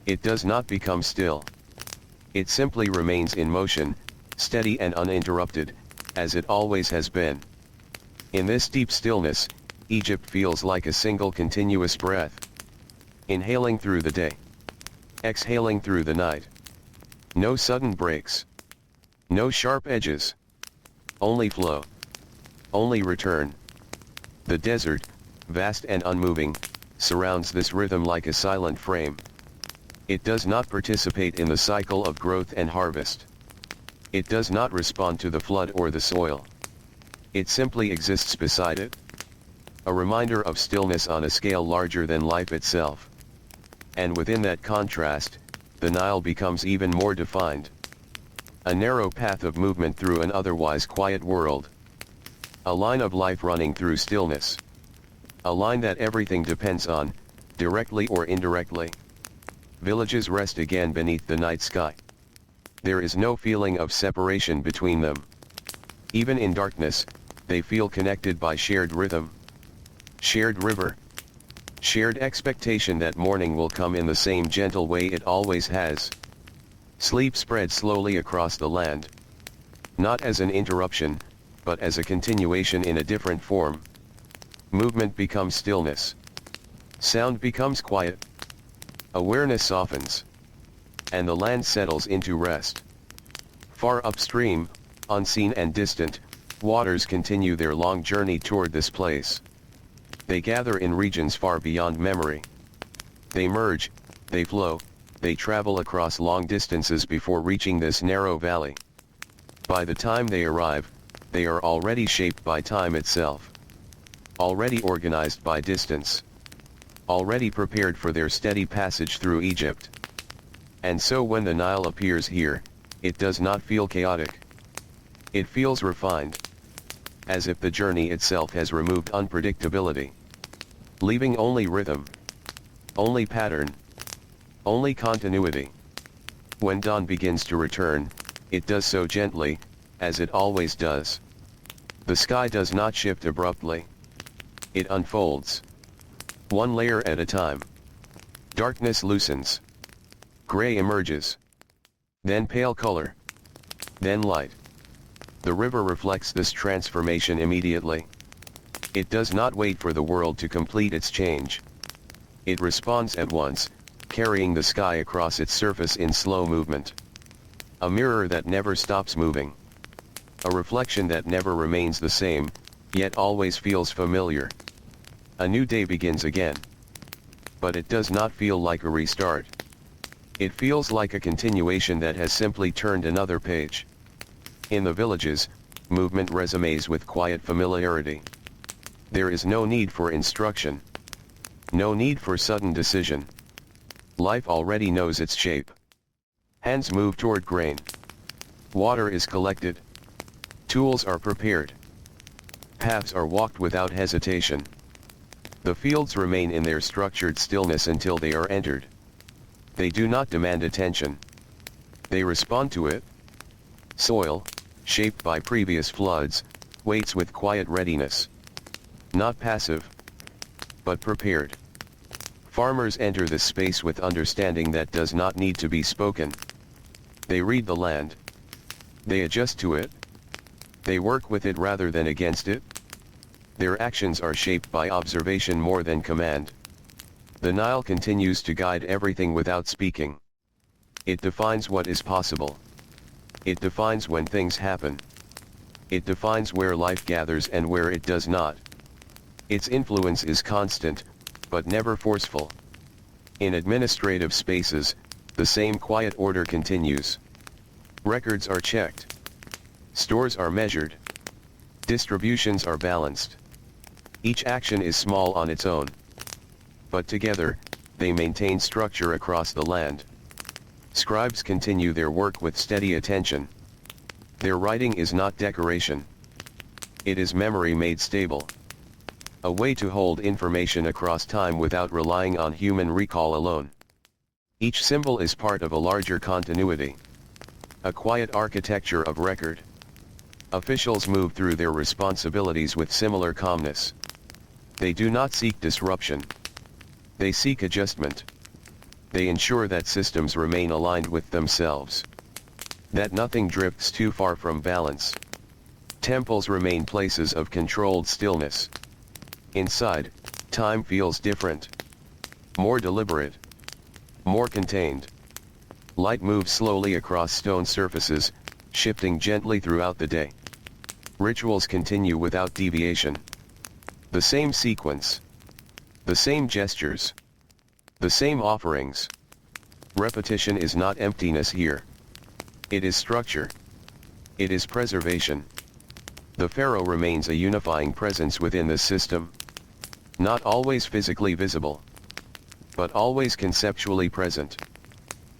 It does not become still. It simply remains in motion, steady and uninterrupted, as it always has been. In this deep stillness, Egypt feels like a single continuous breath. Inhaling through the day. Exhaling through the night. No sudden breaks. No sharp edges. Only flow. Only return. The desert, vast and unmoving, surrounds this rhythm like a silent frame. It does not participate in the cycle of growth and harvest. It does not respond to the flood or the soil. It simply exists beside it. A reminder of stillness on a scale larger than life itself. And within that contrast, the Nile becomes even more defined. A narrow path of movement through an otherwise quiet world. A line of life running through stillness. A line that everything depends on, directly or indirectly. Villages rest again beneath the night sky. There is no feeling of separation between them. Even in darkness, they feel connected by shared rhythm. Shared river. Shared expectation that morning will come in the same gentle way it always has. Sleep spreads slowly across the land. Not as an interruption, but as a continuation in a different form. Movement becomes stillness. Sound becomes quiet. Awareness softens. And the land settles into rest. Far upstream, unseen and distant, waters continue their long journey toward this place. They gather in regions far beyond memory. They merge, they flow, they travel across long distances before reaching this narrow valley. By the time they arrive, they are already shaped by time itself. Already organized by distance. Already prepared for their steady passage through Egypt. And so when the Nile appears here, it does not feel chaotic. It feels refined. As if the journey itself has removed unpredictability. Leaving only rhythm. Only pattern. Only continuity. When dawn begins to return, it does so gently, as it always does. The sky does not shift abruptly. It unfolds. One layer at a time. Darkness loosens. Gray emerges. Then pale color. Then light. The river reflects this transformation immediately. It does not wait for the world to complete its change. It responds at once, carrying the sky across its surface in slow movement. A mirror that never stops moving. A reflection that never remains the same, yet always feels familiar. A new day begins again. But it does not feel like a restart. It feels like a continuation that has simply turned another page. In the villages, movement resumes with quiet familiarity. There is no need for instruction. No need for sudden decision. Life already knows its shape. Hands move toward grain. Water is collected. Tools are prepared. Paths are walked without hesitation. The fields remain in their structured stillness until they are entered. They do not demand attention. They respond to it. Soil, shaped by previous floods, waits with quiet readiness. Not passive, but prepared. Farmers enter this space with understanding that does not need to be spoken. They read the land. They adjust to it. They work with it rather than against it. Their actions are shaped by observation more than command. The Nile continues to guide everything without speaking. It defines what is possible. It defines when things happen. It defines where life gathers and where it does not. Its influence is constant, but never forceful. In administrative spaces, the same quiet order continues. Records are checked. Stores are measured. Distributions are balanced. Each action is small on its own. But together, they maintain structure across the land. Scribes continue their work with steady attention. Their writing is not decoration. It is memory made stable. A way to hold information across time without relying on human recall alone. Each symbol is part of a larger continuity. A quiet architecture of record. Officials move through their responsibilities with similar calmness. They do not seek disruption. They seek adjustment. They ensure that systems remain aligned with themselves. That nothing drifts too far from balance. Temples remain places of controlled stillness. Inside, time feels different. More deliberate. More contained. Light moves slowly across stone surfaces, shifting gently throughout the day. Rituals continue without deviation. The same sequence. The same gestures. The same offerings. Repetition is not emptiness here. It is structure. It is preservation. The pharaoh remains a unifying presence within the system. Not always physically visible, but always conceptually present.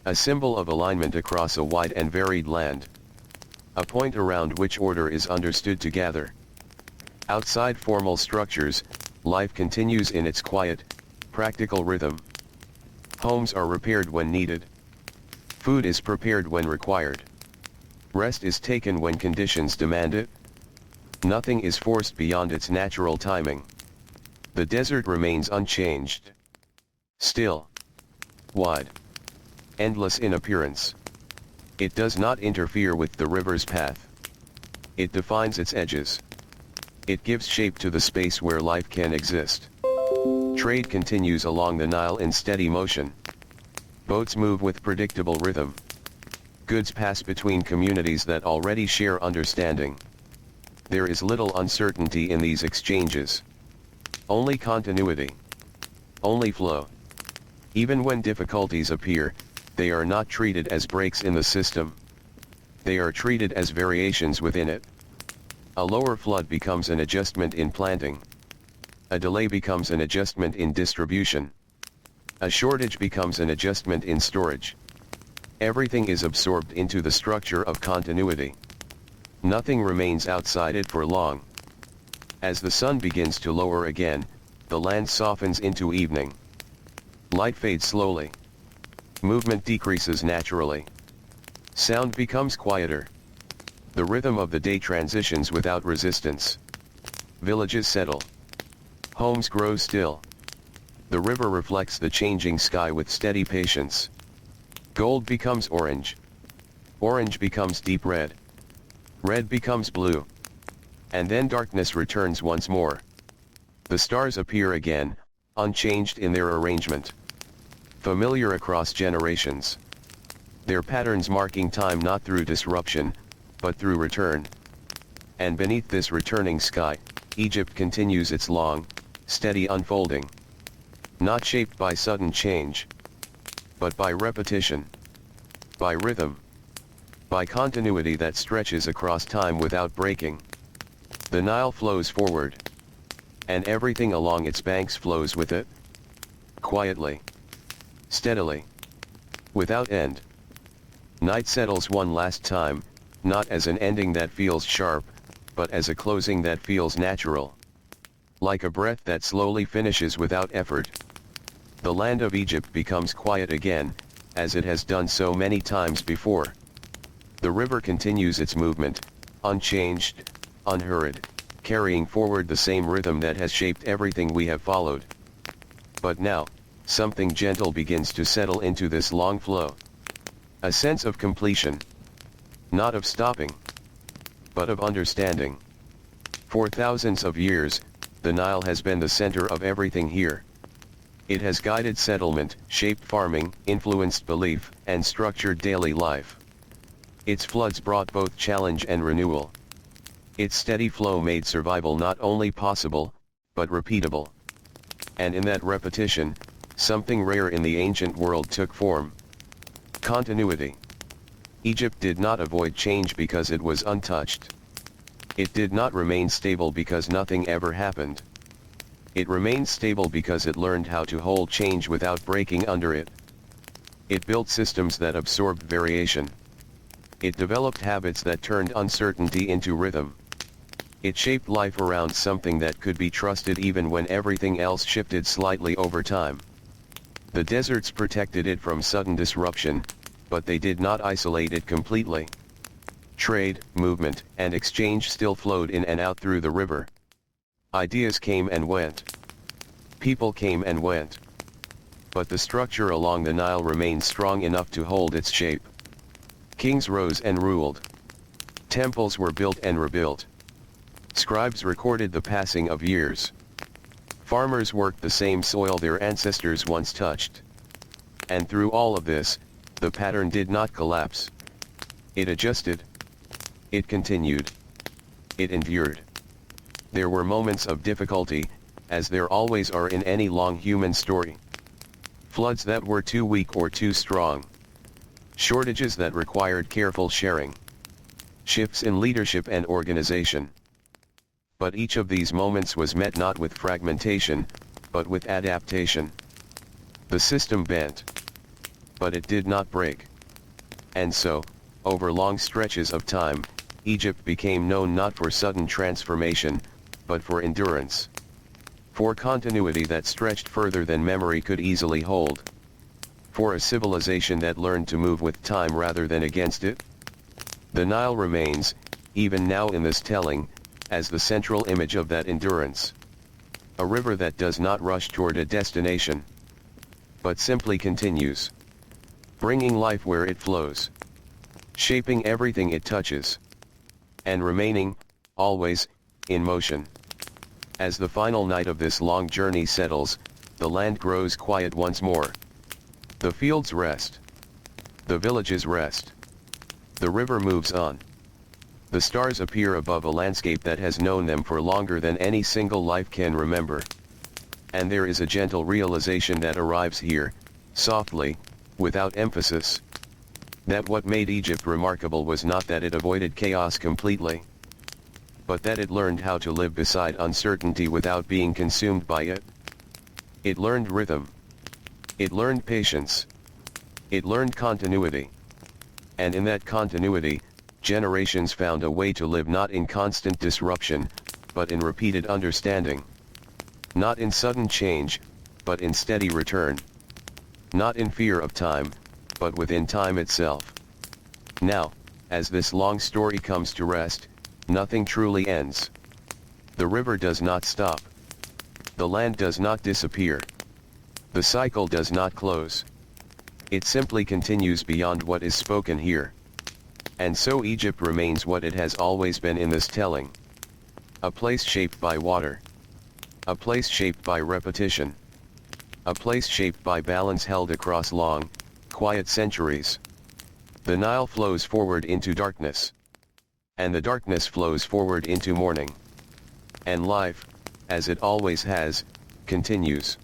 A symbol of alignment across a wide and varied land. A point around which order is understood to gather. Outside formal structures, life continues in its quiet, practical rhythm. Homes are repaired when needed. Food is prepared when required. Rest is taken when conditions demand it. Nothing is forced beyond its natural timing. The desert remains unchanged. Still. Wide. Endless in appearance. It does not interfere with the river's path. It defines its edges. It gives shape to the space where life can exist. Trade continues along the Nile in steady motion. Boats move with predictable rhythm. Goods pass between communities that already share understanding. There is little uncertainty in these exchanges. Only continuity. Only flow. Even when difficulties appear, they are not treated as breaks in the system. They are treated as variations within it. A lower flood becomes an adjustment in planting. A delay becomes an adjustment in distribution. A shortage becomes an adjustment in storage. Everything is absorbed into the structure of continuity. Nothing remains outside it for long. As the sun begins to lower again, the land softens into evening. Light fades slowly. Movement decreases naturally. Sound becomes quieter. The rhythm of the day transitions without resistance. Villages settle. Homes grow still. The river reflects the changing sky with steady patience. Gold becomes orange. Orange becomes deep red. Red becomes blue. And then darkness returns once more. The stars appear again, unchanged in their arrangement. Familiar across generations. Their patterns marking time not through disruption, but through return. And beneath this returning sky, Egypt continues its long, steady unfolding. Not shaped by sudden change, but by repetition, by rhythm, by continuity that stretches across time without breaking. The Nile flows forward, and everything along its banks flows with it, quietly, steadily, without end. Night settles one last time, not as an ending that feels sharp, but as a closing that feels natural. Like a breath that slowly finishes without effort. The land of Egypt becomes quiet again, as it has done so many times before. The river continues its movement, unchanged, unhurried, carrying forward the same rhythm that has shaped everything we have followed. But now, something gentle begins to settle into this long flow. A sense of completion. Not of stopping, but of understanding. For thousands of years, the Nile has been the center of everything here. It has guided settlement, shaped farming, influenced belief, and structured daily life. Its floods brought both challenge and renewal. Its steady flow made survival not only possible, but repeatable. And in that repetition, something rare in the ancient world took form. Continuity. Egypt did not avoid change because it was untouched. It did not remain stable because nothing ever happened. It remained stable because it learned how to hold change without breaking under it. It built systems that absorbed variation. It developed habits that turned uncertainty into rhythm. It shaped life around something that could be trusted even when everything else shifted slightly over time. The deserts protected it from sudden disruption, but they did not isolate it completely. Trade, movement, and exchange still flowed in and out through the river. Ideas came and went. People came and went. But the structure along the Nile remained strong enough to hold its shape. Kings rose and ruled. Temples were built and rebuilt. Scribes recorded the passing of years. Farmers worked the same soil their ancestors once touched. And through all of this, the pattern did not collapse. It adjusted. It continued. It endured. There were moments of difficulty, as there always are in any long human story. Floods that were too weak or too strong. Shortages that required careful sharing. Shifts in leadership and organization. But each of these moments was met not with fragmentation, but with adaptation. The system bent. But it did not break. And so, over long stretches of time, Egypt became known not for sudden transformation, but for endurance. For continuity that stretched further than memory could easily hold. For a civilization that learned to move with time rather than against it. The Nile remains, even now in this telling, as the central image of that endurance. A river that does not rush toward a destination, but simply continues. Bringing life where it flows. Shaping everything it touches. And remaining, always, in motion. As the final night of this long journey settles, the land grows quiet once more. The fields rest. The villages rest. The river moves on. The stars appear above a landscape that has known them for longer than any single life can remember. And there is a gentle realization that arrives here, softly, without emphasis. That what made Egypt remarkable was not that it avoided chaos completely, but that it learned how to live beside uncertainty without being consumed by it. It learned rhythm. It learned patience. It learned continuity. And in that continuity, generations found a way to live not in constant disruption, but in repeated understanding. Not in sudden change, but in steady return. Not in fear of time, but within time itself. Now, as this long story comes to rest, nothing truly ends. The river does not stop. The land does not disappear. The cycle does not close. It simply continues beyond what is spoken here. And so Egypt remains what it has always been in this telling. A place shaped by water. A place shaped by repetition. A place shaped by balance held across long, quiet centuries. The Nile flows forward into darkness. and the darkness flows forward into morning. And life, as it always has, continues.